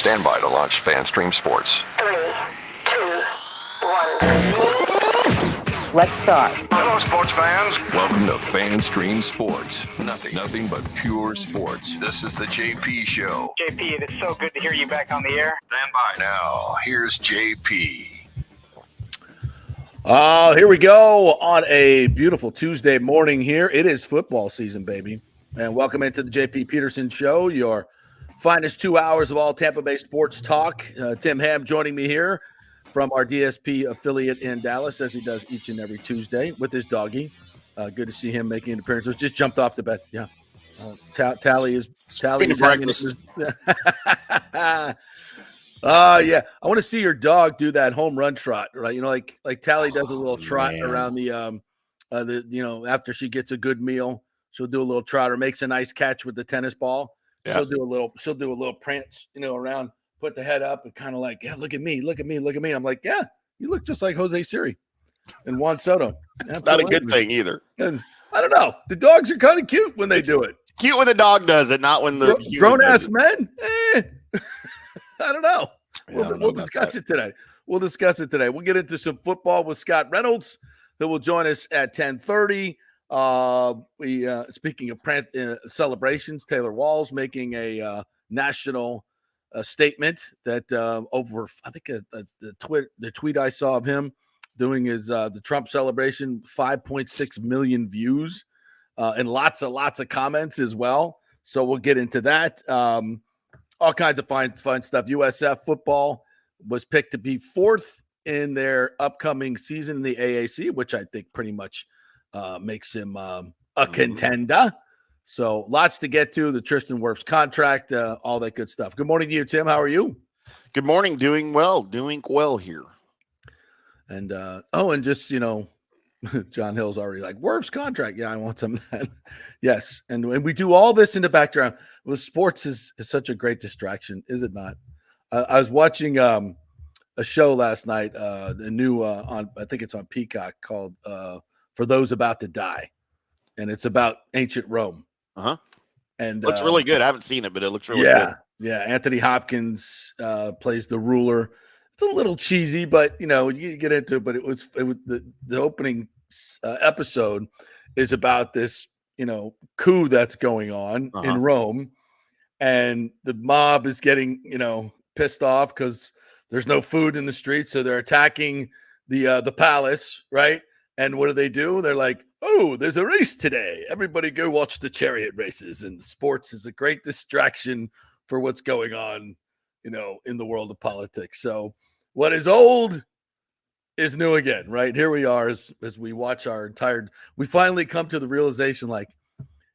Stand by to launch FanStream Sports. 3, 2, 1. Let's start. Hello, sports fans. Welcome to FanStream Sports. Nothing but pure sports. This is the JP Show. JP, it is so good to hear you back on the air. Stand by. Now, here's JP. Here we go on a beautiful Tuesday morning here. It is football season, baby. And welcome into the JP Peterson Show, your finest 2 hours of all Tampa Bay sports talk. Tim Ham joining me here from our DSP affiliate in Dallas, as he does each and every Tuesday with his doggy. Good to see him making an appearance. Just jumped off the bed. Yeah. Tally is breakfast. Yeah. I want to see your dog do that home run trot, right? You know, like Tally does a little trot around the after she gets a good meal, she'll do a little trot or makes a nice catch with the tennis ball. Yeah. She'll do a little prance, around, put the head up and kind of like, yeah, look at me. I'm like, yeah, you look just like Jose Siri and Juan Soto. It's not a good thing either. And I don't know. The dogs are kind of cute when they do it. It's cute when the dog does it, not when the grown-ass men. I don't know. We'll discuss it today. We'll get into some football with Scott Reynolds, who will join us at 10:30. Speaking of celebrations, Taylor Walls making a national statement that over, I think the tweet I saw of him doing his the Trump celebration, 5.6 million views and lots of comments as well. So we'll get into that. All kinds of fun stuff. USF football was picked to be fourth in their upcoming season in the AAC, which I think pretty much makes him a contender. So lots to get to. The Tristan Wirfs contract, all that good stuff. Good morning to you, Tim. How are you? Good morning. Doing well here. And and just John Hill's already like, Wirfs contract. Yeah, I want some of that. Yes. And we do all this in the background. Well, sports is such a great distraction, is it not? I was watching a show last night, the new I think it's on Peacock, called For Those About to Die. And it's about ancient Rome. Uh-huh. And looks really good. I haven't seen it, but it looks really good. Yeah. Anthony Hopkins plays the ruler. It's a little cheesy, but you get into it. But it was the opening episode is about this coup that's going on in Rome, and the mob is getting pissed off because there's no food in the streets, so they're attacking the palace, right? And what do? They're like, oh, there's a race today. Everybody go watch the chariot races. And sports is a great distraction for what's going on, in the world of politics. So what is old is new again, right? Here we are as we watch we finally come to the realization, like,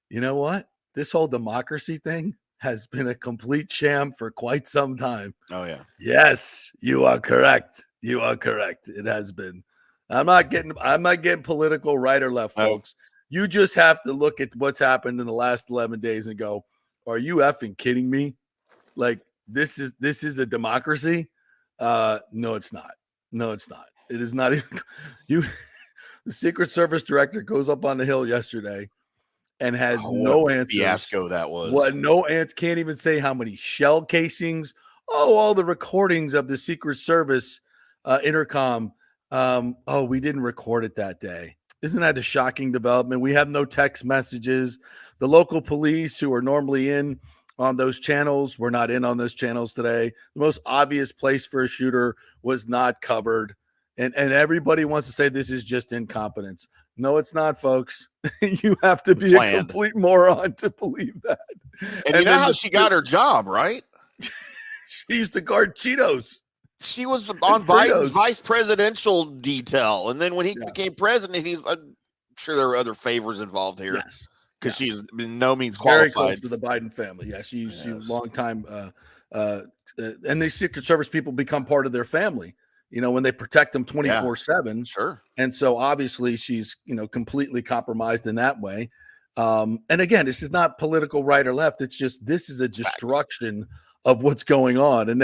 you know what? This whole democracy thing has been a complete sham for quite some time. Oh, yeah. Yes, you are correct. It has been. I'm not getting political right or left, folks. You just have to look at what's happened in the last 11 days and go, are you effing kidding me? Like, this is a democracy? No, it's not. It is not even you. The Secret Service director goes up on the Hill yesterday and has no answers. Fiasco that was. What? No answer. Can't even say how many shell casings. All the recordings of the Secret Service intercom. We didn't record it that day. Isn't that a shocking development? We have no text messages. The local police who are normally in on those channels were not in on those channels today. The most obvious place for a shooter was not covered. And everybody wants to say this is just incompetence. No, it's not, folks. You have to be a complete moron to believe that. And you know how she got her job, right? She used to guard Cheetos. She was on Biden's vice presidential detail. And then when he became president, I'm sure there were other favors involved here. Yes. Because she's been no means qualified. Very close to the Biden family. Yeah, she's a long time. And the Secret Service people become part of their family, when they protect them 24/7. Sure. And so obviously she's, completely compromised in that way. And again, this is not political right or left. It's just, this is a destruction of what's going on. And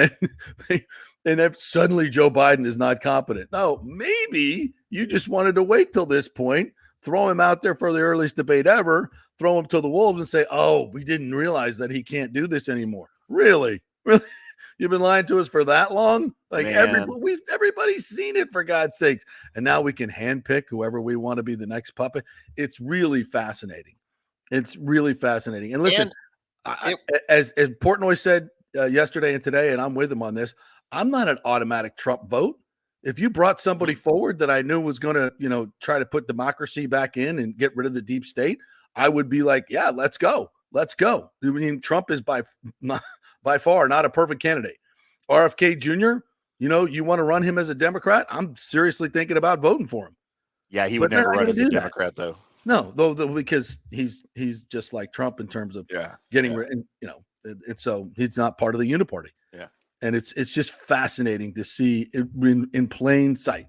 then suddenly Joe Biden is not competent. No, maybe you just wanted to wait till this point, throw him out there for the earliest debate ever, throw him to the wolves and say, oh, we didn't realize that he can't do this anymore. Really? You've been lying to us for that long? Like Man. everybody's seen it, for God's sakes. And now we can handpick whoever we want to be the next puppet. It's really fascinating. It's really fascinating. And listen, as Portnoy said yesterday and today, and I'm with him on this, I'm not an automatic Trump vote. If you brought somebody forward that I knew was going to, try to put democracy back in and get rid of the deep state, I would be like, yeah, let's go. Let's go. I mean, Trump is by far not a perfect candidate. RFK Jr., you want to run him as a Democrat? I'm seriously thinking about voting for him. Yeah, he would never run as a Democrat, though. No, though, because he's just like Trump in terms of getting rid. And so he's not part of the uniparty. Yeah, and it's just fascinating to see in plain sight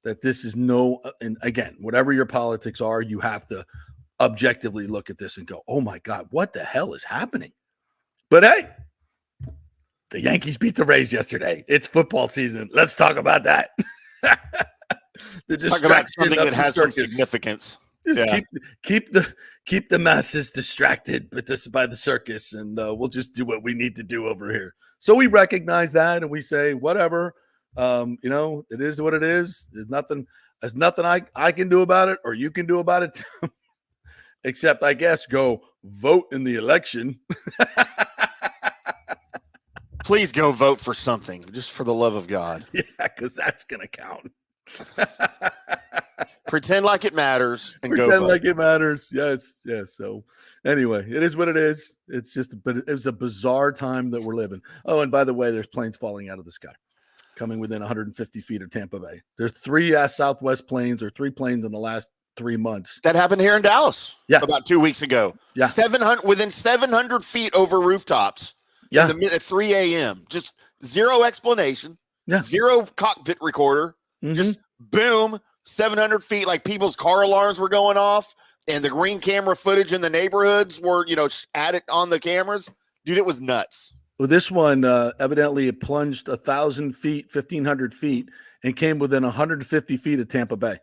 that this is and again, whatever your politics are, you have to objectively look at this and go, oh my God, what the hell is happening? But hey, the Yankees beat the Rays yesterday. It's football season. Let's talk about that. Talk about something that has some significance. Just keep the masses distracted, but this by the circus, and we'll just do what we need to do over here. So we recognize that, and we say, whatever. It is what it is. There's nothing I can do about it, or you can do about it. Except, I guess, go vote in the election. Please go vote for something, just for the love of God. Yeah, because that's going to count. Pretend like it matters and Pretend go vote. like it matters. Yes. So anyway, it is what it is. It's just, but it was a bizarre time that we're living. Oh, and by the way, there's planes falling out of the sky, coming within 150 feet of Tampa Bay. There's 3 Southwest planes, or 3 planes in the last 3 months. That happened here in Dallas. Yeah, about 2 weeks ago. Yeah, 700 within 700 feet over rooftops. Yeah, at 3 a.m. Just zero explanation. Yeah, zero cockpit recorder. Mm-hmm. Just boom, 700 feet. Like people's car alarms were going off, and the green camera footage in the neighborhoods were, added on the cameras. Dude, it was nuts. Well, this one evidently it plunged 1,000 feet, 1,500 feet, and came within 150 feet of Tampa Bay.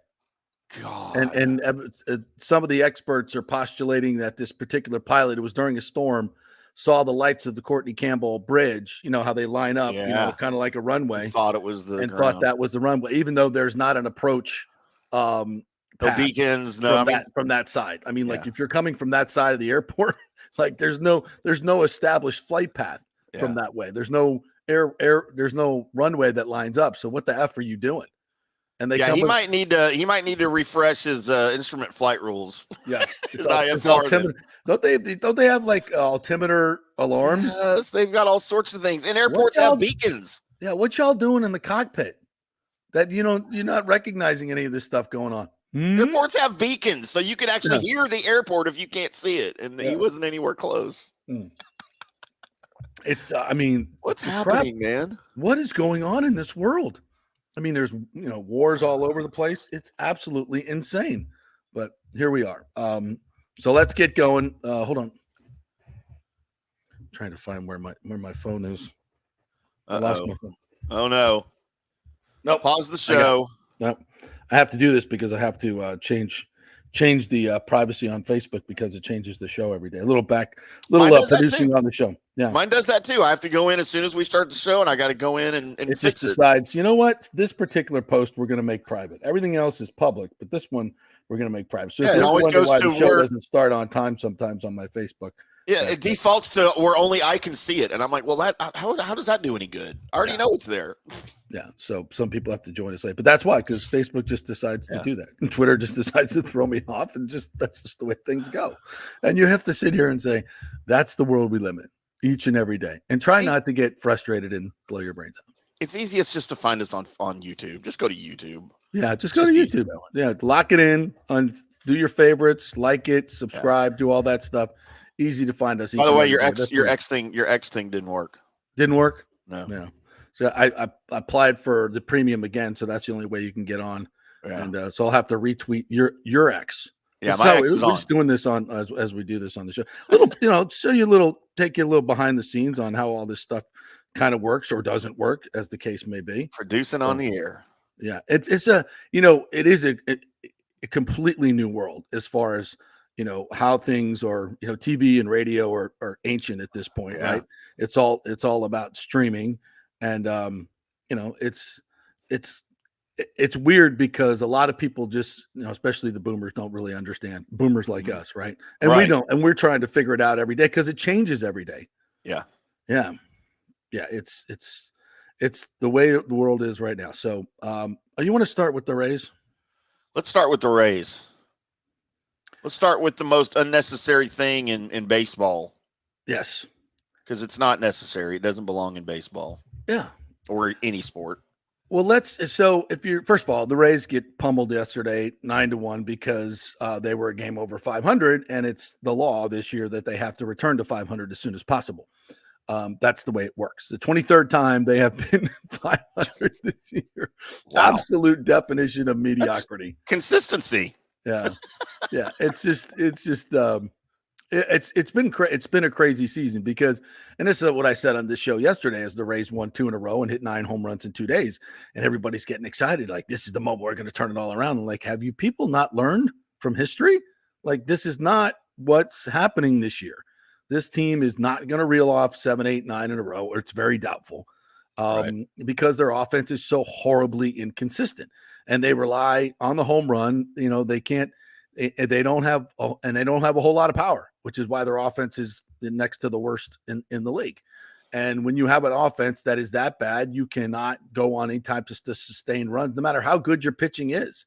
God. And some of the experts are postulating that this particular pilot, it was during a storm, saw the lights of the Courtney Campbell Bridge, how they line up, kind of like a runway. He thought it was thought that was the runway, even though there's not an approach no beacons, from that side. I mean, like if you're coming from that side of the airport, like there's no established flight path from that way. There's no there's no runway that lines up. So what the F are you doing? And he might need to refresh his instrument flight rules. Yeah, it's altimeter. Don't they have like altimeter alarms? Yes, they've got all sorts of things. And airports have beacons. Yeah, what y'all doing in the cockpit? That you're not recognizing any of this stuff going on. Airports have beacons, so you can actually hear the airport if you can't see it. And he wasn't anywhere close. It's what's happening, man? What is going on in this world? I mean, there's wars all over the place. It's absolutely insane. But here we are. So let's get going. Hold on. I'm trying to find where my phone is. I lost my phone. Oh no. Nope. Pause the show. Nope. I have to do this because I have to change the privacy on Facebook because it changes the show every day. A little producing on the show. Yeah. Mine does that too. I have to go in as soon as we start the show, and I got to go in and it fix just decides, you know what? This particular post we're going to make private. Everything else is public, but this one we're going to make private. So it always goes why to the show doesn't start on time sometimes on my Facebook. Yeah, it defaults to where only I can see it, and I'm like, well, that how does that do any good? I already know it's there. Yeah, so some people have to join us late, but that's why, because Facebook just decides to do that, and Twitter just decides to throw me off, and that's just the way things go. And you have to sit here and say, that's the world we live in each and every day, and try not to get frustrated and blow your brains out. It's easiest just to find us on YouTube. Just go to YouTube. Yeah, just go to YouTube. Yeah, lock it in, do your favorites, like it, subscribe, do all that stuff. Easy to find us. By the way, your X thing didn't work. Didn't work? No. So I applied for the premium again, so that's the only way you can get on. Yeah. And so I'll have to retweet your X. Yeah, my X is on. We're just doing this on as we do this on the show. Take you a little behind the scenes on how all this stuff kind of works or doesn't work, as the case may be. Producing on the air. Yeah, it is a completely new world as far as how things are, TV and radio are ancient at this point, right? It's all about streaming. And, it's weird because a lot of people just, especially the boomers, don't really understand, boomers like us, right? And we don't, and we're trying to figure it out every day because it changes every day. Yeah. It's the way the world is right now. So, you want to start with the Rays? Let's start with the Rays. Let's start with the most unnecessary thing in baseball. Yes. Because it's not necessary. It doesn't belong in baseball. Yeah. Or any sport. Well, first of all, the Rays get pummeled yesterday 9-1 because they were a game over 500, and it's the law this year that they have to return to 500 as soon as possible. That's the way it works. The 23rd time they have been 500 this year. Wow. Absolute definition of mediocrity. That's consistency. Yeah. It's been a crazy season because, and this is what I said on this show yesterday, as the Rays won 2 in a row and hit 9 home runs in 2 days, and everybody's getting excited. Like, this is the moment we're going to turn it all around. And like, have you people not learned from history? Like, this is not what's happening this year. This team is not going to reel off 7, 8, 9 in a row, or it's very doubtful, because their offense is so horribly inconsistent, and they rely on the home run. They can't. They don't have a whole lot of power, which is why their offense is next to the worst in the league. And when you have an offense that is that bad, you cannot go on any type of sustained run, no matter how good your pitching is.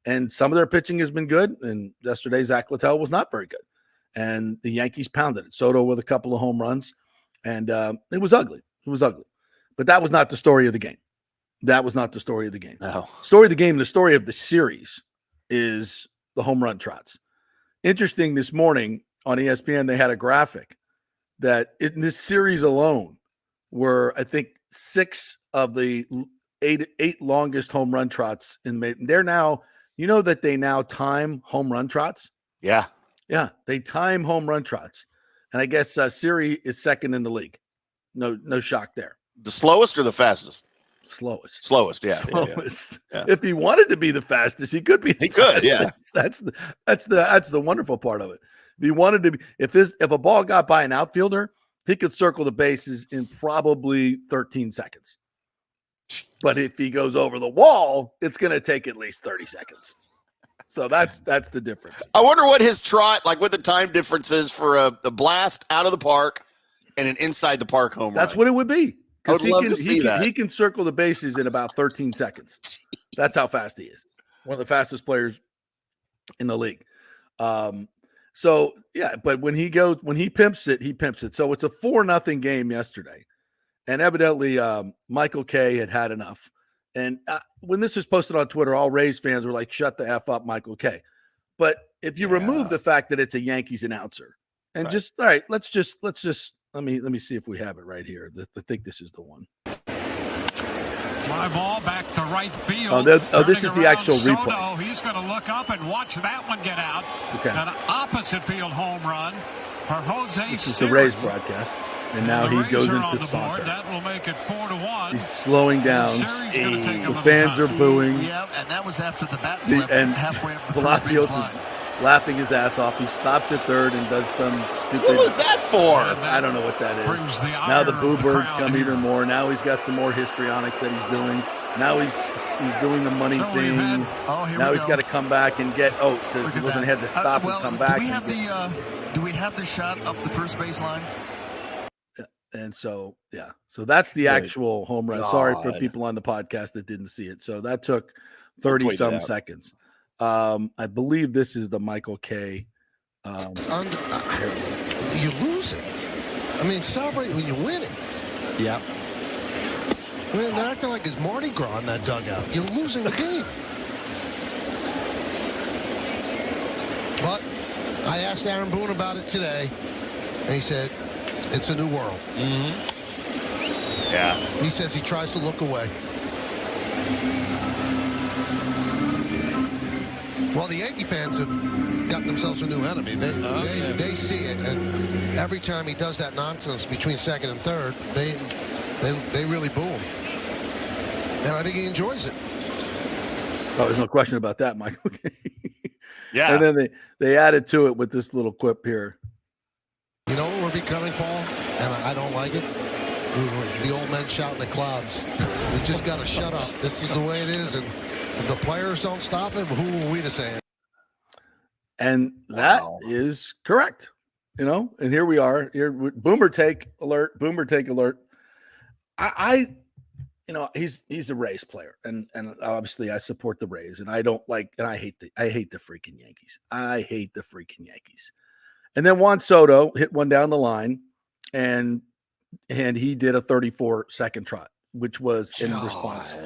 And some of their pitching has been good. And yesterday, Zach Littell was not very good. And the Yankees pounded it. Soto with a couple of home runs. And it was ugly. But that was not the story of the game. No. Story of the game, the story of the series is the home run trots. Interesting, this morning on ESPN, they had a graphic that in this series alone were, I think, 6 of the eight longest home run trots. They're now, that they now time home run trots? Yeah. Yeah, they time home run trots. And I guess Siri is second in the league. No shock there. The slowest or the fastest? Slowest. Yeah. Yeah. If he wanted to be the fastest, he could be. He could, yeah. That's the wonderful part of it. If he wanted to be, if a ball got by an outfielder, he could circle the bases in probably 13 seconds. Jeez. But if he goes over the wall, it's going to take at least 30 seconds. So that's the difference. I wonder what his trot, like what the time difference is for a blast out of the park and an inside the park home run. That's what it would be. I would love to see that. He can circle the bases in about 13 seconds. That's how fast he is. One of the fastest players in the league. So yeah, but when he pimps it, he pimps it. So it's a 4-0 game yesterday. And evidently Michael Kay had enough. And when this was posted on Twitter, all Rays fans were like, shut the F up, Michael Kay. But if you remove the fact that it's a Yankees announcer and just, all right, let's just, let me see if we have it right here. I think this is the one. Fly ball back to right field. This is the actual replay. Soto, he's going to look up and watch that one get out. Okay. An opposite field home run for Jose. This is the Rays broadcast. And now he goes into Saunter. That will make it 4-1. He's slowing down. The fans are booing. Yeah, and that was after the bat flip halfway up the Palacios is laughing his ass off. He stops at third and does some stupid. What was that for? I don't know what that is. Now the boo birds come even more. Now he's got some more histrionics that he's doing. Now he's doing the money thing. Now he's got to come back and get because he wasn't had to stop and come back. Do we have the shot up the first baseline? And so, so that's the actual home run. Sorry for people on the podcast that didn't see it. So that took 30-some seconds. I believe this is the Michael Kay. You lose it. I mean, celebrate when you win it. Yeah. I mean, they're acting like it's Mardi Gras in that dugout. You're losing the game. But I asked Aaron Boone about it today, and he said, it's a new world. Mm-hmm. Yeah. He says he tries to look away. Well, the Yankee fans have got themselves a new enemy. They see it, and every time he does that nonsense between second and third, they really boo him. And I think he enjoys it. Oh, there's no question about that, Michael. Yeah. And then they added to it with this little quip here. You know what we're becoming, Paul? And I don't like it. The old men shouting at clouds. We just got to shut up. This is the way it is. And if the players don't stop it, who are we to say it? And that is correct. And here we are. Here, Boomer take alert. He's a Rays player, and obviously I support the Rays, and I hate the freaking Yankees. I hate the freaking Yankees. And then Juan Soto hit one down the line, and he did a 34-second trot, which was in response.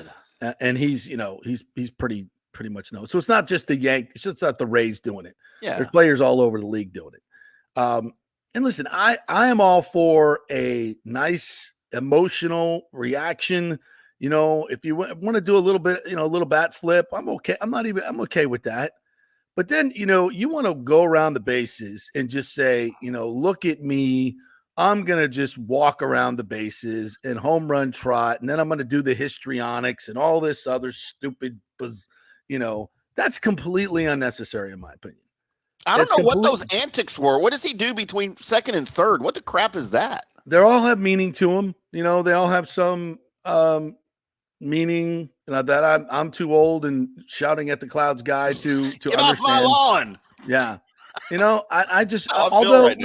And he's pretty much known. So it's not just the Yankees. It's not the Rays doing it. Yeah. There's players all over the league doing it. And listen, I am all for a nice emotional reaction. If you want to do a little bit, a little bat flip, I'm okay. I'm okay with that. But then, you want to go around the bases and just say, look at me. I'm going to just walk around the bases and home run trot. And then I'm going to do the histrionics and all this other stupid, that's completely unnecessary in my opinion. I don't know what those antics were. What does he do between second and third? What the crap is that? They all have meaning to them. They all have some meaning. That I'm too old and shouting at the clouds guy to Get understand. off my lawn. Yeah. I just, although right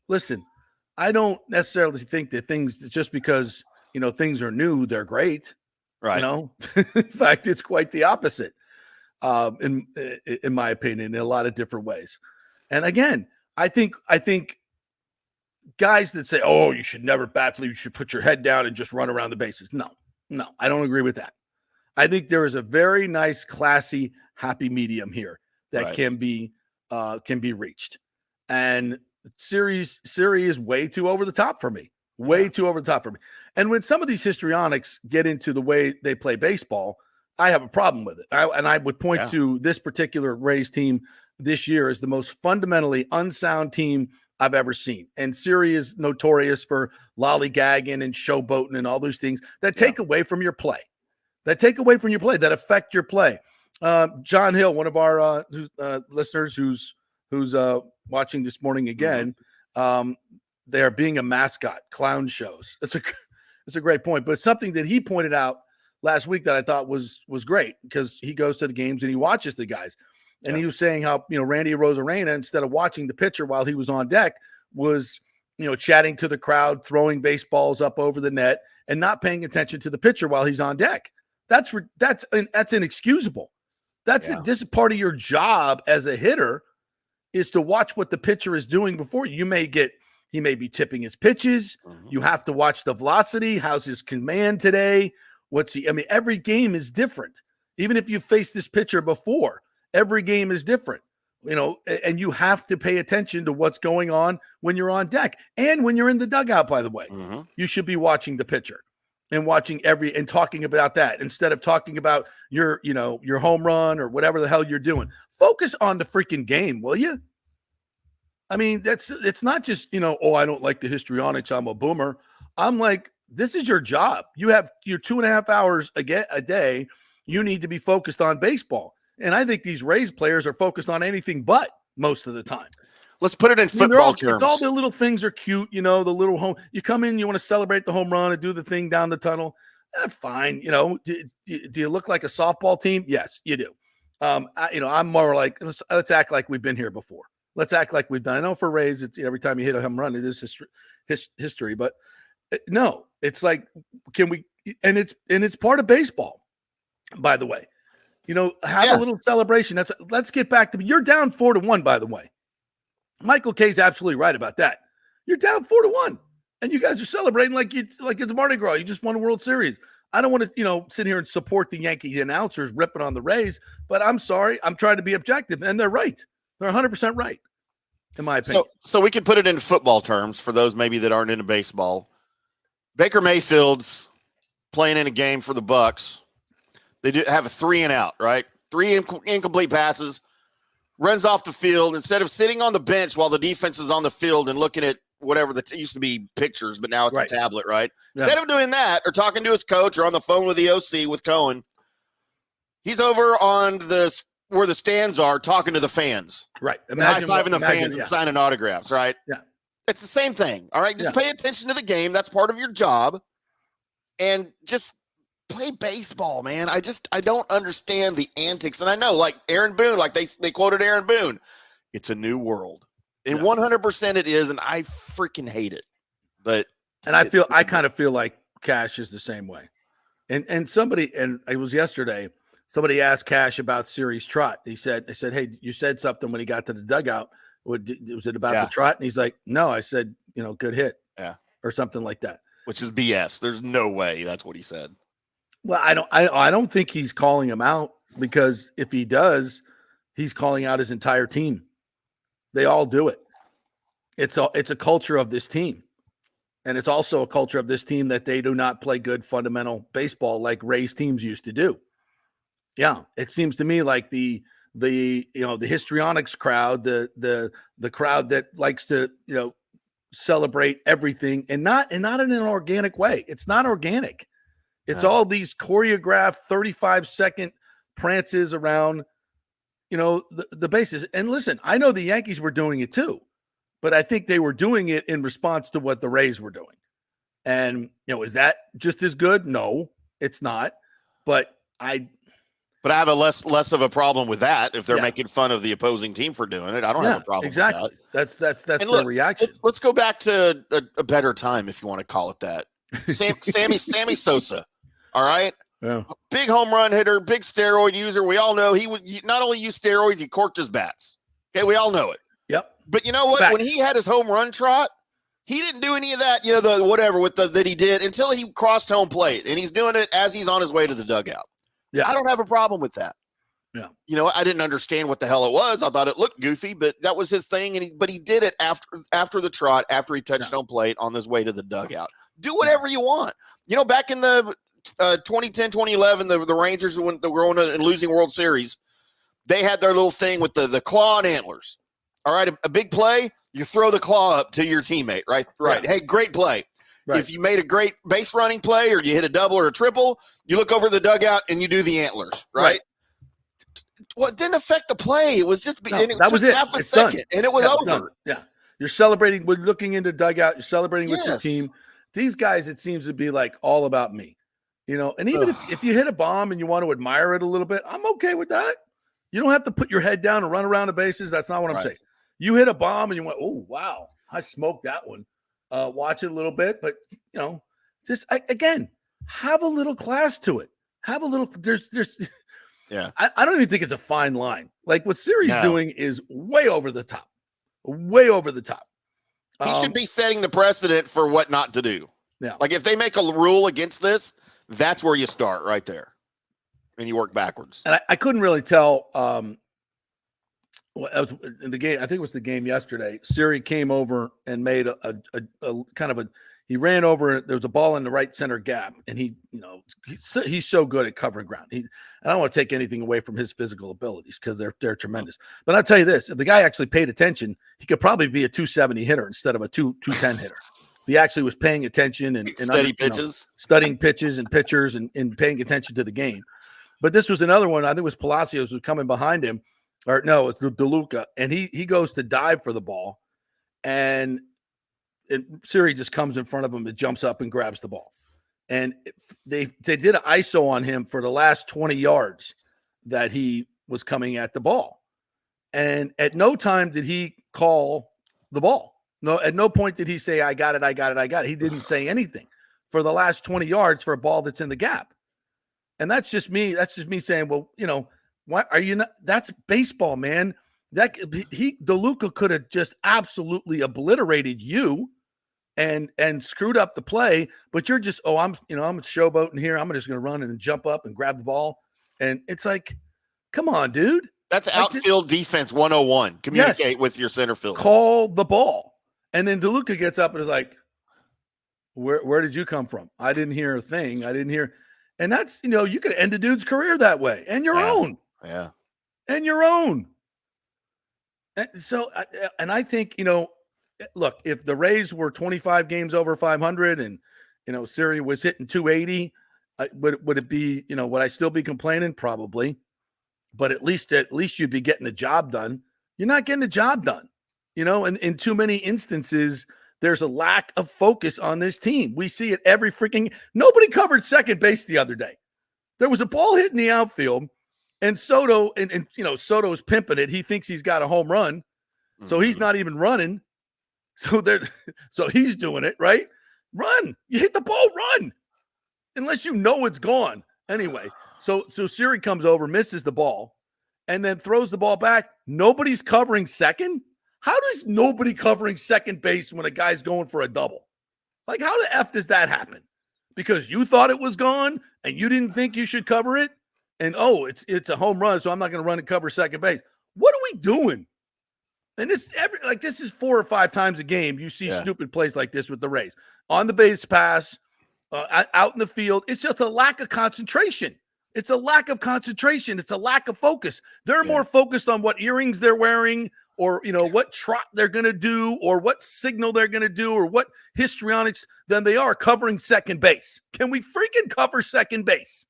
listen, I don't necessarily think that things just because, things are new, they're great. Right. In fact, it's quite the opposite. In my opinion, in a lot of different ways. And again, I think guys that say, "Oh, you should never bat flip, you should put your head down and just run around the bases." No, I don't agree with that. I think there is a very nice, classy, happy medium here that can be reached. And Siri is way too over the top for me. Too over the top for me. And when some of these histrionics get into the way they play baseball, I have a problem with it. I would point to this particular Rays team this year as the most fundamentally unsound team I've ever seen. And Siri is notorious for lollygagging and showboating and all those things that take away from your play. That affect your play. John Hill, one of our listeners who's watching this morning again, they are being a mascot, clown shows. It's a great point. But something that he pointed out last week that I thought was great because he goes to the games and he watches the guys. And he was saying how, Randy Arozarena, instead of watching the pitcher while he was on deck, was, chatting to the crowd, throwing baseballs up over the net and not paying attention to the pitcher while he's on deck. That's inexcusable. This is part of your job as a hitter is to watch what the pitcher is doing before you. He may be tipping his pitches. You have to watch the velocity. How's his command today? Every game is different. Even if you faced this pitcher before, every game is different, and you have to pay attention to what's going on when you're on deck and when you're in the dugout, by the way. You should be watching the pitcher and watching and talking about that instead of talking about your home run or whatever the hell you're doing. Focus on the freaking game, will you? It's not just, I don't like the histrionics, I'm a boomer. I'm like, this is your job. You have your 2.5 hours a day. You need to be focused on baseball. And I think these Rays players are focused on anything but most of the time. Let's put it in football terms. It's all the little things are cute, the little home. You come in, you want to celebrate the home run and do the thing down the tunnel. Fine. Do you look like a softball team? Yes, you do. I'm more like, let's act like we've been here before. Let's act like we've done. I know for Rays, it's, every time you hit a home run, it is history. But no, it's like, can we? And it's part of baseball, by the way. Have a little celebration. Let's get back to you're down 4-1, by the way. Michael K's absolutely right about that. You're down 4-1, and you guys are celebrating like it's Mardi Gras. You just won a World Series. I don't want to, sit here and support the Yankee announcers ripping on the Rays, but I'm sorry. I'm trying to be objective, and they're right. They're 100% right, in my opinion. So we can put it in football terms for those maybe that aren't into baseball. Baker Mayfield's playing in a game for the Bucs. They do have a 3-and-out, right? 3 incomplete passes, runs off the field. Instead of sitting on the bench while the defense is on the field and looking at whatever used to be pictures, but now it's a tablet, right? Instead of doing that or talking to his coach or on the phone with the OC with Cohen, he's over on where the stands are talking to the fans. Right. High-fiving the fans and signing autographs, right? Yeah. It's the same thing, all right? Just pay attention to the game. That's part of your job. And just play baseball, man. I don't understand the antics. And I know, like Aaron Boone, like they quoted Aaron Boone, it's a new world. And 100% it is, and I freaking hate it. But I kind of feel like Cash is the same way. And somebody, and it was yesterday, somebody asked Cash about Siri's trot. They said, hey, you said something when he got to the dugout. Was it about the trot? And he's like, no, I said, good hit. Yeah. Or something like that. Which is BS. There's no way that's what he said. Well, I don't think he's calling him out, because if he does, he's calling out his entire team. They all do it. It's a culture of this team. And it's also a culture of this team that they do not play good fundamental baseball like Rays teams used to do. Yeah, it seems to me like the histrionics crowd, the crowd that likes to celebrate everything and not in an organic way. It's not organic. It's all these choreographed 35-second prances around the bases. And listen, I know the Yankees were doing it too, but I think they were doing it in response to what the Rays were doing. And, is that just as good? No, it's not. But I have a less of a problem with that if they're making fun of the opposing team for doing it. I don't have a problem with that. That's their reaction. Let's go back to a better time, if you want to call it that. Sammy Sosa, all right? Yeah. Big home run hitter, big steroid user. We all know he would not only use steroids, he corked his bats. Okay, we all know it. Yep. But you know what? Facts. When he had his home run trot, he didn't do any of that, the whatever that he did until he crossed home plate. And he's doing it as he's on his way to the dugout. Yeah. I don't have a problem with that. Yeah. I didn't understand what the hell it was. I thought it looked goofy, but that was his thing. But he did it after the trot, after he touched home plate on his way to the dugout. Do whatever you want. Back in the 2010, 2011, the Rangers, when they were on and losing World Series, they had their little thing with the claw and antlers. All right, a big play, you throw the claw up to your teammate, right? Right. Yeah. Hey, great play. Right. If you made a great base running play or you hit a double or a triple, you look over the dugout and you do the antlers, right? Well, it didn't affect the play. It was just that was it. Half a second, done. And it was over. Done. Yeah, you're celebrating with looking into dugout. You're celebrating with your team. These guys, it seems to be like all about me, And even if you hit a bomb and you want to admire it a little bit, I'm okay with that. You don't have to put your head down and run around the bases. That's not what I'm saying. You hit a bomb and you went, oh wow, I smoked that one. Watch it a little bit, but just again, have a little class to it. Have a little. There's. Yeah. I don't even think it's a fine line. Like what Siri's doing is way over the top. Way over the top. He should be setting the precedent for what not to do. Yeah. Like if they make a rule against this, that's where you start right there. And you work backwards. And I couldn't really tell. Well, in the game, I think it was the game yesterday. Siri came over and made a kind of he ran over. There was a ball in the right center gap, and he's so good at covering ground. I don't want to take anything away from his physical abilities because they're tremendous. But I'll tell you this: if the guy actually paid attention, he could probably be a 270 hitter instead of a 210 hitter. If he actually was paying attention and studying pitches and pitchers and paying attention to the game. But this was another one. I think it was Palacios was coming behind him. Or no, it's DeLuca, and he goes to dive for the ball, and Siri just comes in front of him and jumps up and grabs the ball. And they did an ISO on him for the last 20 yards that he was coming at the ball. And at no time did he call the ball. No, at no point did he say, I got it. He didn't say anything for the last 20 yards for a ball that's in the gap. And that's just me saying, well, why are you not? That's baseball, man. DeLuca could have just absolutely obliterated you and screwed up the play, but you're just, I'm showboating here. I'm just going to run and jump up and grab the ball. And it's like, come on, dude. That's outfield defense 101. Communicate with your center field. Call the ball. And then DeLuca gets up and is like, where did you come from? I didn't hear a thing. I didn't hear. And that's, you could end a dude's career that way and your own. Yeah. And your own. And so, I think, look, if the Rays were 25 games over 500 and, Siri was hitting 280, would it be, would I still be complaining? Probably. but at least you'd be getting the job done. You're not getting the job done, and in too many instances, there's a lack of focus on this team. We see it every freaking – nobody covered second base the other day. There was a ball hit in the outfield, and Soto – and Soto's pimping it. He thinks he's got a home run, so he's not even running. So he's doing it, right? Run. You hit the ball, run. Unless you know it's gone. Anyway, so Siri comes over, misses the ball, and then throws the ball back. Nobody's covering second? How does nobody covering second base when a guy's going for a double? Like, how the F does that happen? Because you thought it was gone and you didn't think you should cover it? And, it's a home run, so I'm not going to run and cover second base. What are we doing? And this is 4 or 5 times a game. You see stupid plays like this with the Rays. On the base pass, out in the field. It's just a lack of concentration. It's a lack of concentration. It's a lack of focus. They're more focused on what earrings they're wearing or, what trot they're going to do or what signal they're going to do or what histrionics than they are covering second base. Can we freaking cover second base?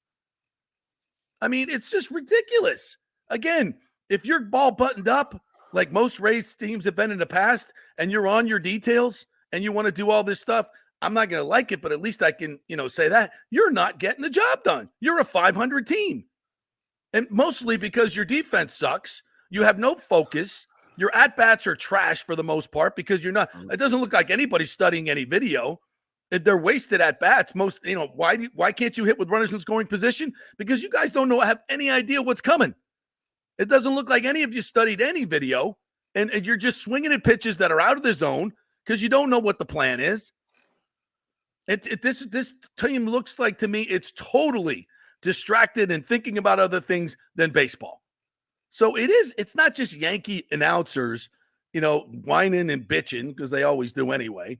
I mean, it's just ridiculous. Again, if you're ball buttoned up, like most Rays teams have been in the past, and you're on your details and you want to do all this stuff, I'm not going to like it, but at least I can, say that you're not getting the job done. You're a 500 team. And mostly because your defense sucks. You have no focus. Your at-bats are trash for the most part because it doesn't look like anybody's studying any video. They're wasted at-bats. Why can't you hit with runners in scoring position? Because you guys don't have any idea what's coming. It doesn't look like any of you studied any video, and you're just swinging at pitches that are out of the zone because you don't know what the plan is. This team looks like to me it's totally distracted and thinking about other things than baseball. So it's not just Yankee announcers, whining and bitching because they always do anyway.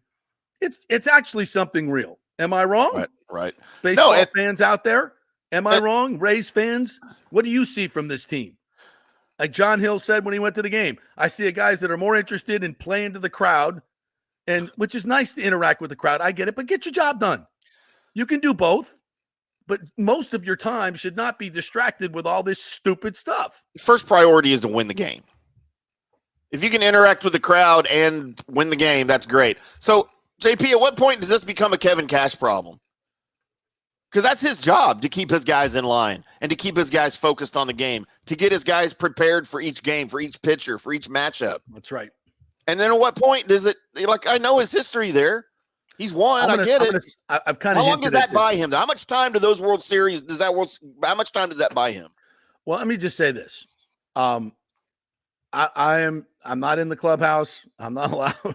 It's actually something real. Am I wrong? Right. Baseball fans out there, am I wrong? Rays fans, what do you see from this team? Like John Hill said when he went to the game, I see guys that are more interested in playing to the crowd, and which is nice to interact with the crowd. I get it, but get your job done. You can do both, but most of your time should not be distracted with all this stupid stuff. First priority is to win the game. If you can interact with the crowd and win the game, that's great. So, JP, at what point does this become a Kevin Cash problem? Because that's his job, to keep his guys in line and to keep his guys focused on the game, to get his guys prepared for each game, for each pitcher, for each matchup. That's right. And then at what point does it – I know his history there. He's won. I get it. I've kind of How long does that buy him? How much time do those World Series how much time does that buy him? Well, let me just say this. I'm not in the clubhouse. I'm not allowed.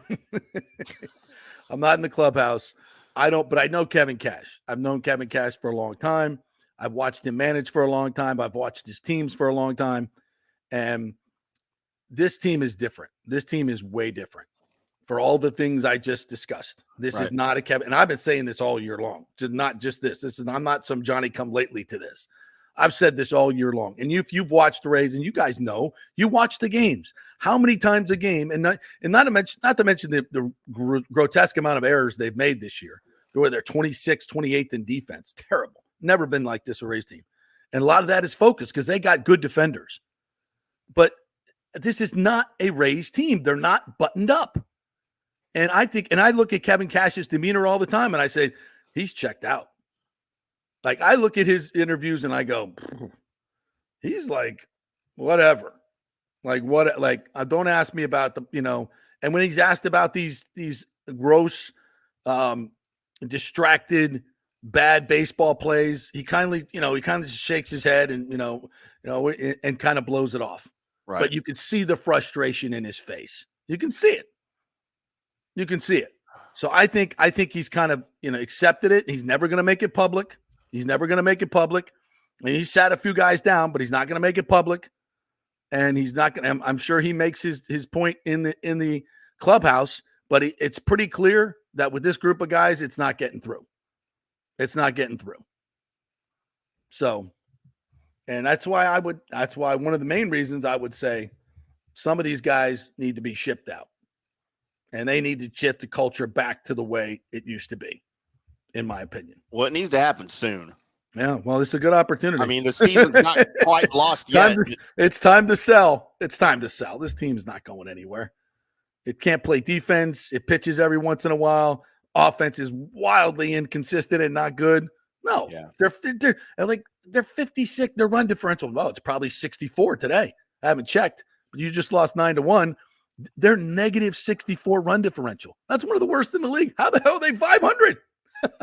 I'm not in the clubhouse. But I know Kevin Cash. I've known Kevin Cash for a long time. I've watched him manage for a long time. I've watched his teams for a long time. And this team is different. This team is way different for all the things I just discussed. This is not a Kevin. And I've been saying this all year long. Not just this. I'm not some Johnny come lately to this. I've said this all year long. And if you've watched the Rays, and you guys know, you watch the games. How many times a game, and not to mention the grotesque amount of errors they've made this year, where they're 26th, 28th in defense. Terrible. Never been like this a Rays team. And a lot of that is focus because they got good defenders. But this is not a Rays team. They're not buttoned up. And I look at Kevin Cash's demeanor all the time, and I say, he's checked out. Like, I look at his interviews and I go, he's like, whatever. Like, what? Like, don't ask me about and when he's asked about these gross, distracted, bad baseball plays, he kind of just shakes his head and, and kind of blows it off. Right. But you can see the frustration in his face. You can see it. You can see it. So I think he's kind of, accepted it. He's never going to make it public. And he sat a few guys down, but he's not going to make it public. And he's not going to, I'm sure he makes his point in the clubhouse, but it's pretty clear that with this group of guys, it's not getting through. So, and that's why one of the main reasons I would say some of these guys need to be shipped out, and they need to get the culture back to the way it used to be, in my opinion. Well, it needs to happen soon. Yeah, well, it's a good opportunity. I mean, the season's not quite lost yet. It's time to sell. It's time to sell. This team is not going anywhere. It can't play defense. It pitches every once in a while. Offense is wildly inconsistent and not good. No, they're 56. Their run differential. Well, it's probably 64 today. I haven't checked, but you just lost 9-1. They're negative 64 run differential. That's one of the worst in the league. How the hell are they 500?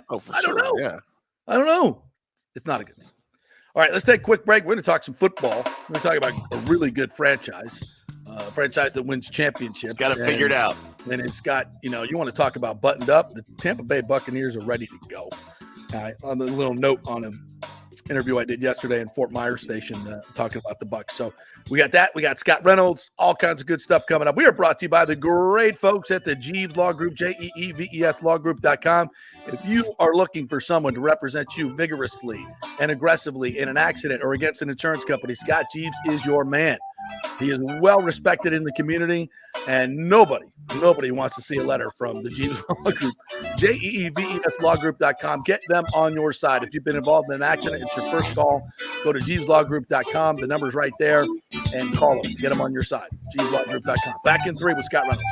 Oh, for I don't sure. know. Yeah. I don't know. It's not a good thing. All right, let's take a quick break. We're going to talk some football. We're going to talk about a really good franchise that wins championships. It's got it figured out. And it's got, you want to talk about buttoned up. The Tampa Bay Buccaneers are ready to go. On the little note on an interview I did yesterday in Fort Myers Station talking about the Bucs. So we got that. We got Scott Reynolds, all kinds of good stuff coming up. We are brought to you by the great folks at the Jeeves Law Group, JEEVES lawgroup.com. If you are looking for someone to represent you vigorously and aggressively in an accident or against an insurance company, Scott Jeeves is your man. He is well respected in the community, and nobody wants to see a letter from the Jeeves Law Group. JEEVES lawgroup.com. Get them on your side. If you've been involved in an accident, it's your first call. Go to jeeveslawgroup.com. The number's right there, and call them. Get them on your side. jeeveslawgroup.com. Back in 3 with Scott Reynolds.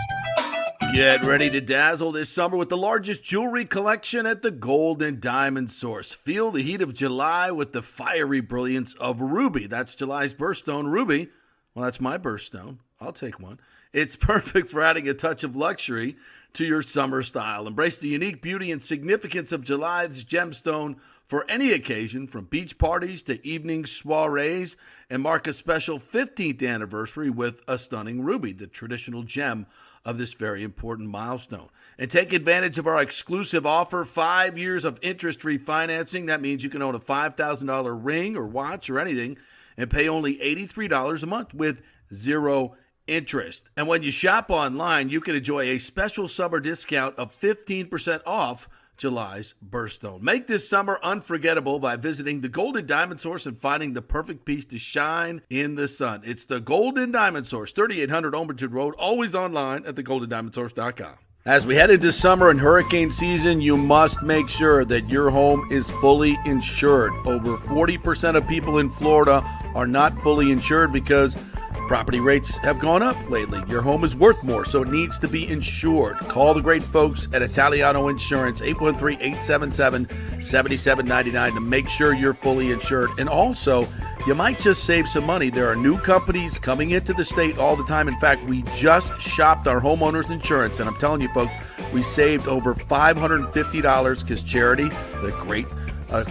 Get ready to dazzle this summer with the largest jewelry collection at the Gold and Diamond Source. Feel the heat of July with the fiery brilliance of ruby. That's July's birthstone, ruby. Well, that's my birthstone. I'll take one. It's perfect for adding a touch of luxury to your summer style. Embrace the unique beauty and significance of July's gemstone for any occasion, from beach parties to evening soirees, and mark a special 15th anniversary with a stunning ruby, the traditional gem of this very important milestone. And take advantage of our exclusive offer, 5 years of interest-free financing. That means you can own a $5,000 ring or watch or anything and pay only $83 a month with zero interest. And when you shop online, you can enjoy a special summer discount of 15% off July's birthstone. Make this summer unforgettable by visiting the Golden Diamond Source and finding the perfect piece to shine in the sun. It's the Golden Diamond Source, 3800 Oberton Road, always online at thegoldendiamondsource.com. As we head into summer and hurricane season, you must make sure that your home is fully insured. Over 40% of people in Florida are not fully insured because property rates have gone up lately. Your home is worth more, so it needs to be insured. Call the great folks at Italiano Insurance, 813-877-7799 to make sure you're fully insured. And also, you might just save some money. There are new companies coming into the state all the time. In fact, we just shopped our homeowners insurance, and I'm telling you, folks, we saved over $550 because Charity, the great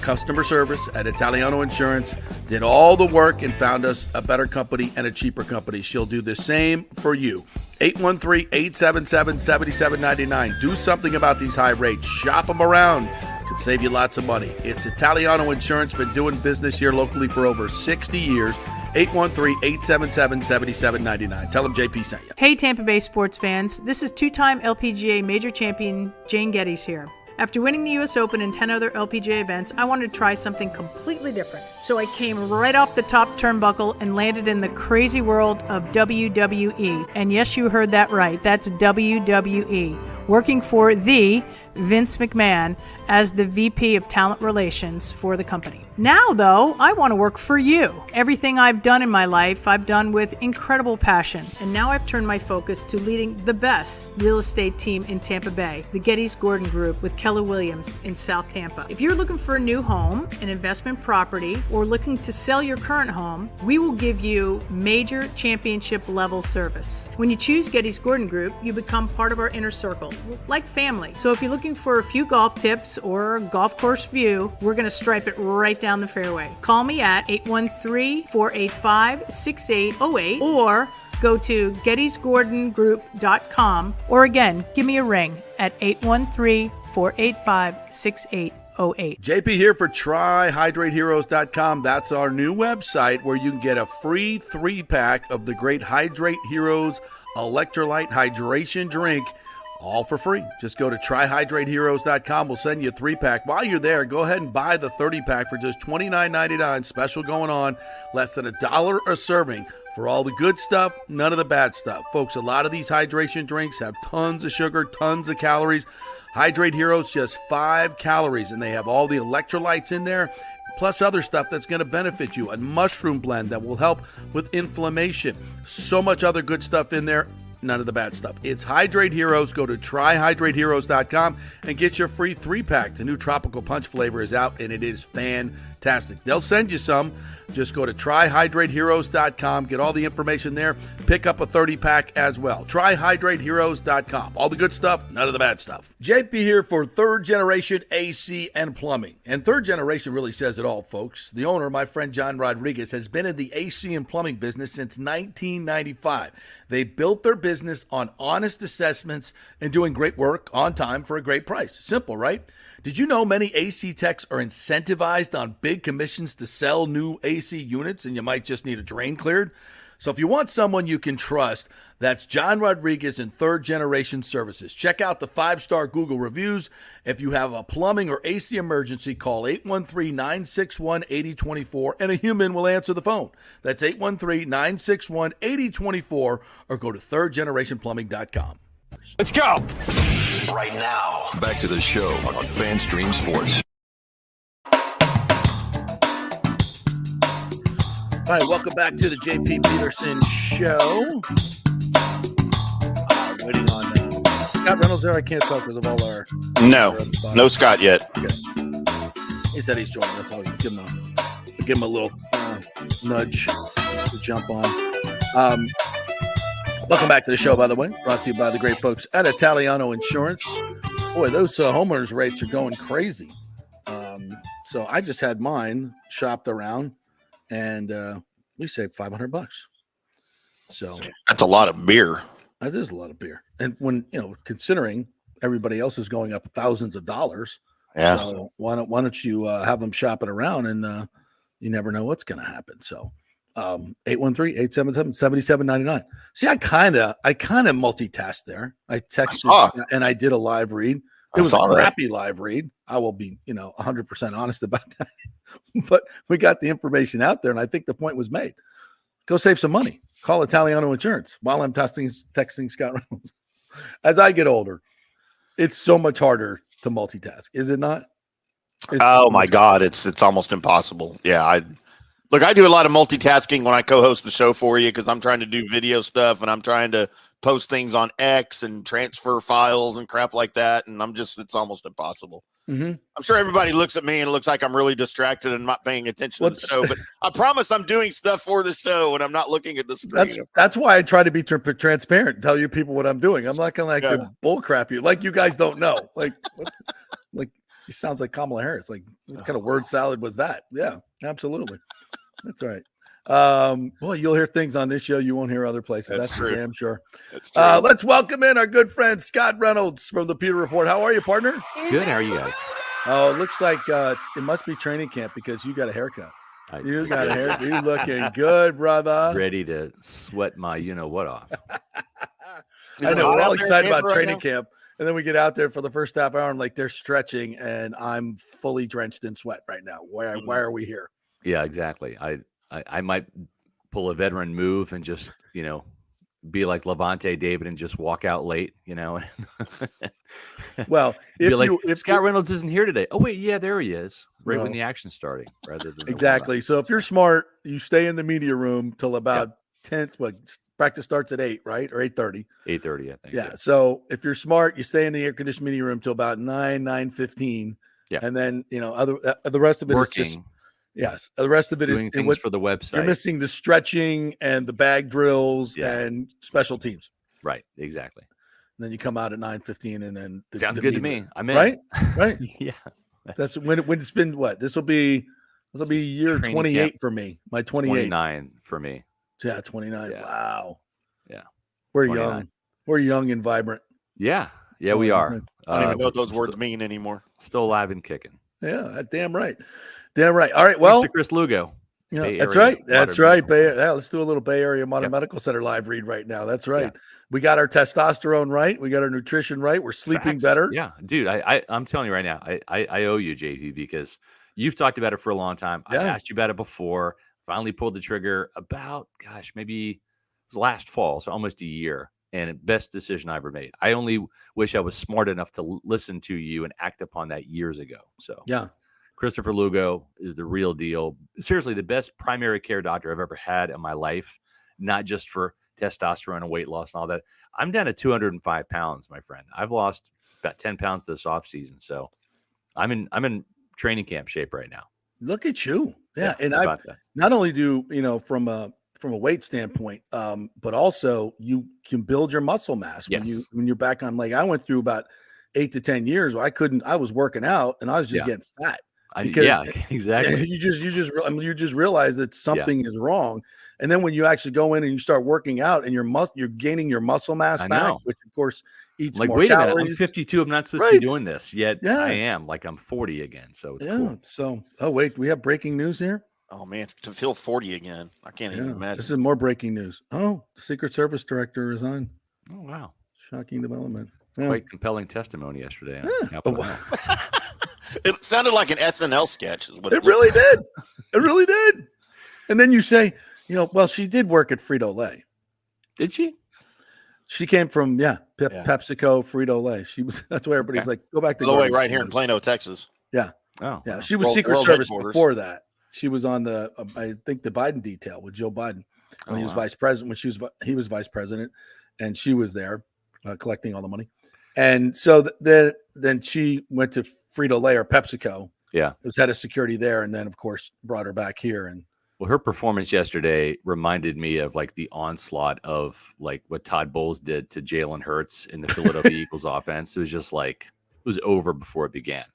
customer service at Italiano Insurance, did all the work and found us a better company and a cheaper company. She'll do the same for you. 813-877-7799. Do something about these high rates. Shop them around. Could save you lots of money. It's Italiano Insurance. Been doing business here locally for over 60 years. 813-877-7799. Tell them JP sent you. Hey, Tampa Bay sports fans. This is two-time LPGA major champion Jane Geddes here. After winning the U.S. Open and 10 other LPGA events, I wanted to try something completely different. So I came right off the top turnbuckle and landed in the crazy world of WWE. And yes, you heard that right. That's WWE. Working for the Vince McMahon as the VP of Talent Relations for the company. Now, though, I want to work for you. Everything I've done in my life, I've done with incredible passion. And now I've turned my focus to leading the best real estate team in Tampa Bay, the Geddes Gordon Group with Keller Williams in South Tampa. If you're looking for a new home, an investment property, or looking to sell your current home, we will give you major championship level service. When you choose Geddes Gordon Group, you become part of our inner circle, like family. So if you're looking for a few golf tips or a golf course view, we're going to stripe it right down the fairway. Call me at 813-485-6808 or go to gettysgordongroup.com, or again, give me a ring at 813-485-6808. JP here for TryHydrateHeroes.com. That's our new website where you can get a free 3-pack of the great Hydrate Heroes electrolyte hydration drink, all for free. Just go to TryHydrateHeroes.com. We'll send you a 3-pack. While you're there, go ahead and buy the 30-pack for just $29.99. Special going on, less than $1 a serving. For all the good stuff, none of the bad stuff. Folks, a lot of these hydration drinks have tons of sugar, tons of calories. Hydrate Heroes, just 5 calories, and they have all the electrolytes in there. plus other stuff that's going to benefit you. A mushroom blend that will help with inflammation. So much other good stuff in there. None of the bad stuff. It's Hydrate Heroes. Go to tryhydrateheroes.com and get your free 3-pack. The new Tropical Punch flavor is out, and it is fantastic. They'll send you some. Just go to tryhydrateheroes.com. Get all the information there. Pick up a 30-pack as well. Tryhydrateheroes.com. All the good stuff, none of the bad stuff. JP here for Third Generation AC and Plumbing. And Third Generation really says it all, folks. The owner, my friend John Rodriguez, has been in the AC and plumbing business since 1995. They built their business on honest assessments and doing great work on time for a great price. Simple, right? Did you know many AC techs are incentivized on big commissions to sell new AC units, and you might just need a drain cleared? So if you want someone you can trust, that's John Rodriguez and Third Generation Services. Check out the 5-star Google reviews. If you have a plumbing or AC emergency, call 813-961-8024 and a human will answer the phone. That's 813-961-8024 or go to thirdgenerationplumbing.com. Let's go. Right now, back to the show on FanStream Sports. All right, welcome back to the JP Peterson Show. Waiting on Scott Reynolds there. I can't talk because of all our... No Scott yet. Okay. He said he's joining us. I'll give him a little nudge to jump on. Welcome back to the show, by the way. Brought to you by the great folks at Italiano Insurance. Boy, those homeowners rates are going crazy. So I just had mine shopped around, and we saved $500. So that's a lot of beer. That is a lot of beer. And when, considering everybody else is going up thousands of dollars, yeah. So why don't you have them shopping around, and you never know what's going to happen. So 813-877-7799. See, I kind of multitasked there. I texted and I did a live read. It was a crappy live read. I will be, 100% honest about that. But we got the information out there, and I think the point was made. Go save some money. Call Italiano Insurance while I'm texting Scott Reynolds. As I get older, it's so much harder to multitask, is it not? My God, it's almost impossible. Yeah, I do a lot of multitasking when I co-host the show for you because I'm trying to do video stuff and I'm trying to post things on X and transfer files and crap like that, and it's almost impossible. Mm-hmm. I'm sure everybody looks at me and it looks like I'm really distracted and not paying attention to the show, but I promise I'm doing stuff for the show and I'm not looking at the screen. That's why I try to be transparent, tell you people what I'm doing. I'm not going to bull crap you. Like you guys don't know. Like he sounds like Kamala Harris. Like what kind of word salad was that? Yeah, absolutely. That's right. Well, you'll hear things on this show you won't hear other places. That's for damn sure. That's true. Let's welcome in our good friend Scott Reynolds from the Pewter Report. How are you, partner? Good. How are you guys? Oh, it looks like it must be training camp because you got a haircut. You got a haircut. You looking good, brother. Ready to sweat my what off. I know. We're all excited about training camp. And then we get out there for the first half hour and they're stretching and I'm fully drenched in sweat right now. Why are we here? Yeah, exactly. I might pull a veteran move and just, be like Levante David and just walk out late, Well, if Scott Reynolds isn't here today. Oh, wait, yeah, there he is. Right when the action's starting rather than exactly. So if you're smart, you stay in the media room till about 10. Practice starts at 8, right? Or 8:30. 8:30, I think. Yeah. So if you're smart, you stay in the air conditioned media room till about 9:15. Yeah. And then, the rest of it is just the rest of it doing things for the website. You're missing the stretching and the bag drills and special teams. Right. Exactly. And then you come out at 9:15 and then sounds good to me. I'm in. Right. Yeah. That's when it's been what? This will be year 28 camp. For me. My 28. 29 for me. Yeah, 29. Yeah. Wow. Yeah. We're 29. Young. We're young and vibrant. Yeah. Yeah, we are. I don't even know what those words mean anymore. Still alive and kicking. Yeah, damn right. Damn right. All right. Well, Mr. Chris Lugo. Yeah, that's right. That's right. Let's do a little Bay Area Modern Medical Center live read right now. That's right. Yeah. We got our testosterone right. We got our nutrition right. We're sleeping better. Yeah, dude. I'm telling you right now. I owe you, JP, because you've talked about it for a long time. I asked you about it before. Finally pulled the trigger about, maybe it was last fall, so almost a year. And best decision I ever made. I only wish I was smart enough to listen to you and act upon that years ago. So yeah. Christopher Lugo is the real deal. Seriously, the best primary care doctor I've ever had in my life, not just for testosterone and weight loss and all that. I'm down to 205 pounds, my friend. I've lost about 10 pounds this offseason. So I'm in training camp shape right now. Look at you. Yeah. And I not only do, from a weight standpoint, but also you can build your muscle mass when you're back on. Like I went through about 8 to 10 years where I was working out and I was just getting fat. Because exactly. You just realize that something is wrong. And then when you actually go in and you start working out and you're gaining your muscle mass back, which of course eats more wait calories. a minute, I'm 52. I'm not supposed to be doing this yet. I am. Like I'm 40 again. So it's cool. So, wait, we have breaking news here. Oh man, to feel 40 again. I can't even imagine. This is more breaking news. Oh, the Secret Service director resigned. Oh, wow. Shocking development. Quite compelling testimony yesterday. It sounded like an SNL sketch. Is what it really did. It really did. And then you say, well, she did work at Frito-Lay. Did she? She came from, PepsiCo, Frito-Lay. That's why everybody's like, go back to the way right here in Plano, Texas. Yeah. Oh, yeah. She was Secret Service before that. She was on I think the Biden detail with Joe Biden when he was vice president, he was vice president, and she was there collecting all the money. And so then she went to Frito-Lay or PepsiCo. Yeah. It was head of security there. And then, of course, brought her back here. And well, her performance yesterday reminded me of like the onslaught of like what Todd Bowles did to Jalen Hurts in the Philadelphia Eagles offense. It was just like it was over before it began.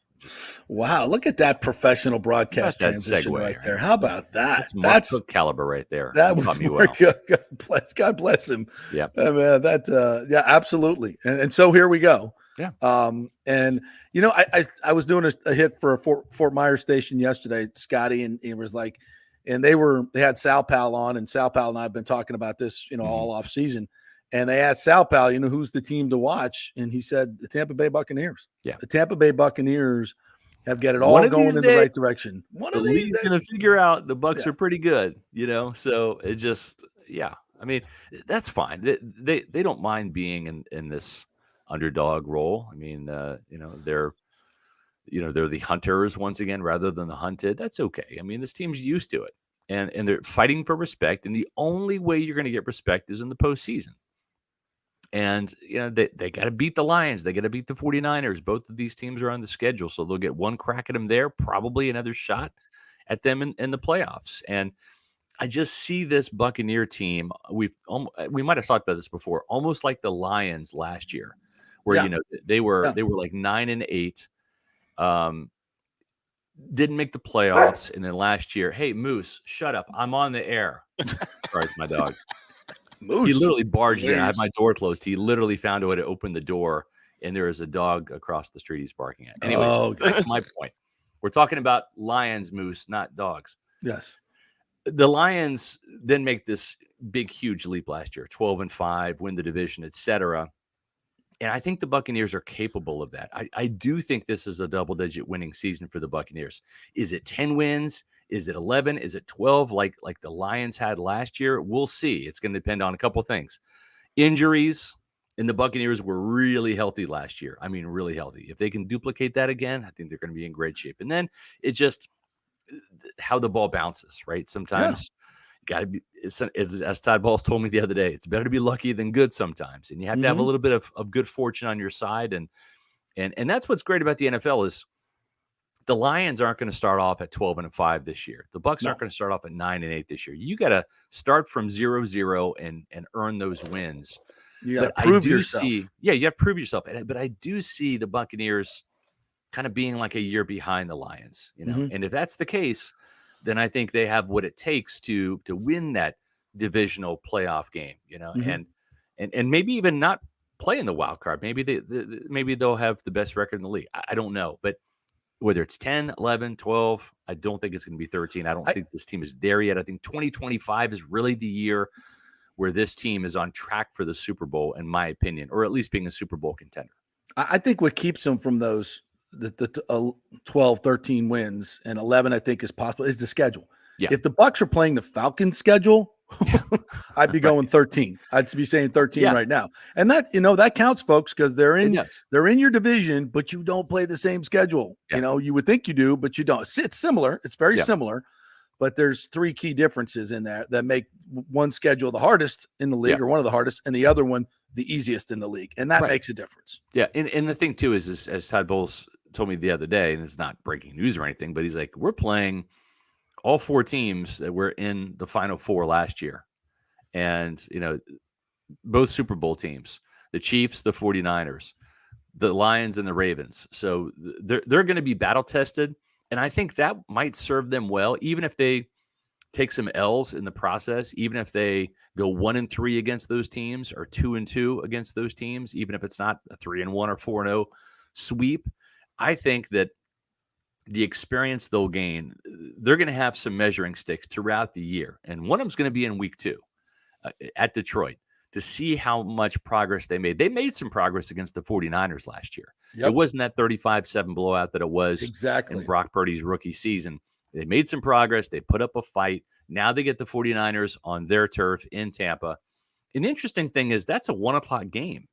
Wow, look at that professional broadcast transition right there. How about that? That's Cook caliber right there. That was more God bless him. Yeah, absolutely. And so here we go. Yeah. And I was doing a hit for a Fort Myers station yesterday, Scotty, and it was like, and they had Sal Pal on, and Sal Pal and I have been talking about this, all off season. And they asked Sal Pal, who's the team to watch? And he said the Tampa Bay Buccaneers. Yeah. The Tampa Bay Buccaneers have got it all going in the right direction. One of these days, going to figure out the Bucs are pretty good, So it just, I mean, that's fine. They don't mind being in this underdog role. I mean, they're the hunters once again rather than the hunted. That's okay. I mean, this team's used to it, and they're fighting for respect. And the only way you're going to get respect is in the postseason. And, they got to beat the Lions. They got to beat the 49ers. Both of these teams are on the schedule, so they'll get one crack at them there, probably another shot at them in the playoffs. And I just see this Buccaneer team. We might have talked about this before, almost like the Lions last year, where, they were like 9-8, didn't make the playoffs. And then last year, hey, Moose, shut up. I'm on the air. Sorry, it's my dog. Moose. He literally barged in. I had my door closed. He literally found a way to open the door, and there is a dog across the street he's barking at. Anyways, that's my point. We're talking about Lions, Moose, not dogs. Yes. The Lions then make this big, huge leap last year, 12-5, win the division, etc. And I think the Buccaneers are capable of that. I do think this is a double-digit winning season for the Buccaneers. Is it 10 wins? Is it 11? Is it 12 like the Lions had last year? We'll see. It's going to depend on a couple things. Injuries, and the Buccaneers were really healthy last year. I mean, really healthy. If they can duplicate that again, I think they're going to be in great shape. And then it's just how the ball bounces, right? Sometimes you got to be, as Todd Bowles told me the other day, it's better to be lucky than good sometimes. And you have to have a little bit of good fortune on your side. And that's what's great about the NFL is the Lions aren't going to start off at 12-5 this year. The Bucs aren't going to start off at 9-8 this year. You got to start from 0-0 and earn those wins. You got to prove yourself. You have to prove yourself. But I do see the Buccaneers kind of being like a year behind the Lions, And if that's the case, then I think they have what it takes to win that divisional playoff game, and maybe even not play in the wild card. Maybe they'll have the best record in the league. I don't know, but whether it's 10, 11, 12, I don't think it's going to be 13. I don't think this team is there yet. I think 2025 is really the year where this team is on track for the Super Bowl, in my opinion, or at least being a Super Bowl contender. I think what keeps them from those the 12, 13 wins and 11, I think is possible, is the schedule. Yeah. If the Bucs are playing the Falcons schedule, I'd be going 13. I'd be saying 13 right now. And that, that counts, folks, because they're in your division, but you don't play the same schedule. Yeah. You would think you do, but you don't. It's similar. It's very similar, but there's three key differences in there that make one schedule the hardest in the league or one of the hardest, and the other one the easiest in the league. And that makes a difference. Yeah. And the thing too is as Todd Bowles told me the other day, and it's not breaking news or anything, but he's like, we're playing all four teams that were in the Final Four last year. And, both Super Bowl teams, the Chiefs, the 49ers, the Lions, and the Ravens. So they're going to be battle tested. And I think that might serve them well, even if they take some L's in the process, even if they go 1-3 against those teams or 2-2 against those teams, even if it's not a 3-1 or 4-0 sweep. I think that the experience they'll gain, they're going to have some measuring sticks throughout the year. And one of them's going to be in week 2 at Detroit to see how much progress they made. They made some progress against the 49ers last year. It wasn't that 35-7 blowout that it was in Brock Purdy's rookie season. They made some progress. They put up a fight. Now they get the 49ers on their turf in Tampa. An interesting thing is that's a 1:00 game.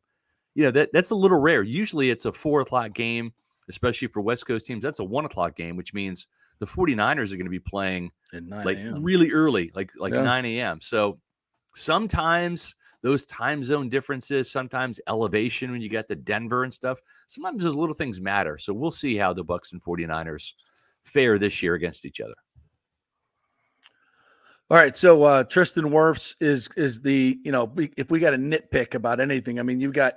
That's a little rare. Usually it's a 4:00 game, especially for West Coast teams. That's a 1:00 game, which means the 49ers are going to be playing at 9 like a.m. really early, like 9 a.m. So sometimes those time zone differences, sometimes elevation when you get to Denver and stuff, sometimes those little things matter. So we'll see how the Bucs and 49ers fare this year against each other. All right, so Tristan Wirfs is the, if we got a nitpick about anything, I mean, you got,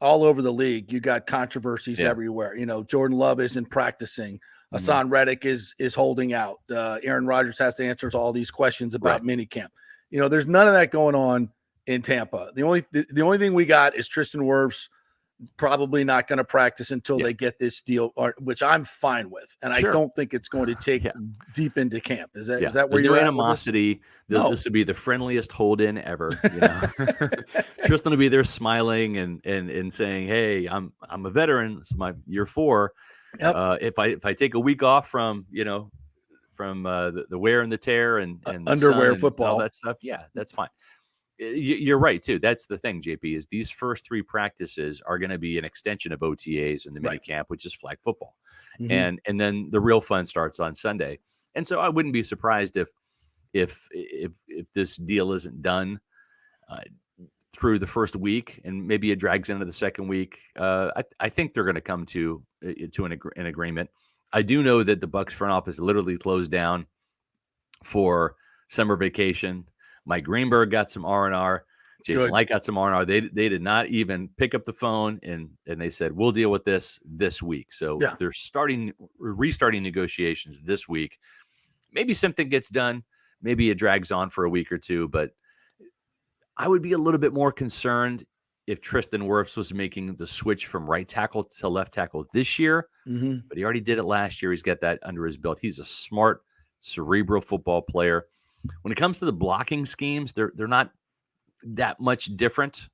all over the league, you got controversies everywhere. Jordan Love isn't practicing. Hassan Reddick is holding out. Aaron Rodgers has to answer all these questions about minicamp. There's none of that going on in Tampa. The only thing we got is Tristan Wirfs probably not going to practice until they get this deal, which I'm fine with. And I don't think it's going to take deep into camp. Is that where you're no at? Animosity. This would be the friendliest hold in ever. Tristan will be there smiling and saying, "Hey, I'm a veteran. It's my year 4. If I take a week off from the wear and the tear and underwear football, all that stuff, that's fine." You're right too. That's the thing, JP, is these first 3 practices are going to be an extension of OTAs in the minicamp, which is flag football. And then the real fun starts on Sunday. And so I wouldn't be surprised if this deal isn't done through the first week and maybe it drags into the second week. I think they're going to come to an agreement. I do know that the Bucs front office literally closed down for summer vacation. Mike Greenberg got some R&R. Jason Light got some R&R. They did not even pick up the phone, and they said, we'll deal with this week. So they're restarting negotiations this week. Maybe something gets done. Maybe it drags on for a week or two, but I would be a little bit more concerned if Tristan Wirfs was making the switch from right tackle to left tackle this year, but he already did it last year. He's got that under his belt. He's a smart, cerebral football player. When it comes to the blocking schemes, they're not that much different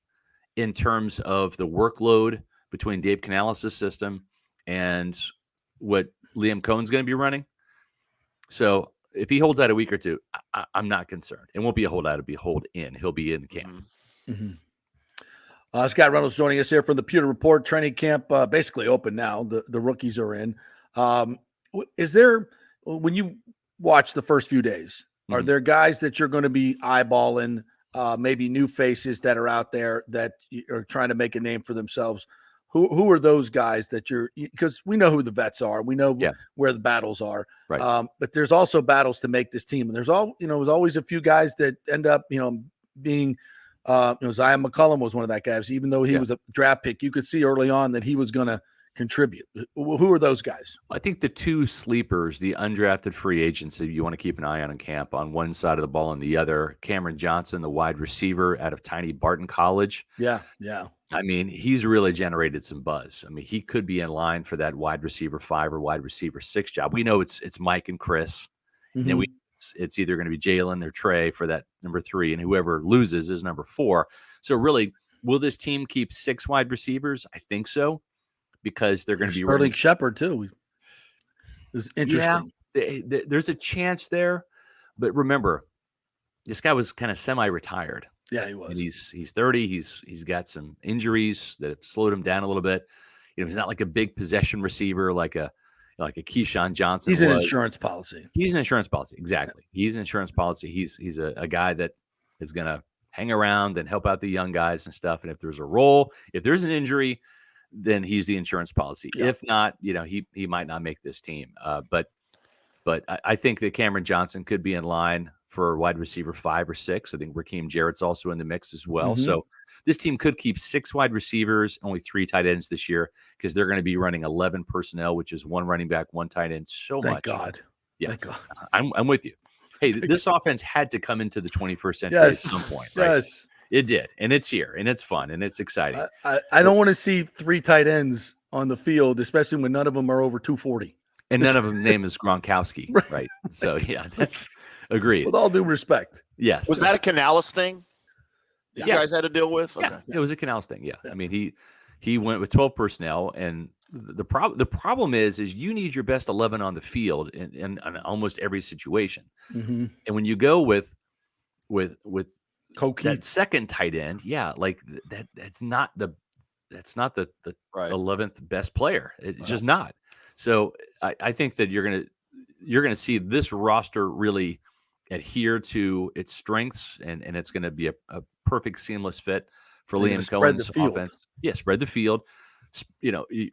in terms of the workload between Dave Canales' system and what Liam Cohen's going to be running. So if he holds out a week or two, I'm not concerned. It won't be a holdout; it'll be a hold in. He'll be in camp. Scott Reynolds joining us here from the Pewter Report. Training camp basically open now. The rookies are in. Is there, when you watch the first few days, are there guys that you're going to be eyeballing, maybe new faces that are out there that are trying to make a name for themselves? Who are those guys that because we know who the vets are. We know where the battles are. Right. But there's also battles to make this team. And there's always a few guys that end up, being, Zion McCullum was one of that guys. Even though he was a draft pick, you could see early on that he was going to contribute. Who are those guys? I think the 2 sleepers, the undrafted free agents that you want to keep an eye on in camp, on one side of the ball and the other, Cameron Johnson, the wide receiver out of Tiny Barton College. Yeah. I mean, he's really generated some buzz. I mean, he could be in line for that wide receiver 5 or wide receiver 6 job. We know it's Mike and Chris. And it's either going to be Jalen or Trey for that number 3, and whoever loses is number 4. So really, will this team keep 6 wide receivers? I think so, because they're going to be Sterling Shepard too. It was interesting. Yeah, there's a chance there, but remember, this guy was kind of semi-retired. Yeah, he was. And he's 30. He's got some injuries that have slowed him down a little bit. He's not like a big possession receiver like a Keyshawn Johnson. He's an insurance policy. He's an insurance policy. Exactly. Yeah. He's an insurance policy. He's a guy that is going to hang around and help out the young guys and stuff. And if there's a role, if there's an injury, then he's the insurance policy. Yeah. If not, he might not make this team. But I think that Cameron Johnson could be in line for wide receiver 5 or 6. I think Raheem Jarrett's also in the mix as well. Mm-hmm. So this team could keep 6 wide receivers, only 3 tight ends this year, because they're going to be running 11 personnel, which is 1 running back, 1 tight end. Thank God. Yeah, Thank God. I'm with you. Hey, this offense had to come into the 21st century at some point, right? Yes, it did, and it's here, and it's fun, and it's exciting. I don't want to see 3 tight ends on the field, especially when none of them are over 240. And none of them name is Gronkowski, right? So, yeah, that's agreed. With all due respect. Yes. Was that a Canales thing you guys had to deal with? Yeah, okay. It was a Canales thing, yeah. I mean, he went with 12 personnel, and the problem is you need your best 11 on the field in almost every situation. Mm-hmm. And when you go with that second tight end, like that's not the 11th best player. It's just not. So I think that you're gonna see this roster really adhere to its strengths, and it's going to be a perfect seamless fit for Liam Cohen's offense. Yeah, spread the field.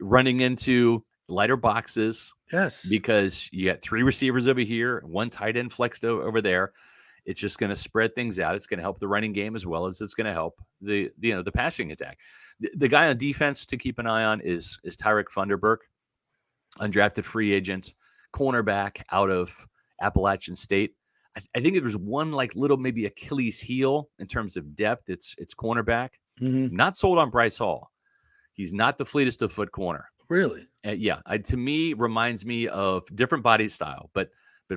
Running into lighter boxes. Yes, because you got 3 receivers over here, 1 tight end flexed over there. It's just going to spread things out. It's going to help the running game as well as it's going to help the passing attack. The guy on defense to keep an eye on is Tyreek Funderburk, undrafted free agent, cornerback out of Appalachian State. I think there's one little maybe Achilles heel in terms of depth. It's cornerback. Mm-hmm. Not sold on Bryce Hall. He's not the fleetest of foot corner. Really? To me, reminds me of different body style, but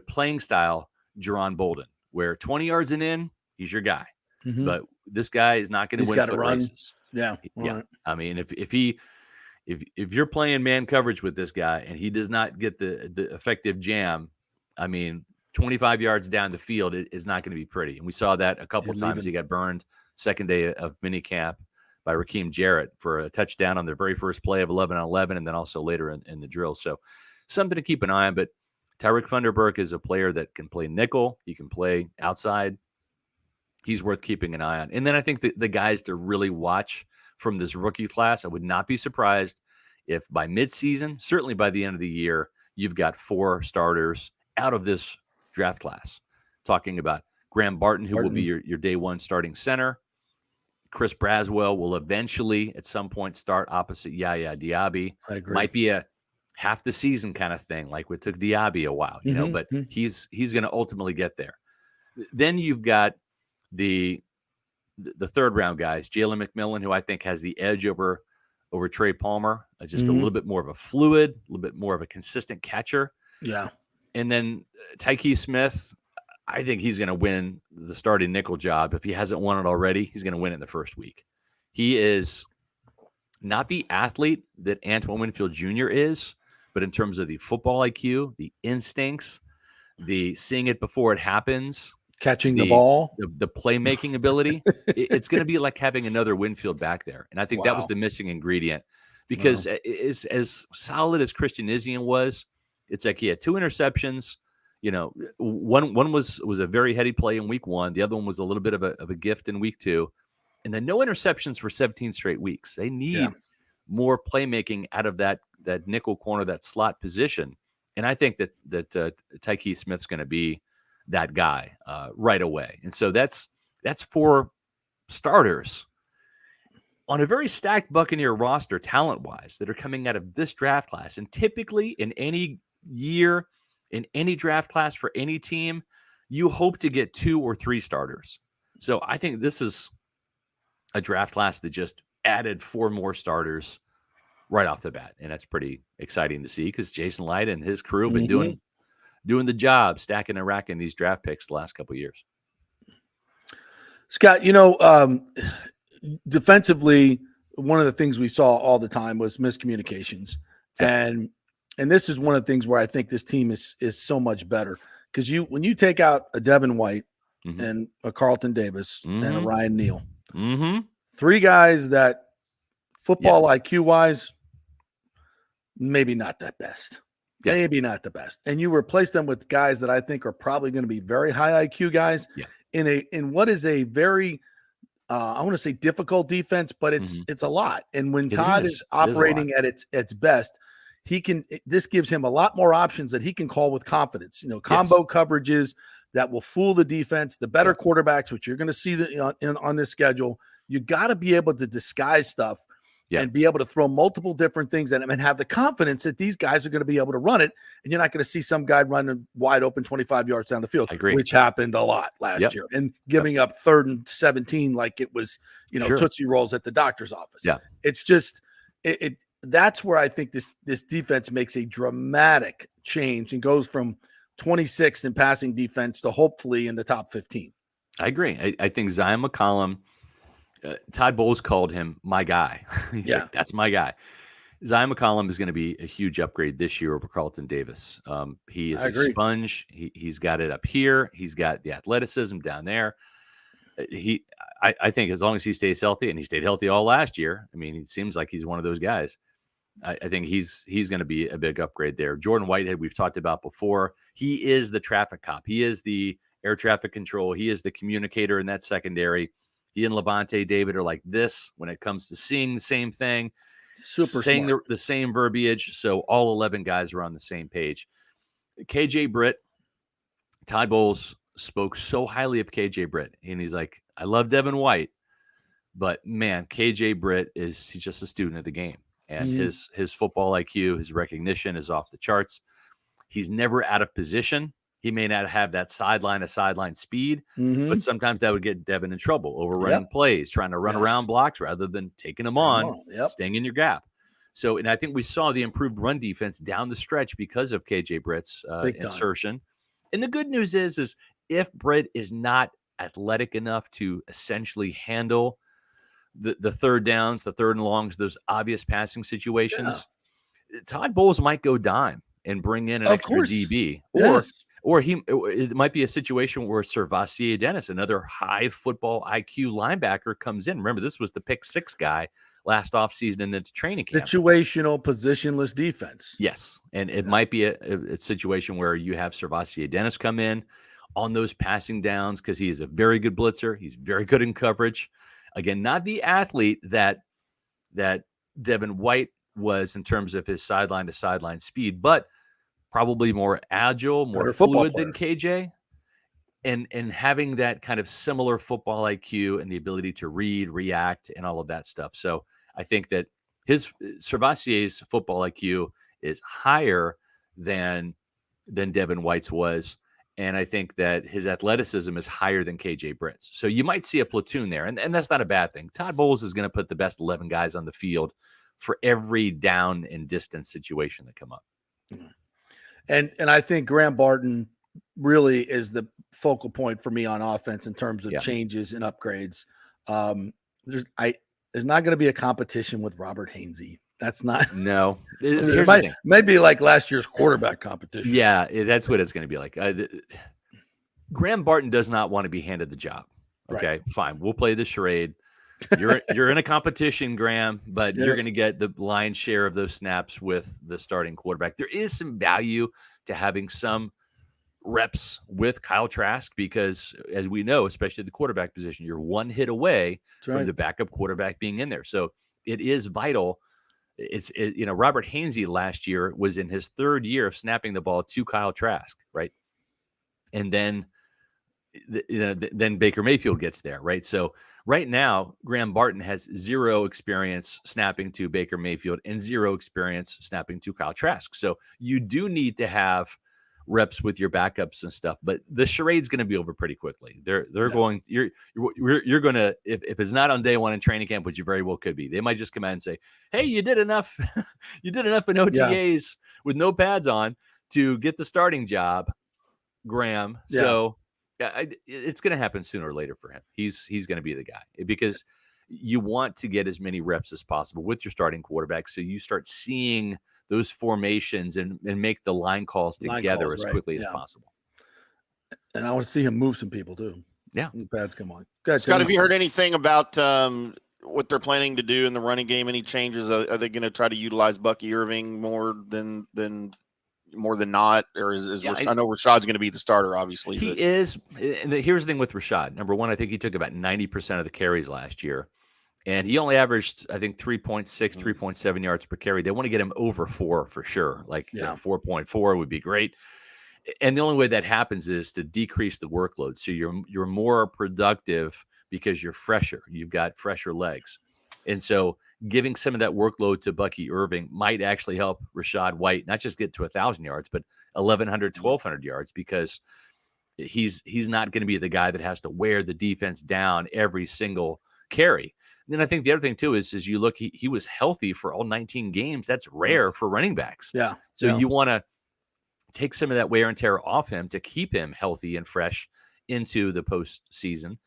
playing style, Jerron Bolden, where 20 yards and in, he's your guy. Mm-hmm. But this guy is not going to win foot races. Yeah. Right. I mean, if you're playing man coverage with this guy and he does not get the effective jam, I mean, 25 yards down the field is not going to be pretty. And we saw that a couple of times. He got burned second day of minicamp by Raheem Jarrett for a touchdown on their very first play of 11-on-11, and then also later in the drill. So something to keep an eye on. But Tyreek Funderburk is a player that can play nickel. He can play outside. He's worth keeping an eye on. And then I think the guys to really watch from this rookie class, I would not be surprised if by midseason, certainly by the end of the year, you've got 4 starters out of this draft class. Talking about Graham Barton, who will be your day 1 starting center. Chris Braswell will eventually at some point start opposite Yaya Diaby. I agree. Might be a half the season kind of thing, like it took Diaby a while, but he's going to ultimately get there. Then you've got the 3rd round guys, Jalen McMillan, who I think has the edge over Trey Palmer, just a little bit more of a fluid, a little bit more of a consistent catcher. Yeah. And then Tyke Smith, I think he's going to win the starting nickel job. If he hasn't won it already, he's going to win it in the first week. He is not the athlete that Antoine Winfield Jr. is, but in terms of the football IQ, the instincts, the seeing it before it happens, catching the ball, the playmaking ability, it's going to be like having another Winfield back there. And I think that was the missing ingredient, because as solid as Christian Izien was, it's like he had 2 interceptions. One was a very heady play in week 1. The other one was a little bit of a gift in week 2. And then no interceptions for 17 straight weeks. They need more playmaking out of that nickel corner, that slot position. And I think that Tyke Smith's going to be that guy right away. And so that's 4 starters on a very stacked Buccaneer roster, talent-wise, that are coming out of this draft class. And typically in any year, in any draft class for any team, you hope to get 2 or 3 starters. So I think this is a draft class that just added 4 more starters right off the bat. And that's pretty exciting to see, because Jason Light and his crew have been doing the job, stacking and racking these draft picks the last couple of years. Scott, defensively, one of the things we saw all the time was miscommunications. And this is one of the things where I think this team is so much better, because when you take out a Devin White and a Carlton Davis and a Ryan Neal. Mm-hmm. 3 guys that football IQ wise, maybe not that best. Yeah. Maybe not the best. And you replace them with guys that I think are probably going to be very high IQ guys in what is a very I want to say difficult defense, but it's a lot. And when Todd is operating at its best, this gives him a lot more options that he can call with confidence. Combo coverages that will fool the defense, the better quarterbacks, which you're going to see on this schedule. You got to be able to disguise stuff and be able to throw multiple different things at him and have the confidence that these guys are going to be able to run it. And you're not going to see some guy running wide open 25 yards down the field, which happened a lot last year, and giving up 3rd and 17 like it was, Tootsie Rolls at the doctor's office. Yeah. It's just that's where I think this defense makes a dramatic change and goes from 26th in passing defense to hopefully in the top 15. I agree. I think Zion McCollum, Todd Bowles called him my guy. He's like, that's my guy. Zion McCollum is going to be a huge upgrade this year over Carlton Davis. He is a sponge. He's got it up here. He's got the athleticism down there. I think as long as he stays healthy, and he stayed healthy all last year, I mean, it seems like he's one of those guys. I think he's going to be a big upgrade there. Jordan Whitehead, we've talked about before. He is the traffic cop. He is the air traffic control. He is the communicator in that secondary. He and Levante David are like this when it comes to seeing the same thing, saying the same verbiage. So all 11 guys are on the same page. KJ Britt, Todd Bowles spoke so highly of KJ Britt, and he's like, I love Devin White, but man, KJ Britt he's just a student of the game, and his football IQ, his recognition is off the charts. He's never out of position. He may not have that sideline to sideline speed, but sometimes that would get Devin in trouble, overrunning plays, trying to run around blocks rather than taking them on, staying in your gap. So, and I think we saw the improved run defense down the stretch because of KJ Britt's insertion. And the good news is if Britt is not athletic enough to essentially handle the third downs, the 3rd and longs, those obvious passing situations, Todd Bowles might go dime and bring in an extra DB, or it might be a situation where Servassier Dennis, another high football IQ linebacker, comes in. Remember, this was the pick 6 guy last offseason in the training camp. Situational, positionless defense. Yes, and it might be a situation where you have Servassier Dennis come in on those passing downs because he is a very good blitzer. He's very good in coverage. Again, not the athlete that Devin White was in terms of his sideline to sideline speed, but probably more agile, more fluid than KJ, and having that kind of similar football IQ and the ability to read, react, and all of that stuff. So I think that Servassier's football IQ is higher than Devin White's was. And I think that his athleticism is higher than KJ Britt's. So you might see a platoon there, and that's not a bad thing. Todd Bowles is going to put the best 11 guys on the field for every down and distance situation that come up. And I think Graham Barton really is the focal point for me on offense in terms of changes and upgrades. There's not going to be a competition with Robert Hainsey. That's not. No. It might be like last year's quarterback competition. Yeah, that's what it's going to be like. Graham Barton does not want to be handed the job. Okay, fine. We'll play the charade. You're in a competition, Graham, but you're going to get the lion's share of those snaps with the starting quarterback. There is some value to having some reps with Kyle Trask because, as we know, especially the quarterback position, you're one hit away from the backup quarterback being in there. So it is vital. Robert Hainsey last year was in his 3rd year of snapping the ball to Kyle Trask, right? And then Baker Mayfield gets there, right? So right now, Graham Barton has 0 experience snapping to Baker Mayfield and 0 experience snapping to Kyle Trask. So you do need to have reps with your backups and stuff, but the charade's going to be over pretty quickly. You're going to, if it's not on day 1 in training camp, which you very well could be, they might just come out and say, hey, you did enough. You did enough in OTAs with no pads on to get the starting job, Graham. Yeah. So it's going to happen sooner or later for him. He's going to be the guy because you want to get as many reps as possible with your starting quarterback. So you start seeing those formations and make the line calls together as quickly as possible. And I want to see him move some people too. Yeah. When the pads come on. Guys, Scott, have you heard anything about what they're planning to do in the running game? Any changes? Are they going to try to utilize Bucky Irving more than not? Or I know Rashad's going to be the starter, obviously. He is. And here's the thing with Rashad. Number one, I think he took about 90% of the carries last year. And he only averaged, I think, 3.6, 3.7 yards per carry. They want to get him over 4 for sure. 4.4 would be great. And the only way that happens is to decrease the workload. So you're more productive because you're fresher. You've got fresher legs. And so giving some of that workload to Bucky Irving might actually help Rachaad White not just get to 1,000 yards, but 1,100, 1,200 yards, because he's not going to be the guy that has to wear the defense down every single carry. And then I think the other thing too is you look, he was healthy for all 19 games. That's rare for running backs. Yeah. So you want to take some of that wear and tear off him to keep him healthy and fresh into the postseason.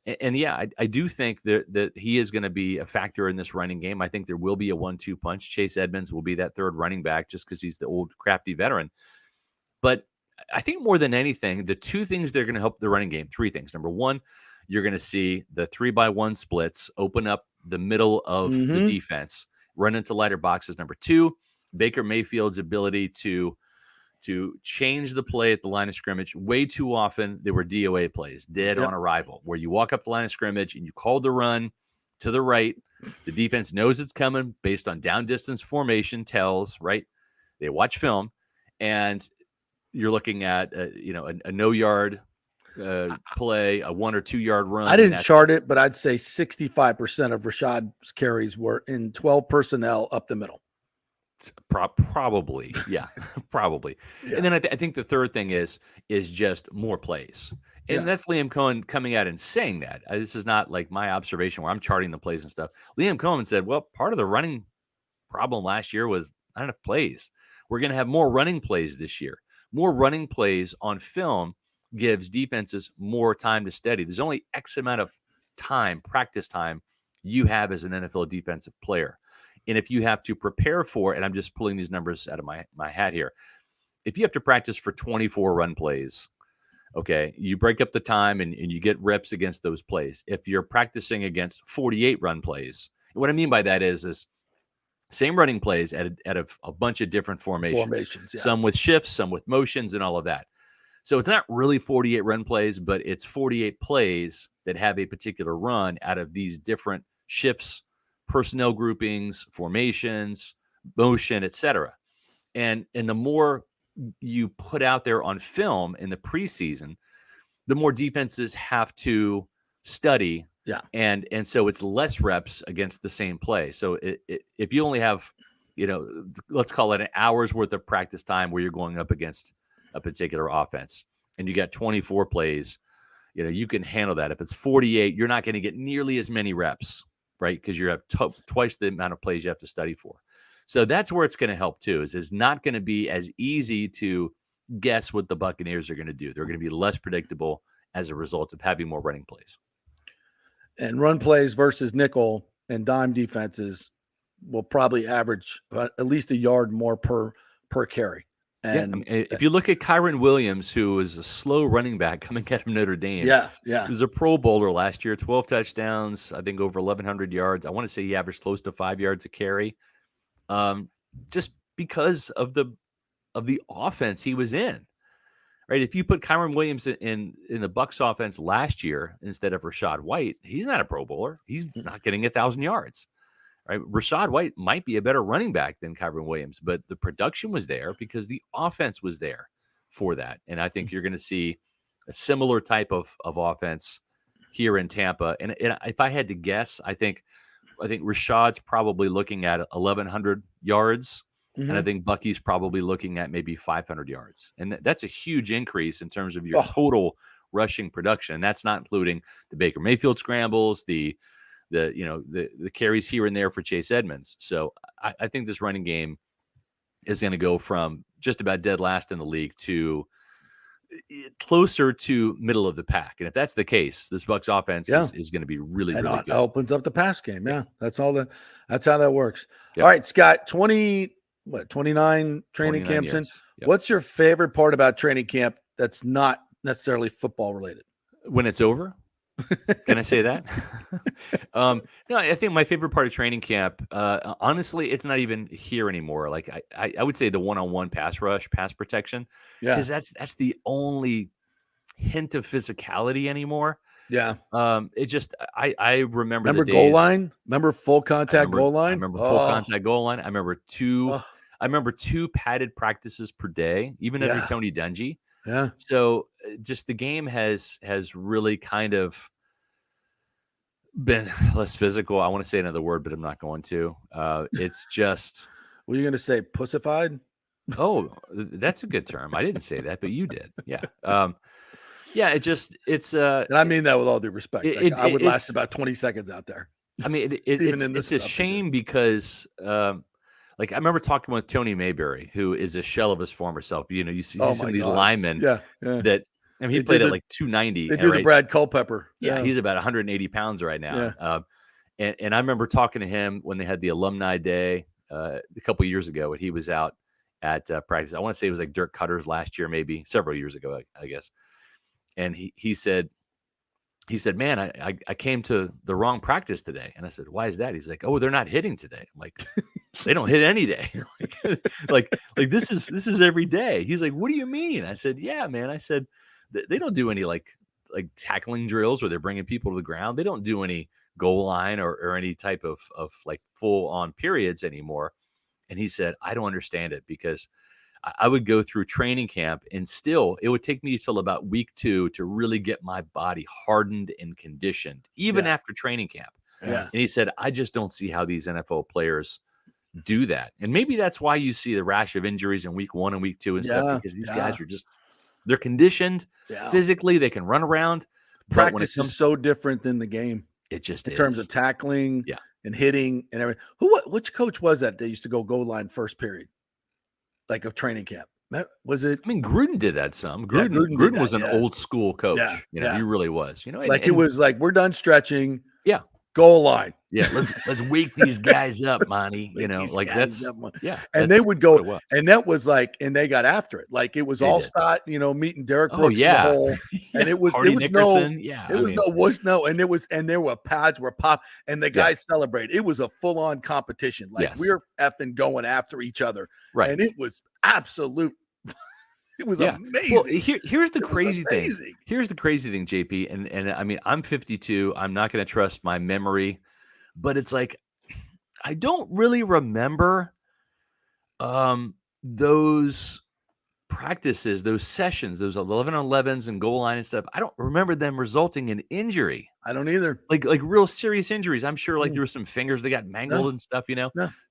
And I do think that he is going to be a factor in this running game. I think there will be a 1-2 punch. Chase Edmonds will be that third running back just because he's the old crafty veteran. But I think more than anything, the two things that are going to help the running game, three things. Number one, you're going to see the 3-by-1 splits open up the middle of the defense, run into lighter boxes. Number two, Baker Mayfield's ability to change the play at the line of scrimmage. Way too often, there were DOA plays, dead on arrival, where you walk up the line of scrimmage and you call the run to the right. The defense knows it's coming based on down distance formation tells, right? They watch film, and you're looking at, a no-yard play, a 1 or 2 yard run. I didn't chart it, but I'd say 65% of Rashad's carries were in 12 personnel up the middle. Probably. Yeah, probably. Yeah. And then I think the third thing is just more plays. And that's Liam Cohen coming out and saying that. This is not like my observation where I'm charting the plays and stuff. Liam Cohen said, well, part of the running problem last year was not enough plays. We're going to have more running plays this year. More running plays on film gives defenses more time to study. There's only X amount of time, practice time, you have as an NFL defensive player. And if you have to prepare for, and I'm just pulling these numbers out of my hat here, if you have to practice for 24 run plays, okay, you break up the time and you get reps against those plays. If you're practicing against 48 run plays, what I mean by that is same running plays at a bunch of different formations, some with shifts, some with motions and all of that. So it's not really 48 run plays, but it's 48 plays that have a particular run out of these different shifts, personnel groupings, formations, motion, etc. And the more you put out there on film in the preseason, the more defenses have to study. Yeah. And so it's less reps against the same play. So if you only have, let's call it an hour's worth of practice time where you're going up against a particular offense and you got 24 plays, you can handle that. If it's 48, you're not going to get nearly as many reps, right? Because you have twice the amount of plays you have to study for. So that's where it's going to help too, is it's not going to be as easy to guess what the Buccaneers are going to do. They're going to be less predictable as a result of having more running plays. And run plays versus nickel and dime defenses will probably average at least a yard more per carry. And if you look at Kyron Williams, who was a slow running back coming out of Notre Dame. He was a Pro Bowler last year, 12 touchdowns, I think over 1,100 yards. I want to say he averaged close to 5 yards a carry, just because of the offense he was in. Right? If you put Kyron Williams in the Bucs offense last year instead of Rachaad White, he's not a Pro Bowler. He's not getting 1,000 yards. Right? Rachaad White might be a better running back than Kyron Williams, but the production was there because the offense was there for that. And I think you're going to see a similar type of offense here in Tampa. And if I had to guess, I think Rashaad's probably looking at 1,100 yards. And I think Bucky's probably looking at maybe 500 yards. And that's a huge increase in terms of your total rushing production. And that's not including the Baker Mayfield scrambles, the carries here and there for Chase Edmonds. So I think this running game is going to go from just about dead last in the league to closer to middle of the pack. And if that's the case, this Bucs offense is going to be really, really good. It opens up the pass game. Yeah. That's how that works. Yep. All right, Scott, 29 training camps in. Yep. What's your favorite part about training camp that's not necessarily football related. When it's over? Can I say that? No, I think my favorite part of training camp, honestly, it's not even here anymore. Like I would say the one-on-one pass rush, pass protection, because that's the only hint of physicality anymore. Yeah. It just I remember the days, goal line. Remember full contact goal line. I remember full contact goal line. I remember two padded practices per day, even under Tony Dungy. Yeah. So just the game has really kind of been less physical. I want to say another word, but I'm not going to. It's just. Were you going to say pussified? Oh, that's a good term. I didn't say that, but you did. Yeah. Yeah. And I mean that with all due respect. I would last about 20 seconds out there. I mean, it's a shame because, like I remember talking with Tony Mayberry, who is a shell of his former self. You know, you see some of these linemen that, I mean, he played at like 290. They do the Brad Culpepper. Yeah, he's about 180 pounds right now. Yeah. And I remember talking to him when they had the alumni day a couple of years ago, and he was out at practice. I want to say it was like Dirk Cutter's last year, maybe several years ago, I guess. And he said, man, I came to the wrong practice today. And I said, why is that? He's like, oh, they're not hitting today. I'm like, they don't hit any day. like this is every day. He's like, what do you mean? I said, yeah, man. I said, they don't do any like tackling drills where they're bringing people to the ground. They don't do any goal line or any type of like full on periods anymore. And he said, I don't understand it, because I would go through training camp and still it would take me till about week 2 to really get my body hardened and conditioned, even after training camp. Yeah. And he said, I just don't see how these NFL players do that. And maybe that's why you see the rash of injuries in week 1 and week 2 and stuff, because these guys are they're conditioned physically. They can run around. Practice is so different than the game. It just in terms of tackling and hitting and everything. Which coach was that used to go goal line first period? Like of training camp. Was it? I mean, Gruden did that some. Gruden was an old school coach. Yeah, he really was. It was like, we're done stretching. Yeah. Goal line. Yeah. Let's wake these guys up, Monty. That's And they would go, and that was like, and they got after it. Like it was all Stott, meeting Derek Brooks in the hole. And it was Nickerson. And there were pads were pop, and the guys celebrated. It was a full on competition. Like we're effing going after each other. Right. And it was absolute. It was amazing. Well, here's the crazy thing. Here's the crazy thing, JP. And I mean, I'm 52. I'm not going to trust my memory, but it's like, I don't really remember those practices, those sessions, those 11-on-11s and goal line and stuff. I don't remember them resulting in injury. I don't either. Like real serious injuries. I'm sure like there were some fingers that got mangled and stuff,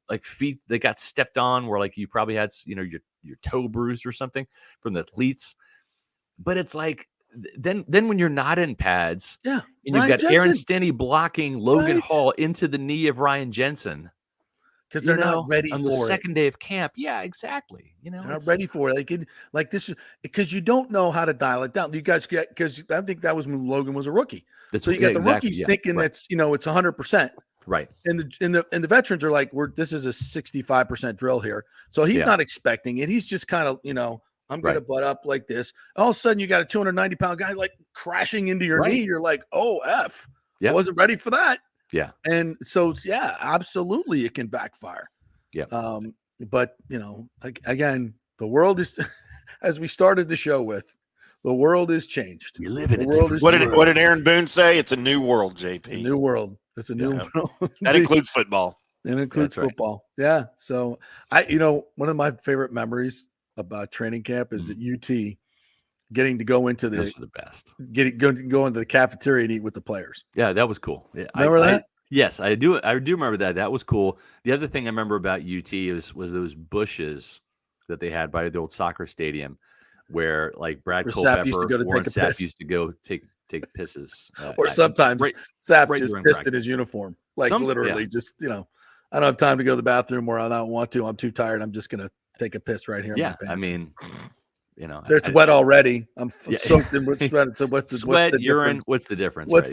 like feet that got stepped on where like you probably had, your toe bruised or something from the cleats. But it's like, then when you're not in pads and you've got Aaron Stinney blocking Logan Hall into the knee of Ryan Jensen. Because they're not ready on for the second day of camp. Yeah, exactly. They're not ready for it. This is because you don't know how to dial it down. You guys get, because I think that was when Logan was a rookie. So you got the rookies thinking that's it's 100%. Right. And the veterans are like, this is a 65% drill here. So he's not expecting it. He's just kind of, I'm going to butt up like this. All of a sudden you got a 290-pound guy like crashing into your knee. You're like, oh, F. I wasn't ready for that. Yeah. And so, absolutely it can backfire. Yeah. But, again, the world is, as we started the show with, the world has changed. We live in a different world. What did Aaron Boone say? It's a new world, JP. It's a new world. It's a new world. That includes football. It includes football. Right. Yeah. So one of my favorite memories about training camp is at UT getting to go into the best. Go into the cafeteria and eat with the players. Yeah, that was cool. Yeah, remember that? Yes, I do. I do remember that. That was cool. The other thing I remember about UT was those bushes that they had by the old soccer stadium, where like Brad Culpepper, Warren Sapp used to go take pisses, or sometimes Sapp just pissed in his uniform, literally. Just I don't have time to go to the bathroom, or I don't want to. I'm too tired. I'm just gonna take a piss right here. Yeah, in my pants. I mean. It's wet already. I'm soaked in sweat. So what's the sweat, what's the urine? difference? What's the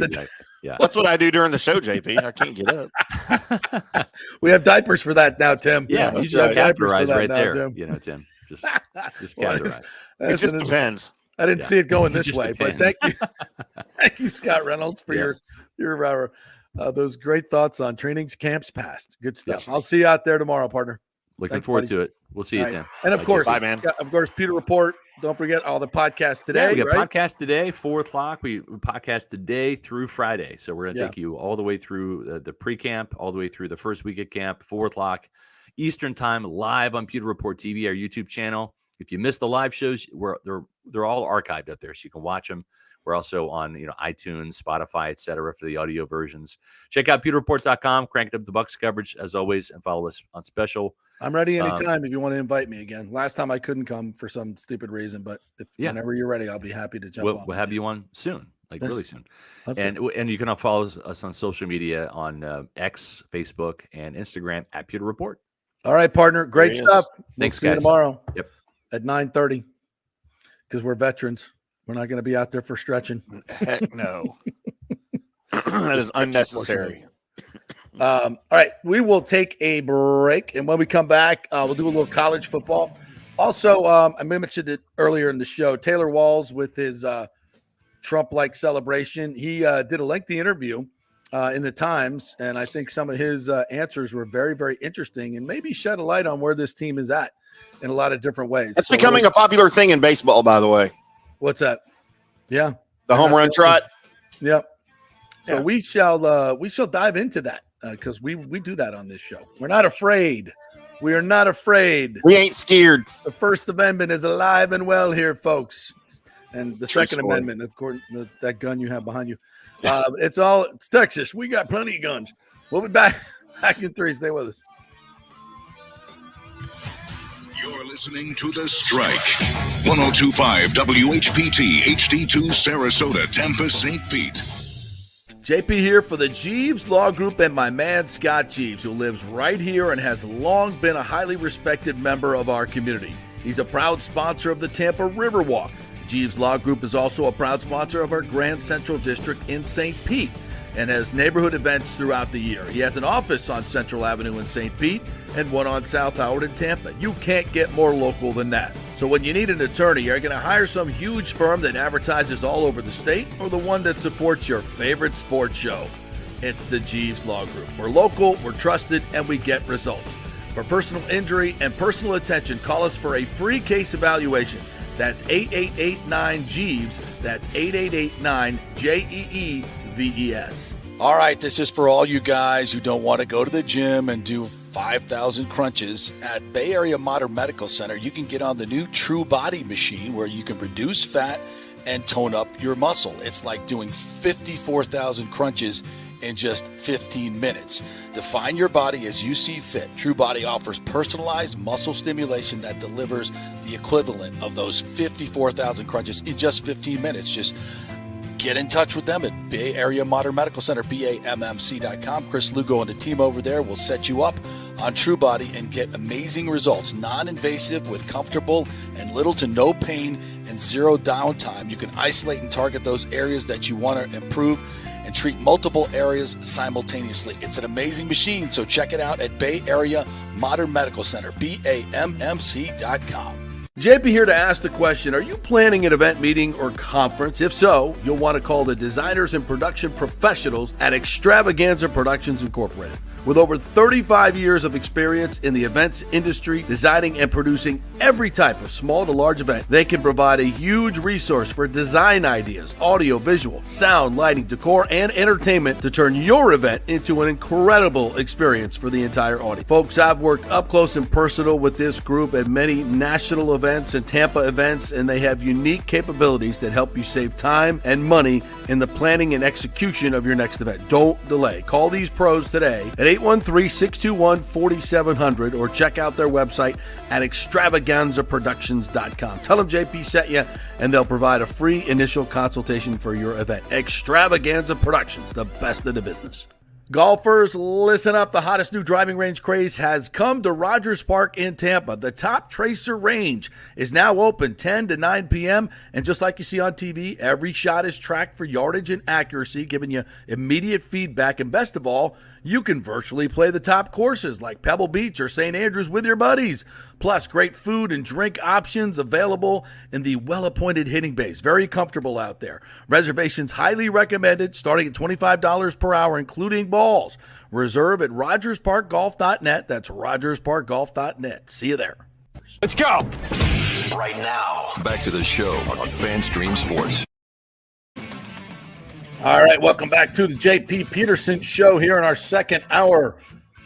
difference? Yeah, that's what I do during the show, JP. I can't get up. We have diapers for that now, Tim. Yeah, you just categorize right there. Tim. Just categorize. It just depends. I didn't see it going this Just way, but depends. thank you, Scott Reynolds, for your those great thoughts on trainings camps past. Good stuff. I'll see you out there tomorrow, partner. Looking forward to it. We'll see you, Tim. And of course, bye, man. Of course, Pewter Report. Don't forget all the podcasts today. We got right? podcast today, 4:00. We podcast today through Friday. So we're going to take you all the way through the pre-camp, all the way through the first week of camp, 4:00 Eastern time, live on Pewter Report TV, our YouTube channel. If you missed the live shows, they're all archived up there, so you can watch them. We're also on iTunes, Spotify, etc. for the audio versions. Check out pewterreport.com. Crank up the Bucs coverage as always, and follow us on special. I'm ready anytime if you want to invite me again. Last time I couldn't come for some stupid reason, but whenever you're ready, I'll be happy to jump on. We'll have you on soon, really soon. Okay. And you can follow us on social media on X, Facebook, and Instagram at Pewter Report. All right, partner. Great stuff. Thanks, we'll see guys. you tomorrow. Yep. At 9:30 because we're veterans. We're not going to be out there for stretching. Heck no. That is unnecessary. All right, we will take a break, and when we come back, we'll do a little college football. Also, I mentioned it earlier in the show, Taylor Walls with his Trump-like celebration. He did a lengthy interview in the Times, and I think some of his answers were very, very interesting and maybe shed a light on where this team is at in a lot of different ways. It's becoming a popular thing in baseball, by the way. What's that? Yeah. The home run trot. Yep. So we shall dive into that because we do that on this show. We're not afraid. We are not afraid. We ain't scared. The First Amendment is alive and well here, folks. And the Second Amendment, according to that gun you have behind you, it's Texas. We got plenty of guns. We'll be back in 3. Stay with us. You're listening to The Strike. 102.5 WHPT HD2 Sarasota, Tampa, St. Pete. JP here for the Jeeves Law Group and my man Scott Jeeves, who lives right here and has long been a highly respected member of our community. He's a proud sponsor of the Tampa Riverwalk. Jeeves Law Group is also a proud sponsor of our Grand Central District in St. Pete and has neighborhood events throughout the year. He has an office on Central Avenue in St. Pete and one on South Howard in Tampa. You can't get more local than that. So when you need an attorney, you're going to hire some huge firm that advertises all over the state or the one that supports your favorite sports show. It's the Jeeves Law Group. We're local, we're trusted, and we get results. For personal injury and personal attention, call us for a free case evaluation. That's 8889-JEEVES. That's 8889-JEEVES. All right, this is for all you guys who don't want to go to the gym and do 5,000 crunches. At Bay Area Modern Medical Center, you can get on the new True Body machine where you can reduce fat and tone up your muscle. It's like doing 54,000 crunches in just 15 minutes. Define your body as you see fit. True Body offers personalized muscle stimulation that delivers the equivalent of those 54,000 crunches in just 15 minutes. Just get in touch with them at Bay Area Modern Medical Center, BAMMC.com. Chris Lugo and the team over there will set you up on True Body and get amazing results. Non-invasive with comfortable and little to no pain and zero downtime. You can isolate and target those areas that you want to improve and treat multiple areas simultaneously. It's an amazing machine, so check it out at Bay Area Modern Medical Center, BAMMC.com. JP here to ask the question, are you planning an event, meeting, or conference? If so, you'll want to call the designers and production professionals at Extravaganza Productions Incorporated. With over 35 years of experience in the events industry, designing and producing every type of small to large event, they can provide a huge resource for design ideas, audio, visual, sound, lighting, decor, and entertainment to turn your event into an incredible experience for the entire audience. Folks, I've worked up close and personal with this group at many national events and Tampa events, and they have unique capabilities that help you save time and money in the planning and execution of your next event. Don't delay. Call these pros today at 813-621-4700 or check out their website at extravaganzaproductions.com. Tell them JP sent you and they'll provide a free initial consultation for your event. Extravaganza Productions, the best in the business. Golfers, listen up. The hottest new driving range craze has come to Rogers Park in Tampa. The Top Tracer range is now open 10 to 9 p.m. And just like you see on TV, every shot is tracked for yardage and accuracy, giving you immediate feedback. And best of all, you can virtually play the top courses like Pebble Beach or St. Andrews with your buddies. Plus, great food and drink options available in the well-appointed hitting bays. Very comfortable out there. Reservations highly recommended, starting at $25 per hour, including balls. Reserve at RogersParkGolf.net. That's RogersParkGolf.net. See you there. Let's go. Right now, back to the show on FanStream Sports. All right, welcome back to the JP Peterson Show here in our second hour,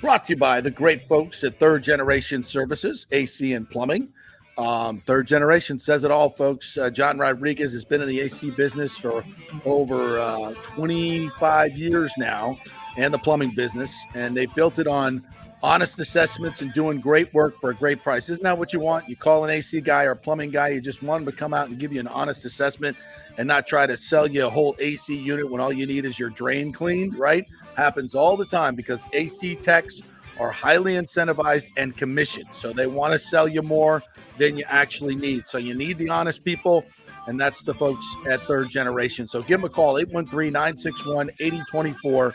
brought to you by the great folks at Third Generation Services, AC and Plumbing. Third Generation says it all, folks. John Rodriguez has been in the AC business for over 25 years now, and the plumbing business, and they built it on honest assessments and doing great work for a great price. Isn't that what you want? You call an AC guy or a plumbing guy, you just want them to come out and give you an honest assessment and not try to sell you a whole AC unit when all you need is your drain cleaned, right? Happens all the time because AC techs are highly incentivized and commissioned. So they want to sell you more than you actually need. So you need the honest people, and that's the folks at Third Generation. So give them a call, 813-961-8024.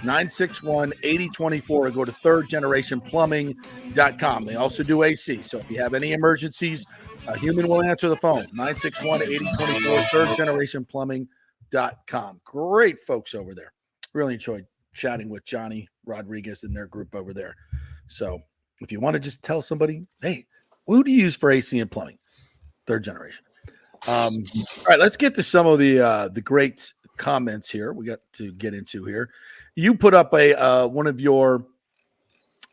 961-8024, or go to thirdgenerationplumbing.com. They also do AC. So if you have any emergencies, a human will answer the phone. 961-8024, thirdgenerationplumbing.com. Great folks over there. Really enjoyed chatting with Johnny Rodriguez and their group over there. So if you want to just tell somebody, hey, who do you use for AC and plumbing? Third Generation. All right, let's get to some of the great comments here we got to get into here. You put up a one of your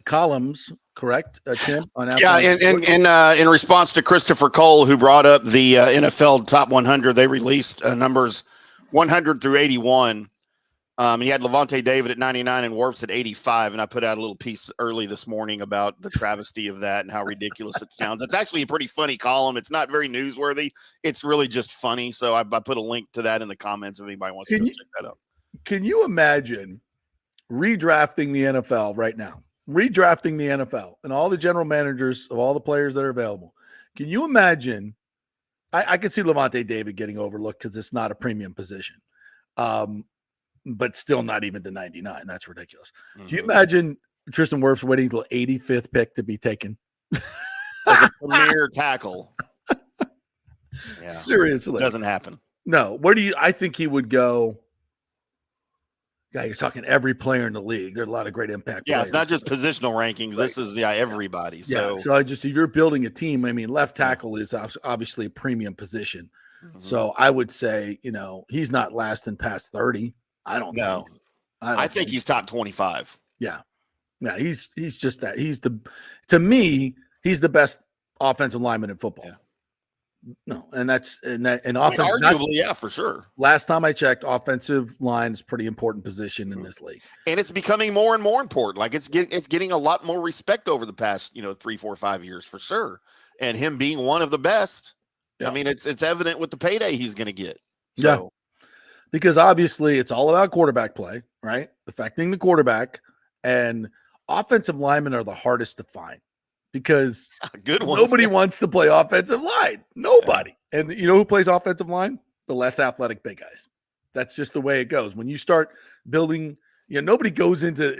columns, correct, Tim? On in response to Christopher Cole, who brought up the NFL Top 100, they released numbers 100 through 81. And you had Levante David at 99 and Wirfs at 85. And I put out a little piece early this morning about the travesty of that and how ridiculous it sounds. It's actually a pretty funny column. It's not very newsworthy. It's really just funny. So I put a link to that in the comments if anybody wants to check that out. Can you imagine redrafting the NFL right now? Redrafting the NFL and all the general managers of all the players that are available. Can you imagine? I could see Levante David getting overlooked because it's not a premium position. But still not even to 99. That's ridiculous. Mm-hmm. Do you imagine Tristan Wirfs waiting until 85th pick to be taken? As a premier tackle. Yeah. Seriously. It doesn't happen. No. I think he would go. Yeah, you're talking every player in the league. There's a lot of great impact. Yeah, players. It's not just positional rankings. Right. This is everybody. So, so if you're building a team, I mean, left tackle is obviously a premium position. Mm-hmm. So I would say, he's not lasting past 30. I don't know. I think he's top 25. Yeah. Yeah. He's just that. To me, he's the best offensive lineman in football. Yeah. No. And arguably, yeah, for sure. Last time I checked, offensive line is a pretty important position in this league. And it's becoming more and more important. Like it's getting a lot more respect over the past, 3, 4, 5 years for sure. And him being one of the best. Yeah. I mean, it's evident with the payday he's going to get. So. Yeah. Because obviously it's all about quarterback play, right? Affecting the quarterback, and offensive linemen are the hardest to find because nobody wants to play offensive line. Nobody. Yeah. And you know who plays offensive line? The less athletic big guys. That's just the way it goes. When you start building, nobody goes into,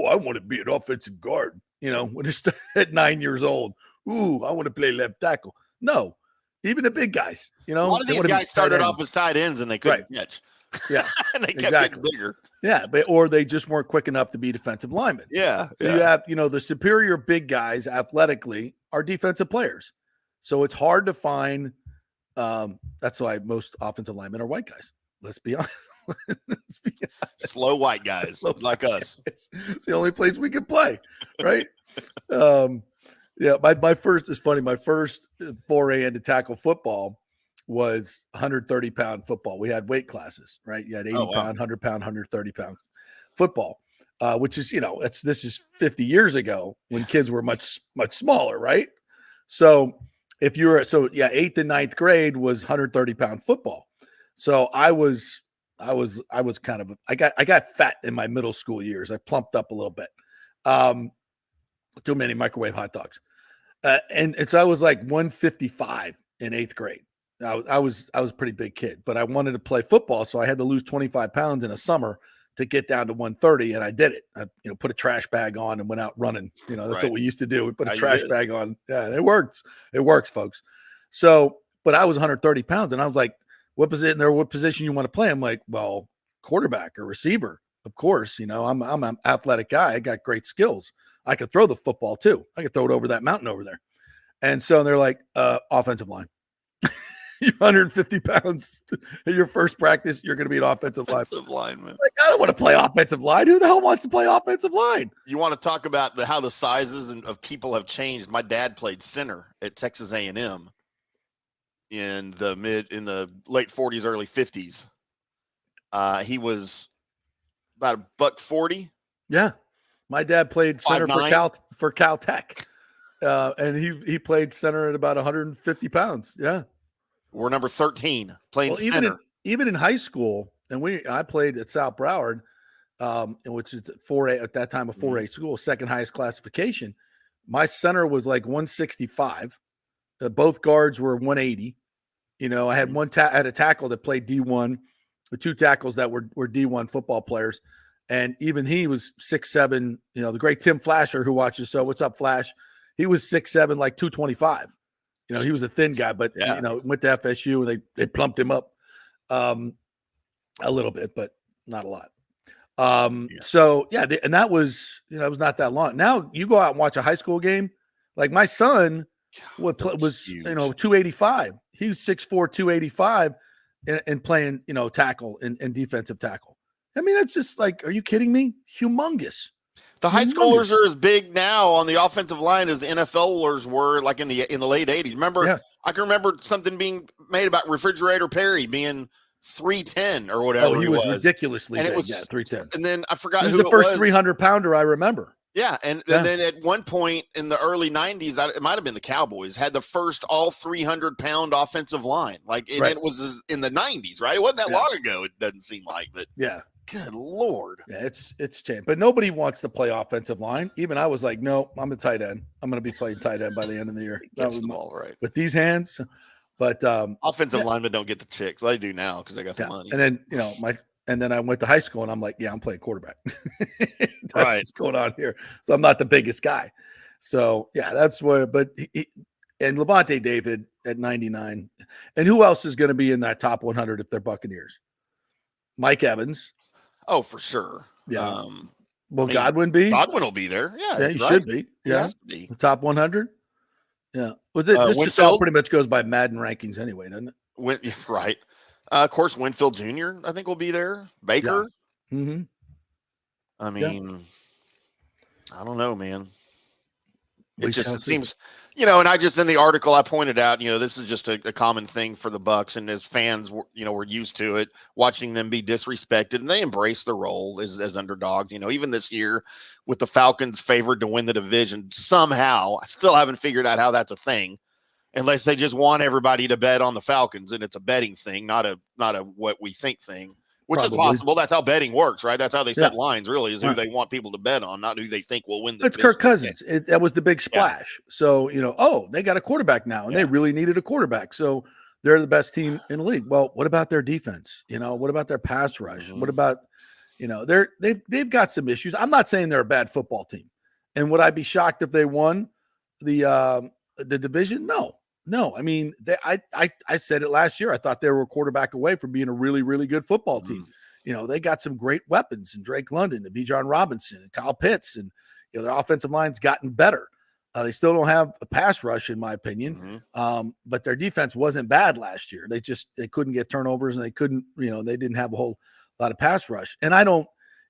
I want to be an offensive guard, when it's at 9 years old. Ooh, I want to play left tackle. No, even the big guys, A lot of these guys started off as tight ends and they couldn't catch. Yeah, and they kept getting bigger. Yeah, or they just weren't quick enough to be defensive linemen. Yeah. So you have, the superior big guys athletically are defensive players. So it's hard to find. That's why most offensive linemen are white guys. Let's be honest. Slow white guys like us. It's the only place we can play, right? Yeah, my first foray into tackle football was 130-pound football. We had weight classes, right? You had 80-pound, 100-pound, 130-pound football, which is, this is 50 years ago when kids were much, much smaller, right? So if you were, 8th and 9th grade was 130-pound football. So I got fat in my middle school years. I plumped up a little bit. Too many microwave hot dogs. And so I was like 155 in 8th grade. I was a pretty big kid, but I wanted to play football, so I had to lose 25 pounds in a summer to get down to 130, and I did it. I put a trash bag on and went out running. That's what we used to do. We put a trash bag on. Yeah, it works. It works, folks. So, but I was 130 pounds, and I was like, what position you want to play? I'm like, well, quarterback or receiver, of course. I'm an athletic guy. I got great skills. I could throw the football too. I could throw it over that mountain over there. And so they're like, offensive line. You're 150 pounds. In your first practice, you're going to be an offensive lineman. Like, I don't want to play offensive line. Who the hell wants to play offensive line? You want to talk about how the sizes of people have changed. My dad played center at Texas A&M in the late 40s, early 50s. He was about $140. Yeah, my dad played center for Caltech, and he played center at about 150 pounds. Yeah. We're number 13 playing center. Even in high school, and I played at South Broward, which is 4A at that time, a 4A school, second highest classification. My center was like 165. Both guards were 180. I had had a tackle that played D1, the two tackles that were D1 football players, and even he was 6'7". The great Tim Flasher, who watches. So what's up, Flash? He was 6'7", like 225. He was a thin guy, but went to FSU and they plumped him up a little bit, but not a lot. So and that was it was not that long. Now you go out and watch a high school game. Like my son was 285. He was 6'4", 285, and playing tackle and defensive tackle. I mean, it's just like, are you kidding me? Humongous. The high schoolers are as big now on the offensive line as the NFLers were like in the late 80s. Remember, I can remember something being made about Refrigerator Perry being 310 or whatever. Oh, he was ridiculously big. 310. And then I forgot who was the first 300-pounder I remember. Yeah, and then at one point in the early 90s, it might have been the Cowboys, had the first all 300-pound offensive line. It was in the 90s, right? It wasn't that long ago, it doesn't seem like. But good Lord. Yeah, it's changed. But nobody wants to play offensive line. Even I was like, no, I'm a tight end. I'm going to be playing tight end by the end of the year. That was the ball, right. With these hands. But offensive linemen don't get the chicks. They do now because they got some money. And then, and then I went to high school and I'm like, I'm playing quarterback. That's what's going on here. So I'm not the biggest guy. So that's where, but and Levante David at 99. And who else is going to be in that top 100 if they're Buccaneers? Mike Evans. Oh, for sure. Yeah. Will Godwin be? Godwin will be there. Yeah. He should be. He has to be. The top 100. Yeah. This just all pretty much goes by Madden rankings anyway, doesn't it? Right. Of course, Winfield Jr., I think, will be there. Baker. Yeah. Mm-hmm. I mean, I don't know, man. It seems, and I just, in the article I pointed out, this is just a common thing for the Bucs, and as fans, we're used to it, watching them be disrespected, and they embrace the role as underdogs. Even this year with the Falcons favored to win the division, somehow, I still haven't figured out how that's a thing. Unless they just want everybody to bet on the Falcons, and it's a betting thing, not a what we think thing, which is possible. That's how betting works, right? That's how they set lines, really, is who they want people to bet on, not who they think will win the It's Kirk Cousins. That was the big splash. Yeah. So, they got a quarterback now, and they really needed a quarterback. So they're the best team in the league. Well, what about their defense? What about their pass rush? What about, they've got some issues. I'm not saying they're a bad football team. And would I be shocked if they won the division? No, I mean, I said it last year. I thought they were a quarterback away from being a really, really good football team. They got some great weapons, and Drake London and Bijan Robinson and Kyle Pitts, and their offensive line's gotten better. They still don't have a pass rush, in my opinion, but their defense wasn't bad last year. They couldn't get turnovers, and they couldn't, they didn't have a whole lot of pass rush. And I don't,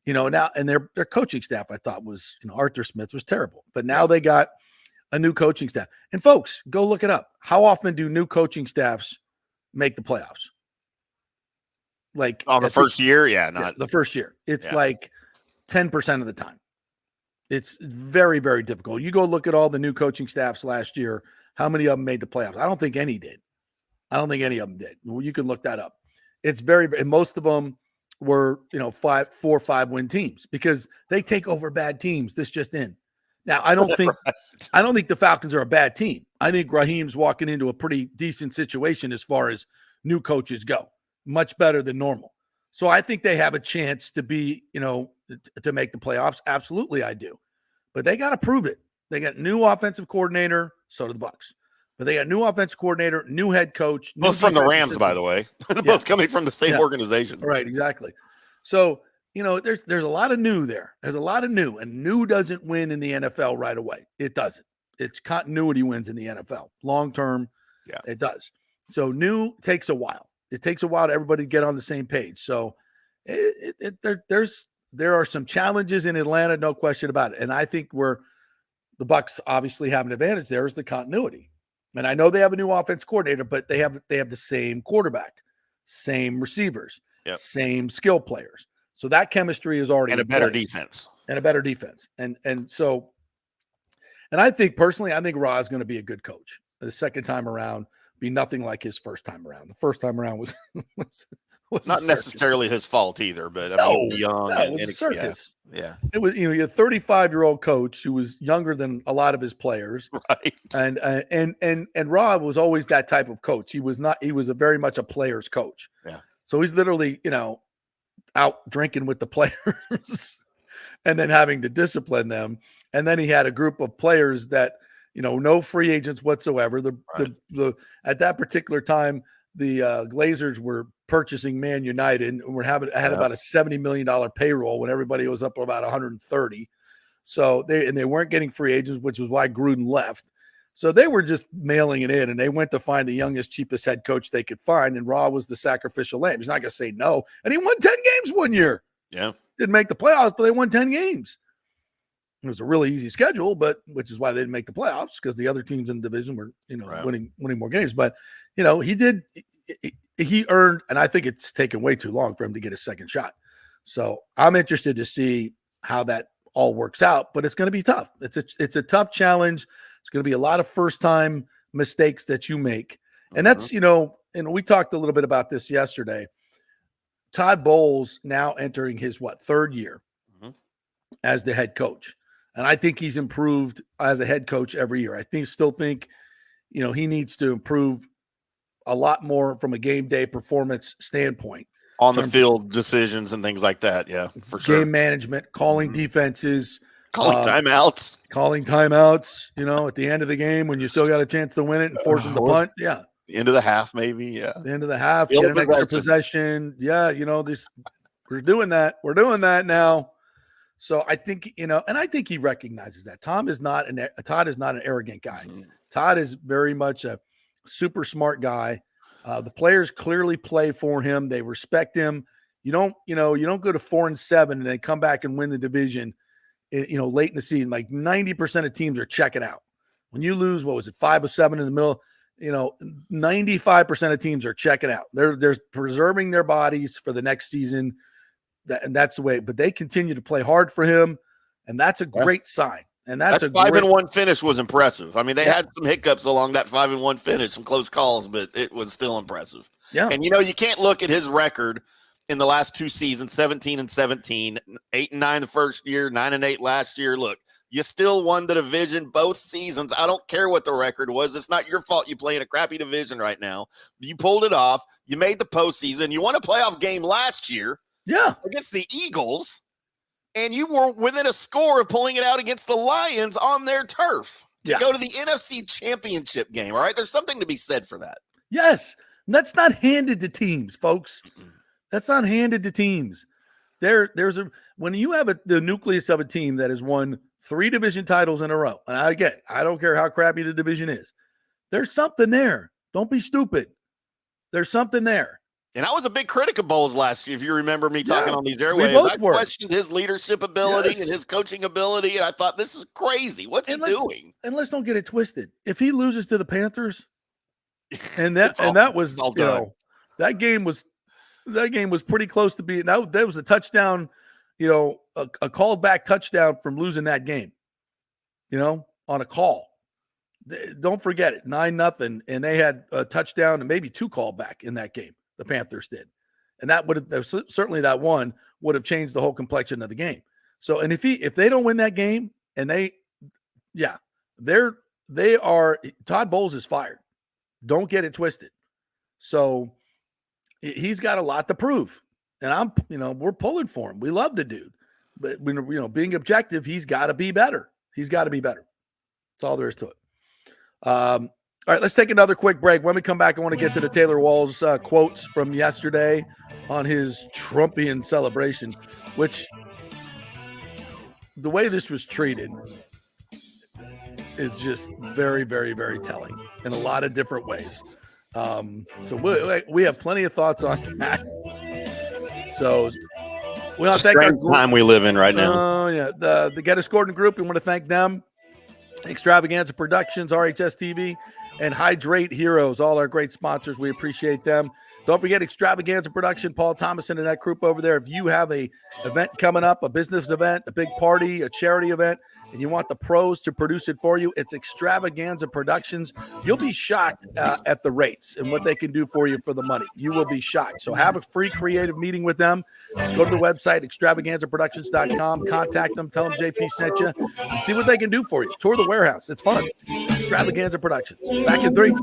now, and their coaching staff, I thought was, Arthur Smith was terrible, but now they got a new coaching staff. And folks, go look it up. How often do new coaching staffs make the playoffs? Like on the first year? Not the first year. It's like 10% of the time. It's very, very difficult. You go look at all the new coaching staffs last year. How many of them made the playoffs? I don't think any did. Well, you can look that up. It's and most of them were, 4 or 5 win teams because they take over bad teams. This just in. Now, I don't think the Falcons are a bad team. I think Raheem's walking into a pretty decent situation as far as new coaches go. Much better than normal. So I think they have a chance to be, to make the playoffs. Absolutely, I do. But they got to prove it. They got new offensive coordinator. So do the Bucs. But they got new offensive coordinator, new head coach. Both from the Rams, by the way. Both coming from the same organization. Right, exactly. So, there's a lot of new there. There's a lot of new. And new doesn't win in the NFL right away. It doesn't. It's continuity wins in the NFL. Long term, it does. So new takes a while. It takes a while to everybody get on the same page. So there are some challenges in Atlanta, no question about it. And I think where the Bucs obviously have an advantage there is the continuity. And I know they have a new offense coordinator, but they have the same quarterback, same receivers, same skill players. So that chemistry is already and a better defense. And a better defense. And I think personally, Ra is going to be a good coach. The second time around, be nothing like his first time around. The first time around was not necessarily his fault either, but young it and was a circus. Yeah. It was, you had a 35-year-old coach who was younger than a lot of his players. Right. And Rob was always that type of coach. He was very much a player's coach. Yeah. So he's literally, out drinking with the players and then having to discipline them. And then he had a group of players that, no free agents whatsoever. The at that particular time, the Glazers were purchasing Man United and had about a $70 million payroll when everybody was up about 130. So they weren't getting free agents, which was why Gruden left. So they were just mailing it in, and they went to find the youngest, cheapest head coach they could find. And Ra was the sacrificial lamb. He's not going to say no. And he won 10 games one year. Yeah. Didn't make the playoffs, but they won 10 games. It was a really easy schedule, which is why they didn't make the playoffs, because the other teams in the division were, winning more games. But, he earned, and I think it's taken way too long for him to get a second shot. So I'm interested to see how that all works out, but it's going to be tough. It's a tough challenge. It's going to be a lot of first-time mistakes that you make. And that's, and we talked a little bit about this yesterday. Todd Bowles now entering his, third year as the head coach. And I think he's improved as a head coach every year. I still think, he needs to improve a lot more from a game day performance standpoint. On the field decisions and things like that. Yeah, for sure. Game management, calling defenses. Calling timeouts. At the end of the game when you still got a chance to win it and forcing the punt. Yeah. The end of the half, maybe. Yeah. The end of the half, get an extra possession. Yeah, we're doing that. We're doing that now. So I think, and I think he recognizes that. Todd is not an arrogant guy. Todd is very much a super smart guy. The players clearly play for him. They respect him. You don't go to 4-7 and then come back and win the division, late in the season. Like 90% of teams are checking out. When you lose, 5 or 7 in the middle, 95% of teams are checking out. They're preserving their bodies for the next season. And that's the way, but they continue to play hard for him. And that's a great sign. And that's a 5-1 finish was impressive. I mean, they had some hiccups along that 5-1 finish, some close calls, but it was still impressive. Yeah. And you can't look at his record in the last two seasons, 17-17, 8-9 the first year, 9-8 last year. Look, you still won the division both seasons. I don't care what the record was. It's not your fault you play in a crappy division right now. You pulled it off. You made the postseason. You won a playoff game last year. Yeah. Against the Eagles. And you were within a score of pulling it out against the Lions on their turf to go to the NFC Championship game. All right. There's something to be said for that. Yes. That's not handed to teams, folks. That's not handed to teams. When you have the nucleus of a team that has won 3 division titles in a row, and I don't care how crappy the division is, there's something there. Don't be stupid. There's something there. And I was a big critic of Bowles last year, if you remember me talking on these airwaves. I questioned his leadership ability and his coaching ability, and I thought, this is crazy. What's he doing? And let's don't get it twisted. If he loses to the Panthers, that was that game was pretty close to being that was a touchdown, a called back touchdown from losing that game, on a call. Don't forget it, 9-0, and they had a touchdown and maybe 2 called back in that game. The Panthers did. And that would have certainly that one would have changed the whole complexion of the game. So, and if they don't win that game and Todd Bowles is fired. Don't get it twisted. So he's got a lot to prove. And we're pulling for him. We love the dude. But, being objective, he's got to be better. He's got to be better. That's all there is to it. All right, let's take another quick break. When we come back, I want to get to the Taylor Walls quotes from yesterday on his Trumpian celebration, which the way this was treated is just very, very, very telling in a lot of different ways. So we have plenty of thoughts on that. So we want to thank our group. Time we live in right now. Oh, yeah. The Get Us Gordon Group, we want to thank them. Extravaganza Productions, RHS TV, and Hydrate Heroes, all our great sponsors. We appreciate them. Don't forget Extravaganza Production, Paul Thomason and that group over there. If you have a event coming up, a business event, a big party, a charity event, and you want the pros to produce it for you, it's Extravaganza Productions. You'll be shocked at the rates and what they can do for you for the money. You will be shocked. So have a free creative meeting with them. Go to the website, extravaganzaproductions.com. Contact them. Tell them JP sent you. And see what they can do for you. Tour the warehouse. It's fun. Extravaganza Productions. Back in 3.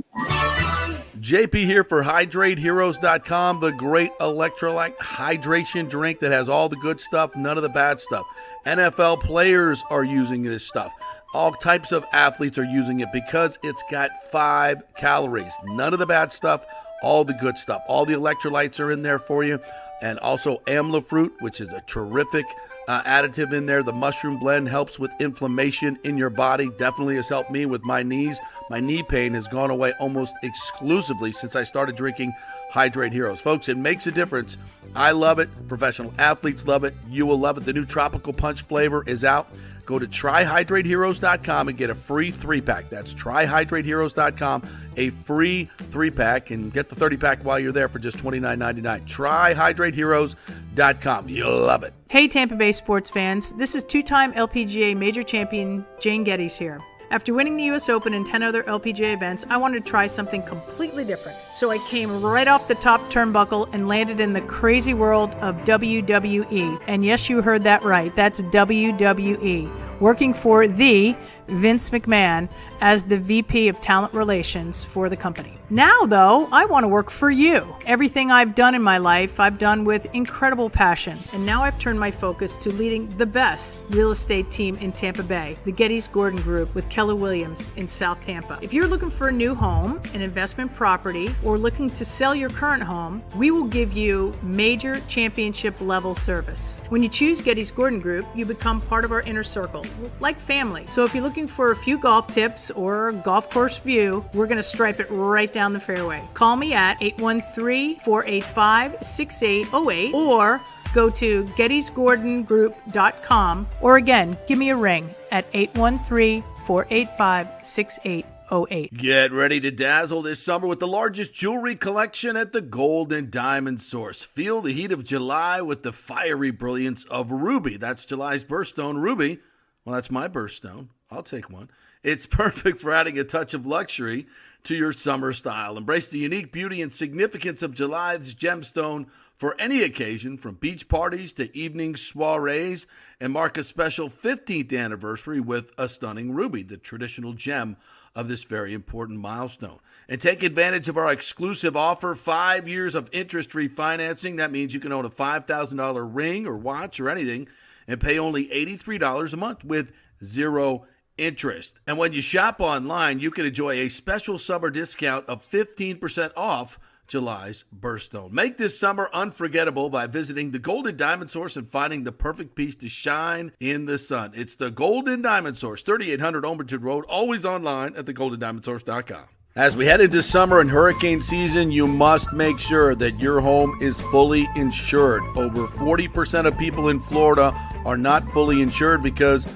JP here for HydrateHeroes.com, the great electrolyte hydration drink that has all the good stuff, none of the bad stuff. NFL players are using this stuff. All types of athletes are using it because it's got 5 calories. None of the bad stuff, all the good stuff. All the electrolytes are in there for you. And also amla fruit, which is a terrific additive in there. The mushroom blend helps with inflammation in your body. Definitely has helped me with my knees. My knee pain has gone away almost exclusively since I started drinking Hydrate Heroes. Folks, it makes a difference. I love it. Professional athletes love it. You will love it. The new Tropical Punch flavor is out. Go to tryhydrateheroes.com and get a free 3-pack. That's tryhydrateheroes.com, a free 3-pack, and get the 30-pack while you're there for just $29.99. Tryhydrateheroes.com. You'll love it. Hey, Tampa Bay sports fans. This is 2-time LPGA major champion Jane Geddes here. After winning the U.S. Open and 10 other LPGA events, I wanted to try something completely different. So I came right off the top turnbuckle and landed in the crazy world of WWE. And yes, you heard that right. That's WWE. Working for the Vince McMahon as the VP of Talent Relations for the company. Now, though, I want to work for you. Everything I've done in my life, I've done with incredible passion. And now I've turned my focus to leading the best real estate team in Tampa Bay, the Geddes Gordon Group with Keller Williams in South Tampa. If you're looking for a new home, an investment property, or looking to sell your current home, we will give you major championship level service. When you choose Geddes Gordon Group, you become part of our inner circle, like family. So if you're looking for a few golf tips or a golf course view, we're going to stripe it right down the fairway. Call me at 813-485-6808 or go to gettysgordongroup.com, or again, give me a ring at 813-485-6808. Get ready to dazzle this summer with the largest jewelry collection at the Gold and Diamond Source. Feel the heat of July with the fiery brilliance of ruby. That's July's birthstone, ruby. Well, that's my birthstone. I'll take one. It's perfect for adding a touch of luxury to your summer style. Embrace the unique beauty and significance of July's gemstone for any occasion, from beach parties to evening soirees, and mark a special 15th anniversary with a stunning ruby, the traditional gem of this very important milestone. And take advantage of our exclusive offer, 5 years of interest-free financing. That means you can own a $5,000 ring or watch or anything and pay only $83 a month with zero interest. And when you shop online, you can enjoy a special summer discount of 15% off July's birthstone. Make this summer unforgettable by visiting the Golden Diamond Source and finding the perfect piece to shine in the sun. It's the Golden Diamond Source, 3800 Olmerton Road, always online at thegoldendiamondsource.com. As we head into summer and hurricane season, you must make sure that your home is fully insured. Over 40% of people in Florida are not fully insured because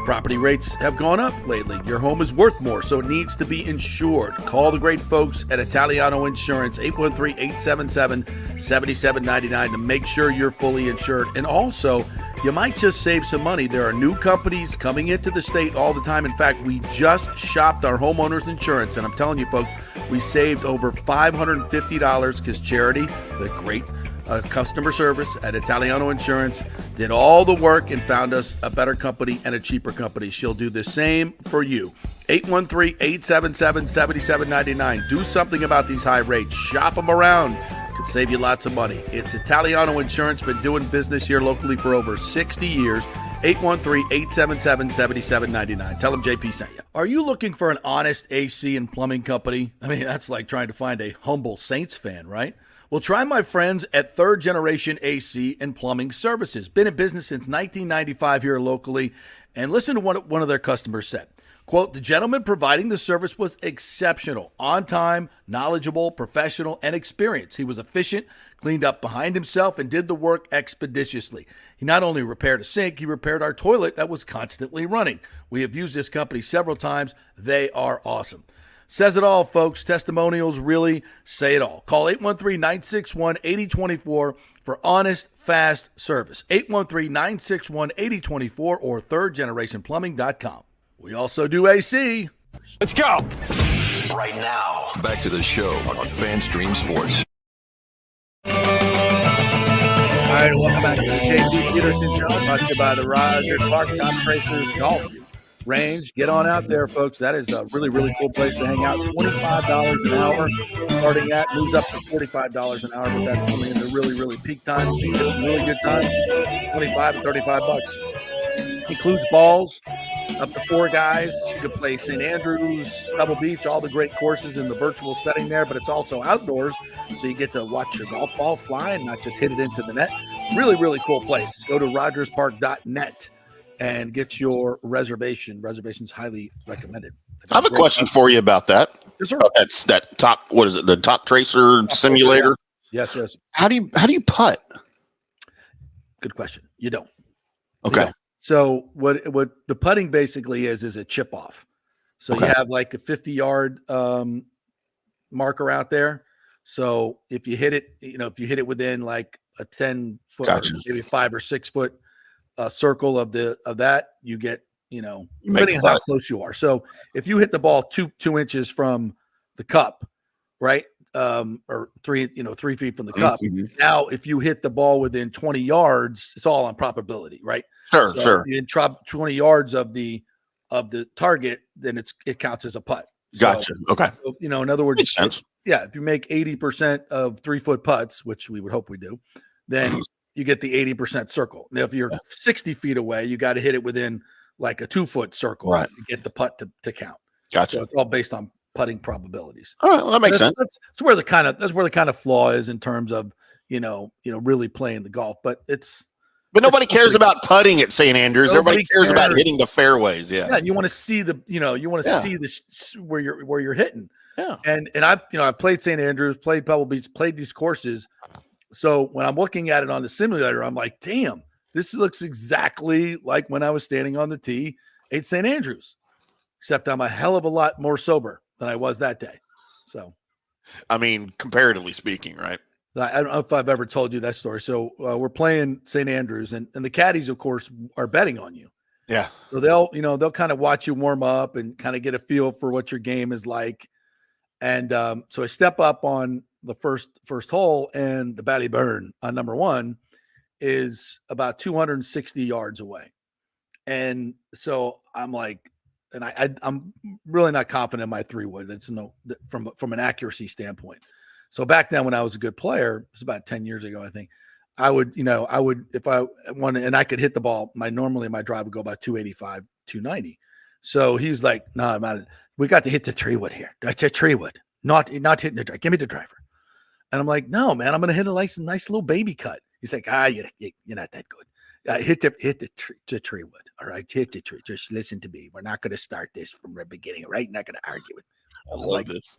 property rates have gone up lately. Your home is worth more, so it needs to be insured. Call the great folks at Italiano Insurance, 813-877-7799 to make sure you're fully insured. And also, you might just save some money. There are new companies coming into the state all the time. In fact, we just shopped our homeowners insurance, and I'm telling you, folks, we saved over $550 because Charity, the great customer service at Italiano Insurance, did all the work and found us a better company and a cheaper company. She'll do the same for you. 813-877-7799. Do something about these high rates. Shop them around, could save you lots of money. It's Italiano Insurance, been doing business here locally for over 60 years. 813-877-7799. Tell them JP sent you. Are you looking for an honest AC and plumbing company? I mean, that's like trying to find a humble Saints fan, right? Well, try my friends at Third Generation AC and Plumbing Services. Been in business since 1995 here locally. And listen to what one of their customers said. Quote, the gentleman providing the service was exceptional, on time, knowledgeable, professional, and experienced. He was efficient, cleaned up behind himself, and did the work expeditiously. He not only repaired a sink, he repaired our toilet that was constantly running. We have used this company several times. They are awesome. Says it all, folks. Testimonials really say it all. Call 813-961-8024 for honest, fast service. 813-961-8024 or thirdgenerationplumbing.com. We also do AC. Let's go. Right now. Back to the show on FanStream Sports. All right, welcome back to the JP Peterson Show, brought to you by the Rogers Park Top Tracers Golf Range. Get on out there, folks. That is a really, really cool place to hang out. $25 an hour starting at, moves up to $45 an hour, but that's only in the really, really peak time. You get some really good time. 25 and $35. Includes balls, up to 4 guys. You can play St. Andrews, Pebble Beach, all the great courses in the virtual setting there, but it's also outdoors, so you get to watch your golf ball fly and not just hit it into the net. Really, really cool place. Go to rogerspark.net and get your reservation. Reservation's highly recommended. I have a question for you about that. Yes, sir. That's that top, what is it, the Top Tracer simulator? Yes, yes. How do you putt? Good question. You don't. Okay. You don't. So what the putting basically is a chip off. So you have like a 50-yard marker out there. So if you hit it, within like a 10-foot, Gotcha. maybe 5 or 6 foot circle of that, you get, depending on how close you are. So if you hit the ball two inches from the cup, right, or 3 feet from the cup. Mm-hmm. Now, if you hit the ball within 20 yards, it's all on probability, right? Sure. If you hit 20 yards of the target, then it counts as a putt. Gotcha. Okay. So, in other words, makes sense. Yeah, if you make 80% of 3-foot putts, which we would hope we do, then you get the 80% circle. Now, if you're 60 feet away, you got to hit it within like a 2-foot circle to get the putt to count. Gotcha. So it's all based on putting probabilities. All right, well, that makes sense. That's where the kind of flaw is in terms of really playing the golf. But nobody cares about putting at St. Andrews. Everybody cares about hitting the fairways. Yeah. Yeah, you want to see see this where you're hitting. Yeah. And I've played St. Andrews, played Pebble Beach, played these courses. So when I'm looking at it on the simulator, I'm like, damn, this looks exactly like when I was standing on the tee at St. Andrews, except I'm a hell of a lot more sober than I was that day. So, I mean, comparatively speaking, right? I don't know if I've ever told you that story. So we're playing St. Andrews, and the caddies, of course, are betting on you. Yeah. So they'll kind of watch you warm up and kind of get a feel for what your game is like. And so I step up on the first hole, and the Batty Burn on number 1 is about 260 yards away. And so I'm like, and I'm really not confident in my 3-wood. That's from an accuracy standpoint. So back then when I was a good player, it was about 10 years ago, I think, I would, if I wanted, and I could hit the ball, normally my drive would go about 285, 290. So he's like, no, we got to hit the 3-wood here. That's a 3-wood, not hitting the drive. Give me the driver. And I'm like, no, man, I'm going to hit a nice little baby cut. He's like, you're not that good. Hit the tree wood. All right, hit the tree. Just listen to me. We're not going to start this from the beginning. All right, not going to argue it. I love this.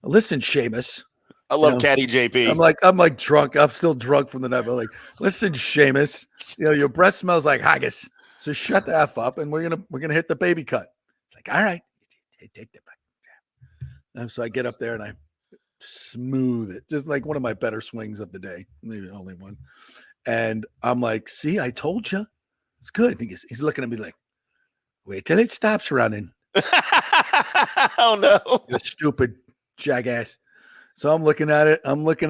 Listen, Seamus. I love Caddy JP. I'm like drunk. I'm still drunk from the night. I'm like, listen, Seamus. Your breath smells like haggis. So shut the f up, and we're gonna hit the baby cut. It's like, all right, take the back. And so I get up there and I smooth it, just like one of my better swings of the day, maybe only one. And I'm like, see, I told you. It's good. He's looking at me like, wait till it stops running. Oh, no. You stupid jackass. So I'm looking at it, and it's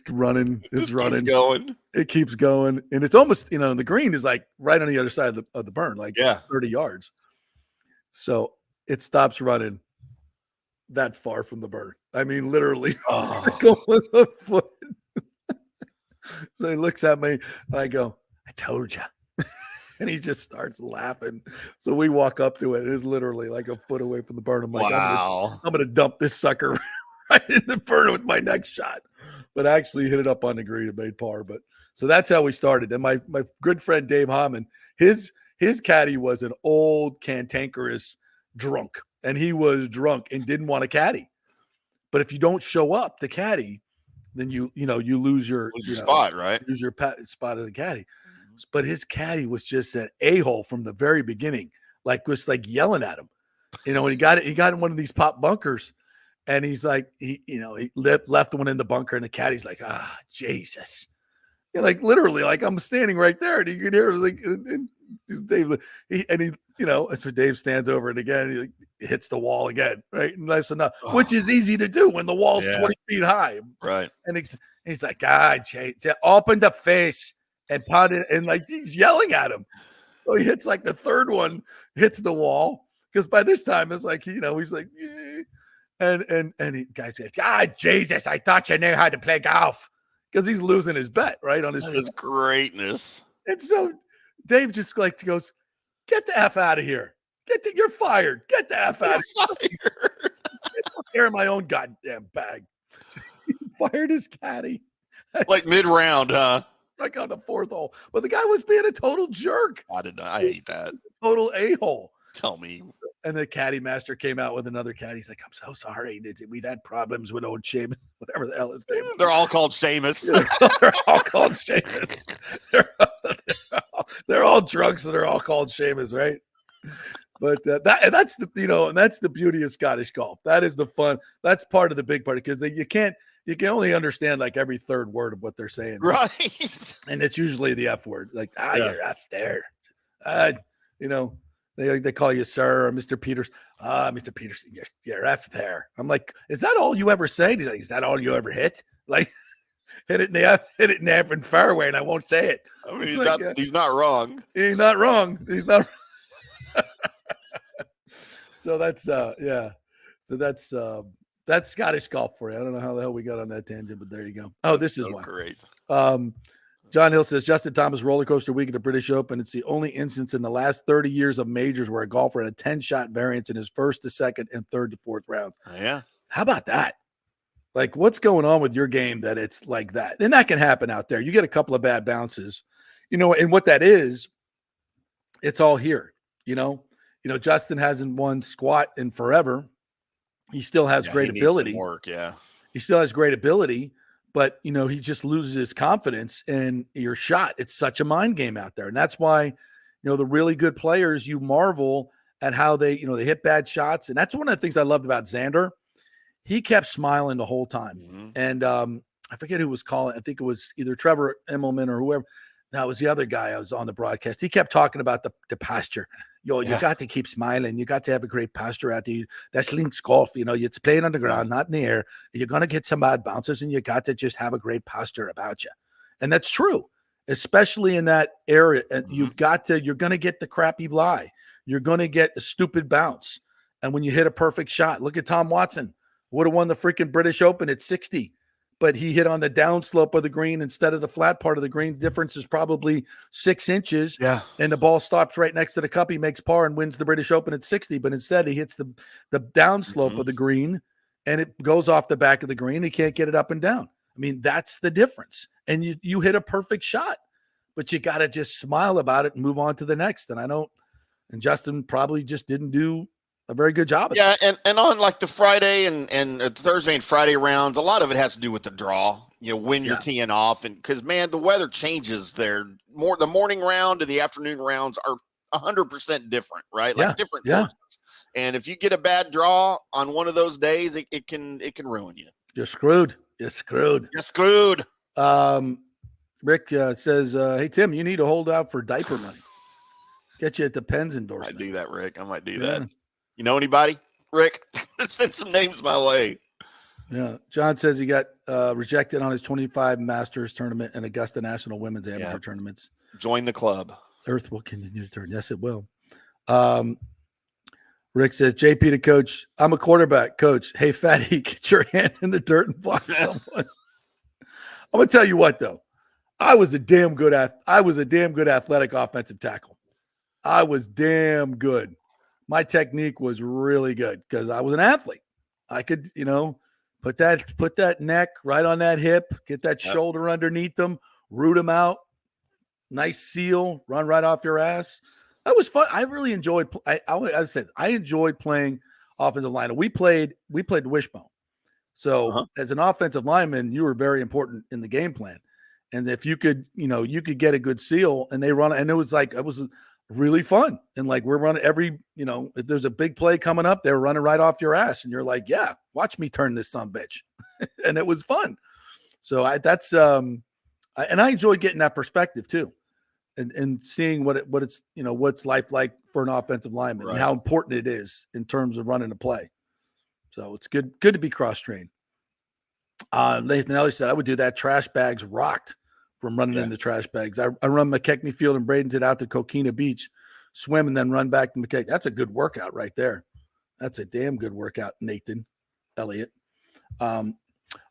running. It's running. Keeps going. It keeps going. And it's almost, the green is like right on the other side of the burn, like 30 yards. So it stops running that far from the burn. I mean, literally. Oh. Go with the foot. So he looks at me and I go, I told you. And he just starts laughing. So we walk up to it. It is literally like a foot away from the burn. I'm like, wow. I'm gonna dump this sucker right in the burn with my next shot. But I actually hit it up on the green and made par. But so that's how we started. And my good friend Dave Hammond, his caddy was an old cantankerous drunk. And he was drunk and didn't want a caddy. But if you don't show up the caddy, then you lose your spot, right? Lose your spot as a caddy. But his caddy was just an a-hole from the very beginning, was yelling at him. And he got in one of these pop bunkers, and he's like, he left one in the bunker, and the caddy's like, Jesus. Literally, I'm standing right there, and you can hear and Dave, so Dave stands over it again, and he hits the wall again, right? And that's enough, which is easy to do when the wall's 20 feet high, right? And he's like, open the face and pound it, and he's yelling at him. So he hits the third one, hits the wall, because by this time it's he's like, and he guy said, God, Jesus, I thought you knew how to play golf, because he's losing his bet, right, on his greatness. And so Dave just goes, get the F out of here. You're fired. Get the F out of here. I'll carry my own goddamn bag. So he fired his caddy. Mid-round, huh? On the fourth hole. But the guy was being a total jerk. I hate that. Total a-hole. Tell me. And the caddy master came out with another caddy. He's like, I'm so sorry. We've had problems with old Seamus, whatever the hell his name is. They're all called Seamus. They're all called Seamus. They're all drunks, and they're all called Seamus, right? But that's the beauty of Scottish golf. That is the fun. That's part of the big part, because you can only understand every third word of what they're saying, right? And it's usually the F word, you're F there. They call you sir or Mr. Peters. Mr. Peterson, you're F there. I'm like, is that all you ever say? He's like, is that all you ever hit? Hit it in the F and fairway, and I won't say it. I mean, he's not wrong. He's not wrong. He's not. So that's So that's Scottish golf for you. I don't know how the hell we got on that tangent, but there you go. Oh, this is one. Great. John Hill says, Justin Thomas roller coaster week at the British Open. It's the only instance in the last 30 years of majors where a golfer had a 10-shot variance in his first to second and third to fourth round. Yeah. How about that? What's going on with your game that it's like that? And that can happen out there. You get a couple of bad bounces, and what that is, it's all here. Justin hasn't won squat in forever. He still has great ability. Work, yeah. He still has great ability, but he just loses his confidence in your shot. It's such a mind game out there. And that's why, the really good players, you marvel at how they hit bad shots. And that's one of the things I loved about Xander. He kept smiling the whole time. Mm-hmm. And I forget who was calling. I think it was either Trevor Immelman or whoever. That was the other guy I was on the broadcast. He kept talking about the posture. You got to keep smiling. You got to have a great posture out there. That's links golf. It's playing on the ground, not in the air. You're going to get some bad bounces, and you got to just have a great posture about you. And that's true, especially in that area. And you're going to get the crappy lie. You're going to get a stupid bounce. And when you hit a perfect shot, look at Tom Watson. Would have won the freaking British Open at 60. But he hit on the downslope of the green instead of the flat part of the green. The difference is probably 6 inches. Yeah. And the ball stops right next to the cup. He makes par and wins the British Open at 60. But instead, he hits the downslope of the green, and it goes off the back of the green. He can't get it up and down. I mean, that's the difference. And you hit a perfect shot, but you got to just smile about it and move on to the next. And Justin probably just didn't do a very good job of that. And on the Friday and Thursday and Friday rounds, a lot of it has to do with the draw, when you're teeing off. And because, man, the weather changes there. The morning round and the afternoon rounds are 100% different, right? Different courses. And if you get a bad draw on one of those days, it can ruin you. You're screwed. Rick says, hey, Tim, you need to hold out for diaper money. Get you at the Pens endorsement. I might do that, Rick. I might do that. You know anybody, Rick? Send some names my way. Yeah. John says he got rejected on his 25 Masters tournament and Augusta National Women's Amateur tournaments. Join the club. Earth will continue to turn. Yes, it will. Rick says, JP to coach, I'm a quarterback, coach. Hey, fatty, get your hand in the dirt and block someone. I'm going to tell you what, though. I was a damn good athletic offensive tackle. I was damn good. My technique was really good because I was an athlete. I could, put that neck right on that hip, get that shoulder underneath them, root them out. Nice seal, run right off your ass. That was fun. I really enjoyed. I enjoyed playing offensive line. We played the wishbone. So as an offensive lineman, you were very important in the game plan. And if you could, you could get a good seal, and they run, and it was really fun. And like we're running every, if there's a big play coming up, they're running right off your ass, and you're like, yeah, watch me turn this son bitch, and it was fun. So I enjoy getting that perspective too. And seeing what's life like for an offensive lineman and how important it is in terms of running a play. So it's good to be cross-trained. Nathan Ellie said, I would do that. Trash bags rocked from running in the trash bags. I run McKechnie Field and Bradenton out to Coquina Beach, swim, and then run back to McKechnie. That's a good workout right there. That's a damn good workout, Nathan Elliott. All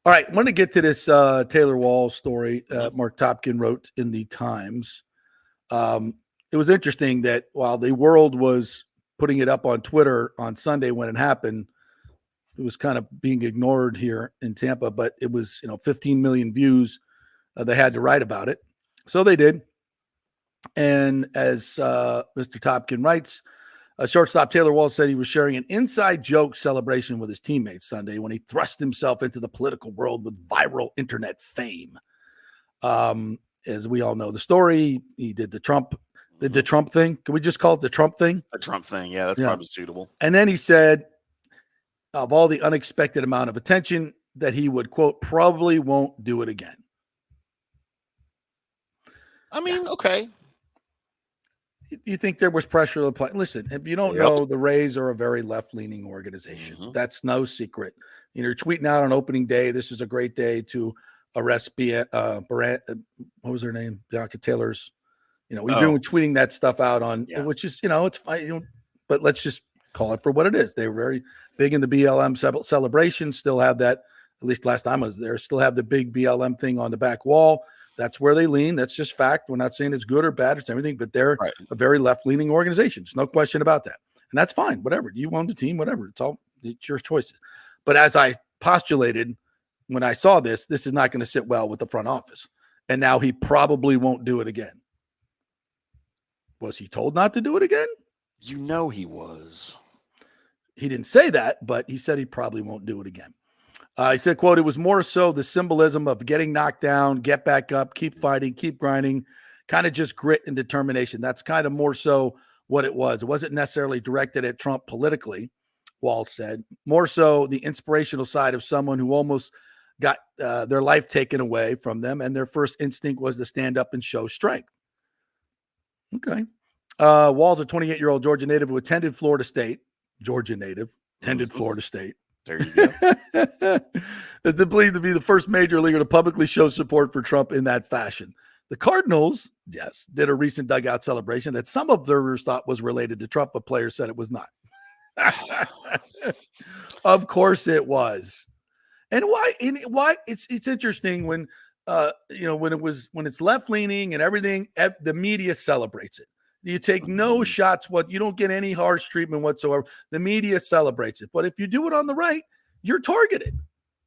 right, I want to get to this Taylor Wall story Mark Topkin wrote in the Times. It was interesting that while the world was putting it up on Twitter on Sunday when it happened, it was kind of being ignored here in Tampa, but it was, 15 million views. They had to write about it. So they did. And as Mr. Topkin writes, shortstop Taylor Wall said he was sharing an inside joke celebration with his teammates Sunday when he thrust himself into the political world with viral internet fame. As we all know the story, he did the Trump thing. Can we just call it the Trump thing? A Trump thing. Yeah, that's probably suitable. And then he said, of all the unexpected amount of attention, that he would, quote, probably won't do it again. I mean, okay. You think there was pressure to play? Listen, if you don't know, the Rays are a very left-leaning organization. That's no secret. You're tweeting out on opening day, this is a great day to arrest what was her name? Bianca Taylor's. We've been tweeting that stuff out on, which is, it's fine. But let's just call it for what it is. They were very big in the BLM celebration. Still have that. At least last time I was there. Still have the big BLM thing on the back wall. That's where they lean. That's just fact. We're not saying it's good or bad. It's everything, but they're a very left-leaning organization. There's no question about that. And that's fine. Whatever. You own the team, whatever. It's your choices. But as I postulated when I saw this is not going to sit well with the front office. And now he probably won't do it again. Was he told not to do it again? He was. He didn't say that, but he said he probably won't do it again. He said, quote, it was more so the symbolism of getting knocked down, get back up, keep fighting, keep grinding, kind of just grit and determination. That's kind of more so what it was. It wasn't necessarily directed at Trump politically, Wall said. More so the inspirational side of someone who almost got their life taken away from them, and their first instinct was to stand up and show strength. Okay. Wall's a 28-year-old Georgia native who attended Florida State. Georgia native, attended Florida State. There you go. Is believed to be the first major leaguer to publicly show support for Trump in that fashion. The Cardinals, yes, did a recent dugout celebration that some observers thought was related to Trump, but players said it was not. Of course it was. And why it's interesting when when it's left leaning and everything, the media celebrates it. You take no shots. You don't get any harsh treatment whatsoever. The media celebrates it. But if you do it on the right, you're targeted.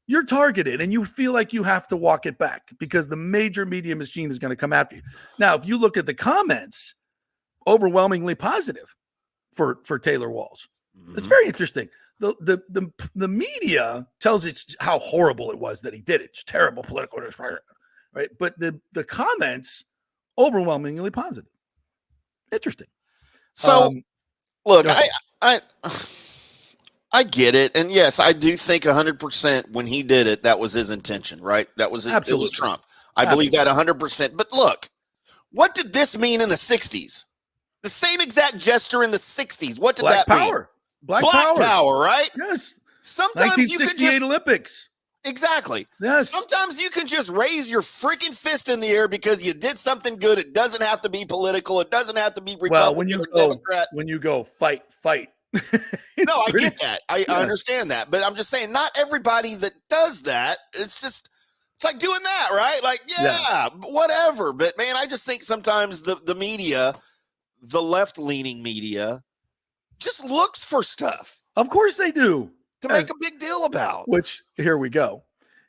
You're targeted, and you feel like you have to walk it back because the major media machine is going to come after you. Now, if you look at the comments, overwhelmingly positive for Taylor Walls. It's very interesting. The media tells it how horrible it was that he did it. It's terrible political, right? But the comments overwhelmingly positive. Interesting. So, look, I get it, and yes, I do think 100% when he did it, that was his intention, right? That was it was Trump. I believe that 100%. But look, what did this mean in the 60s? The same exact gesture in the 60s. What did that mean? Black power, right? Yes. Sometimes 1968 you can Olympics. Exactly. Yes. Sometimes you can just raise your freaking fist in the air because you did something good. It doesn't have to be political. It doesn't have to be Republican or Democrat. When you go fight, No, I get that. I understand that. But I'm just saying, not everybody that does that, it's like doing that, right? Like, whatever. But, man, I just think sometimes the media, the left-leaning media, just looks for stuff. Of course they do. To make a big deal about. Which, here we go.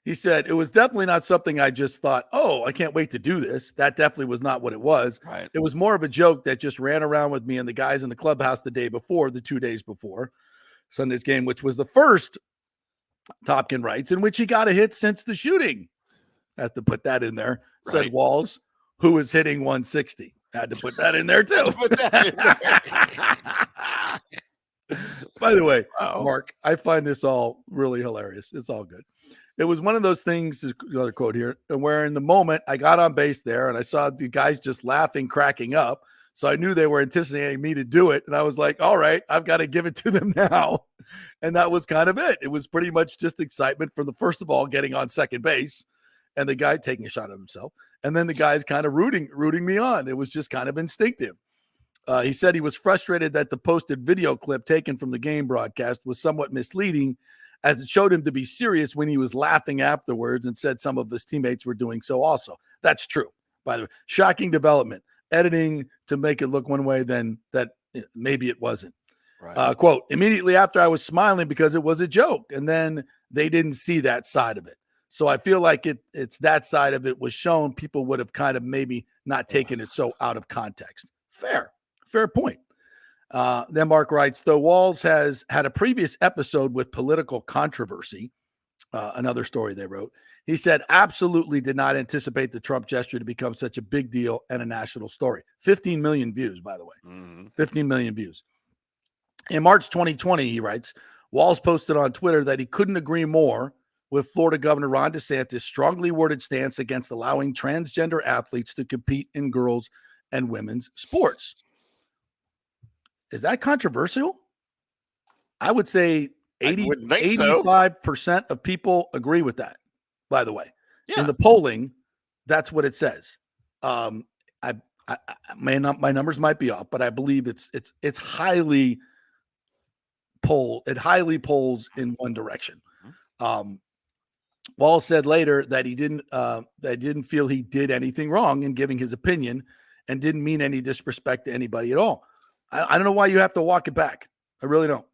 He said, it was definitely not something I just thought, oh, I can't wait to do this. That definitely was not what it was. Right. It was more of a joke that just ran around with me and the guys in the clubhouse the 2 days before Sunday's game, which was the first, Topkin writes, in which he got a hit since the shooting. Had to put that in there. Right. Said Walls, who is hitting 160. Had to put that in there too. By the way, Mark, I find this all really hilarious. It's all good. It was one of those things, another quote here, where in the moment I got on base there and I saw the guys just laughing, cracking up. So I knew they were anticipating me to do it. And I was like, all right, I've got to give it to them now. And that was kind of it. It was pretty much just excitement for the first of all getting on second base and the guy taking a shot at himself. And then the guys kind of rooting me on. It was just kind of instinctive. He said he was frustrated that the posted video clip taken from the game broadcast was somewhat misleading, as it showed him to be serious when he was laughing afterwards, and said some of his teammates were doing so also. That's true, by the way. Shocking development. Editing to make it look one way, then that maybe it wasn't. Right. Quote, immediately after I was smiling because it was a joke, and then they didn't see that side of it. So I feel like it's that side of it was shown. People would have kind of maybe not taken it so out of context. Fair point. Then Mark writes, though Walls has had a previous episode with political controversy, another story they wrote, he said absolutely did not anticipate the Trump gesture to become such a big deal and a national story. 15 million views, by the way. 15 million views. In March 2020, he writes, Walls posted on Twitter that he couldn't agree more with Florida Governor Ron DeSantis' strongly worded stance against allowing transgender athletes to compete in girls' and women's sports. Is that controversial? I would say 85% of people agree with that, by the way. Yeah. In the polling, that's what it says. My numbers might be off, but I believe it's highly poll. It highly polls in one direction. Wall said later that he didn't feel he did anything wrong in giving his opinion and didn't mean any disrespect to anybody at all. I don't know why you have to walk it back. I really don't.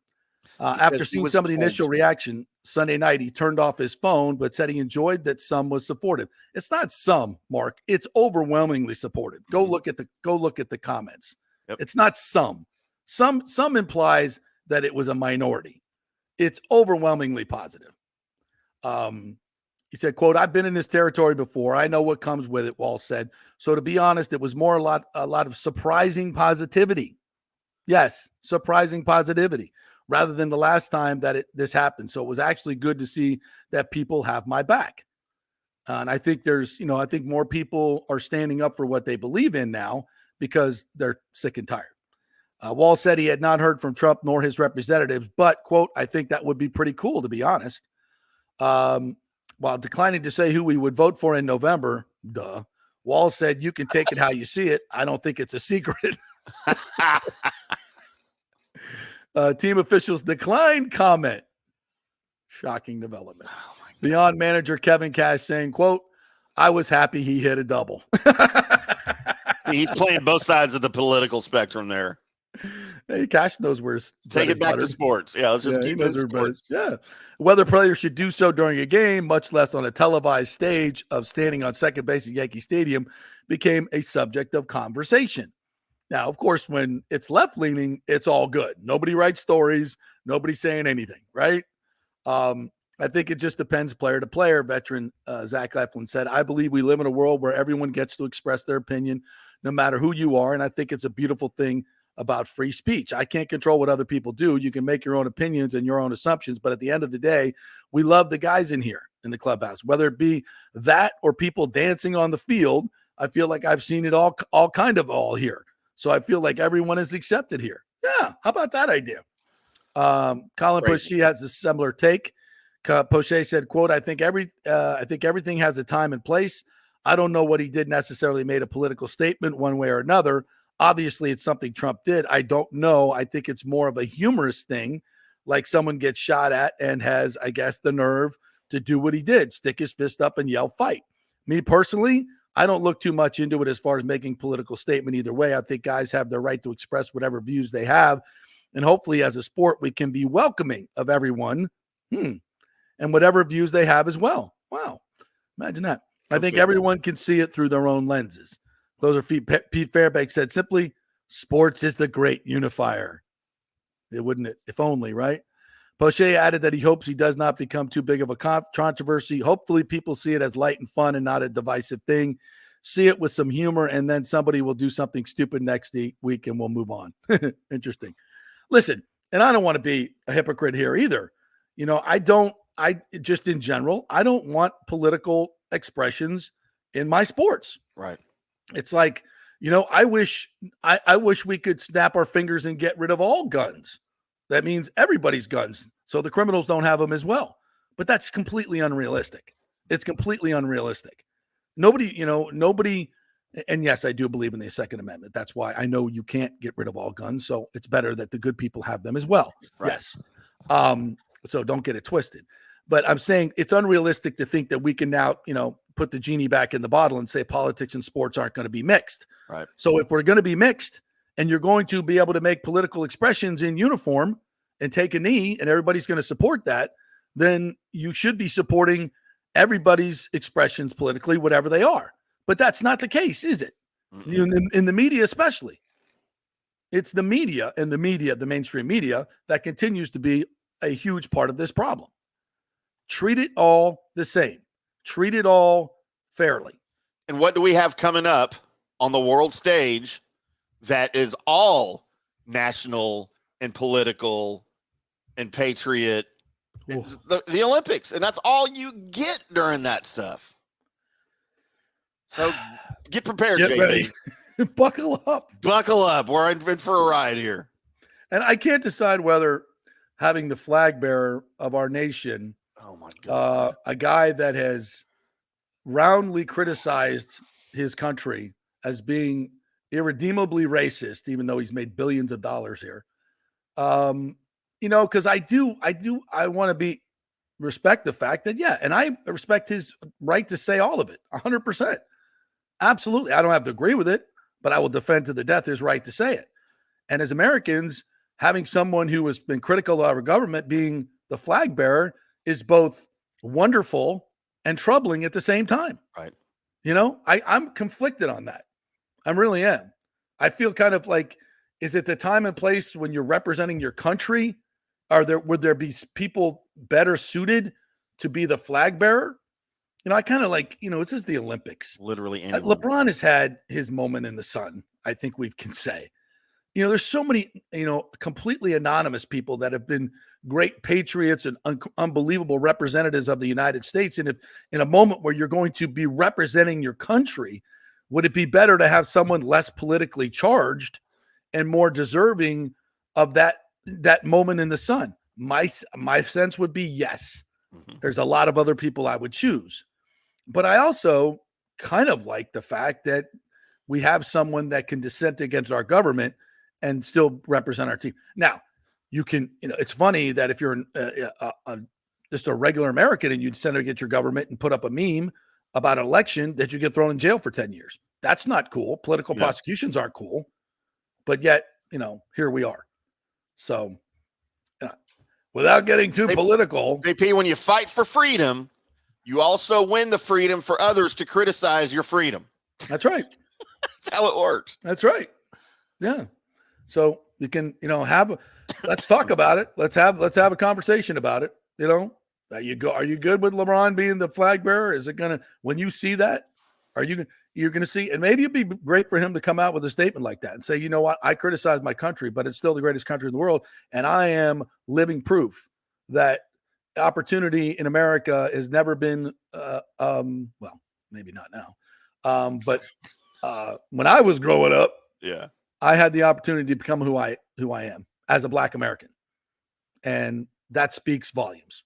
After seeing some of the initial reaction Sunday night, he turned off his phone, but said he enjoyed that some was supportive. It's not some, Mark. It's overwhelmingly supportive. Go look at the comments. Yep. It's not some. Some implies that it was a minority. It's overwhelmingly positive. He said, quote, I've been in this territory before. I know what comes with it, Wall said. So to be honest, it was more a lot of surprising positivity. Yes, surprising positivity rather than the last time that this happened. So it was actually good to see that people have my back. And I think I think more people are standing up for what they believe in now because they're sick and tired. Wall said he had not heard from Trump nor his representatives, but, quote, I think that would be pretty cool, to be honest. While declining to say who we would vote for in November, Wall said, you can take it how you see it. I don't think it's a secret. Team officials declined comment. Shocking development. Beyond manager Kevin Cash saying, quote, I was happy he hit a double. He's playing both sides of the political spectrum there. Hey, Cash knows where his take it back to sports. Yeah, let's just keep it in sports. Yeah. Whether players should do so during a game, much less on a televised stage of standing on second base at Yankee Stadium, became a subject of conversation. Now, of course, when it's left-leaning, it's all good. Nobody writes stories. Nobody's saying anything, right? I think it just depends player to player. Veteran Zach Eflin said, I believe we live in a world where everyone gets to express their opinion no matter who you are, and I think it's a beautiful thing about free speech. I can't control what other people do. You can make your own opinions and your own assumptions, but at the end of the day, we love the guys in here in the clubhouse, whether it be that or people dancing on the field. I feel like I've seen it all here. So I feel like everyone is accepted here. Yeah. How about that idea? Colin Poche has a similar take. Poche said, quote, I think everything has a time and place. I don't know what he did necessarily made a political statement one way or another. Obviously, it's something Trump did. I don't know. I think it's more of a humorous thing, like someone gets shot at and has, I guess, the nerve to do what he did, stick his fist up and yell, fight. Me personally, I don't look too much into it as far as making political statement either way. I think guys have the right to express whatever views they have. And hopefully as a sport, we can be welcoming of everyone and whatever views they have as well. Wow. Imagine that. I think everyone can see it through their own lenses. Those are Pete Fairbanks said simply, sports is the great unifier. It wouldn't it, if only, right? Poche added that he hopes he does not become too big of a controversy. Hopefully people see it as light and fun and not a divisive thing. See it with some humor, and then somebody will do something stupid next week and we'll move on. Interesting. Listen, and I don't want to be a hypocrite here either. You know, I just in general, I don't want political expressions in my sports. Right. It's like, you know, I wish we could snap our fingers and get rid of all guns. That means everybody's guns, so the criminals don't have them as well. But that's completely unrealistic. It's completely unrealistic. Nobody, and yes, I do believe in the Second Amendment. That's why I know you can't get rid of all guns, so it's better that the good people have them as well. Right. Yes. So don't get it twisted. But I'm saying it's unrealistic to think that we can now, put the genie back in the bottle and say politics and sports aren't going to be mixed. Right. So if we're going to be mixed and you're going to be able to make political expressions in uniform and take a knee and everybody's going to support that, then you should be supporting everybody's expressions politically, whatever they are. But that's not the case, is it? In the media especially. It's the media, the mainstream media, that continues to be a huge part of this problem. Treat it all the same. Treat it all fairly. And what do we have coming up on the world stage that is all national and political and patriot? It's the Olympics. And that's all you get during that stuff. So get prepared, Get JB. ready. Buckle up. Buckle up. We're in for a ride here. And I can't decide whether having the flag bearer of our nation, oh my God, a guy that has roundly criticized his country as being irredeemably racist, even though he's made billions of dollars here. Because I want to respect the fact that, yeah, and I respect his right to say all of it, 100%. Absolutely. I don't have to agree with it, but I will defend to the death his right to say it. And as Americans, having someone who has been critical of our government being the flag bearer is both wonderful and troubling at the same time. Right. I'm conflicted on that. I really am. I feel kind of like, is it the time and place when you're representing your country? Would there be people better suited to be the flag bearer? I kind of like, this is the Olympics. Literally anyone. LeBron has had his moment in the sun, I think we can say. There's so many, completely anonymous people that have been great patriots and unbelievable representatives of the United States. And if in a moment where you're going to be representing your country, would it be better to have someone less politically charged and more deserving of that moment in the sun? My sense would be yes. Mm-hmm. There's a lot of other people I would choose. But I also kind of like the fact that we have someone that can dissent against our government and still represent our team. Now, you can, it's funny that if you're just a regular American and you dissent against your government and put up a meme about an election, that you get thrown in jail for 10 years. That's not cool. Political prosecutions aren't cool. But yet, here we are. So, without getting too political. JP, when you fight for freedom, you also win the freedom for others to criticize your freedom. That's right. That's how it works. That's right. Yeah. So you can, let's talk about it. Let's have a conversation about it. Are you good with LeBron being the flag bearer? Is it when you see that, you're going to see, and maybe it'd be great for him to come out with a statement like that and say, you know what, I criticize my country, but it's still the greatest country in the world. And I am living proof that opportunity in America has never been, well, maybe not now. But when I was growing up, I had the opportunity to become who I am as a Black American. And that speaks volumes.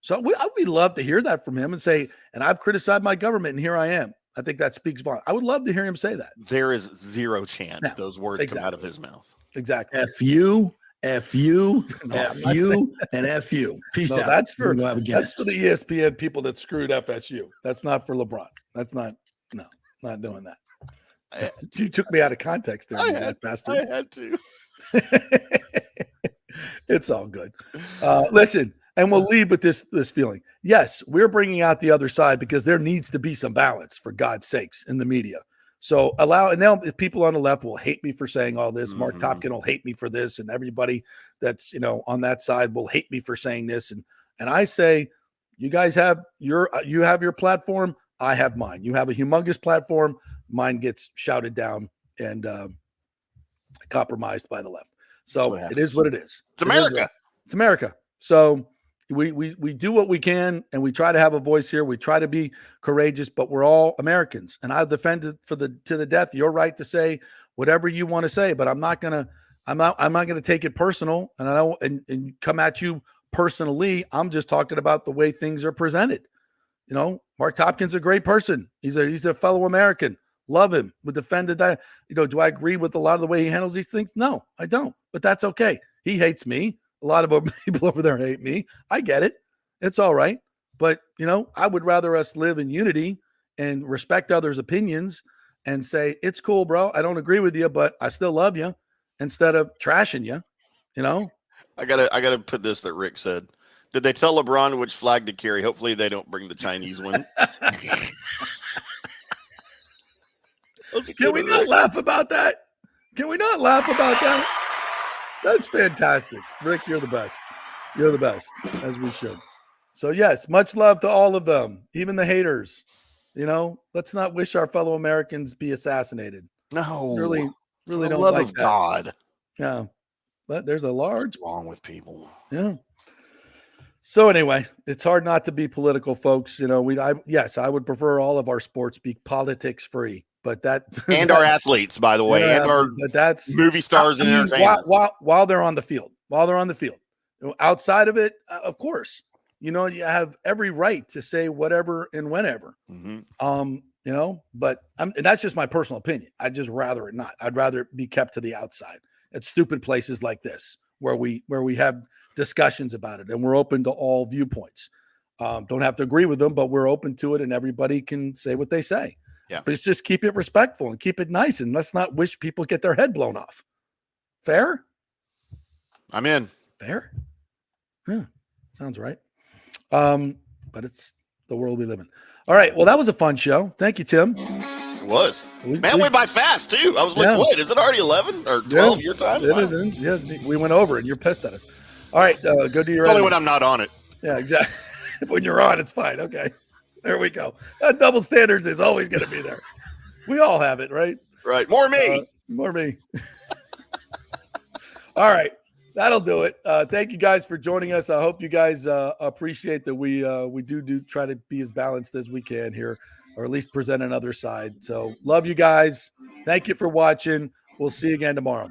So we'd love to hear that from him and say, and I've criticized my government and here I am. I think that speaks volumes. I would love to hear him say that. There is zero chance those words exactly. come out of his mouth. Exactly. F you, F you, F you, and F you. Peace out. That's for the ESPN people that screwed FSU. That's not for LeBron. That's not doing that. So, you took me out of context there. I had to. It's all good. Listen, and we'll leave with this feeling. Yes, we're bringing out the other side because there needs to be some balance, for God's sakes, in the media. So and now people on the left will hate me for saying all this. Mark Topkin will hate me for this, and everybody that's on that side will hate me for saying this. And I say, you guys have your platform. I have mine. You have a humongous platform. Mine gets shouted down and compromised by the left. So it is what it is. It's America. It's America. So we do what we can, and we try to have a voice here. We try to be courageous, but we're all Americans, and I've defended to the death your right to say whatever you want to say. But I'm not gonna take it personal, and come at you personally. I'm just talking about the way things are presented. Mark Topkin's a great person. He's a fellow American. Love him. Would defend that. Do I agree with a lot of the way he handles these things? No, I don't. But that's okay. He hates me. A lot of people over there hate me. I get it. It's all right. But, I would rather us live in unity and respect others' opinions and say, it's cool, bro. I don't agree with you, but I still love you, instead of trashing you, I gotta put this that Rick said. Did they tell LeBron which flag to carry? Hopefully they don't bring the Chinese one. Can we not laugh about that? That's fantastic. Rick, you're the best. You're the best, as we should. So, yes, much love to all of them, even the haters. Let's not wish our fellow Americans be assassinated. No. Really don't love like of that. God. Yeah. But there's a large... What's wrong with people? Yeah. So, anyway, it's hard not to be political, folks. I would prefer all of our sports be politics-free. But and our athletes, by the way, and our movie stars and entertainment while they're on the field. Outside of it, of course, you have every right to say whatever and whenever. But and that's just my personal opinion. I'd just rather it not. I'd rather it be kept to the outside at stupid places like this, where we have discussions about it and we're open to all viewpoints. Don't have to agree with them, but we're open to it, and everybody can say what they say. Yeah. But it's just keep it respectful and keep it nice, and let's not wish people get their head blown off. Fair? I'm in. Fair? Yeah, sounds right. But it's the world we live in. All right. Well, that was a fun show. Thank you, Tim. It was. We went by fast, too. I was like, what? Is it already 11 or 12 your time? It isn't. Yeah, we went over it, and you're pissed at us. All right. Go do your It's only when I'm not on it. Yeah, exactly. When you're on, it's fine. Okay. There we go. That double standards is always going to be there. We all have it, right? Right. More me. More me. All right. That'll do it. Thank you guys for joining us. I hope you guys appreciate that we do try to be as balanced as we can here, or at least present another side. So love you guys. Thank you for watching. We'll see you again tomorrow.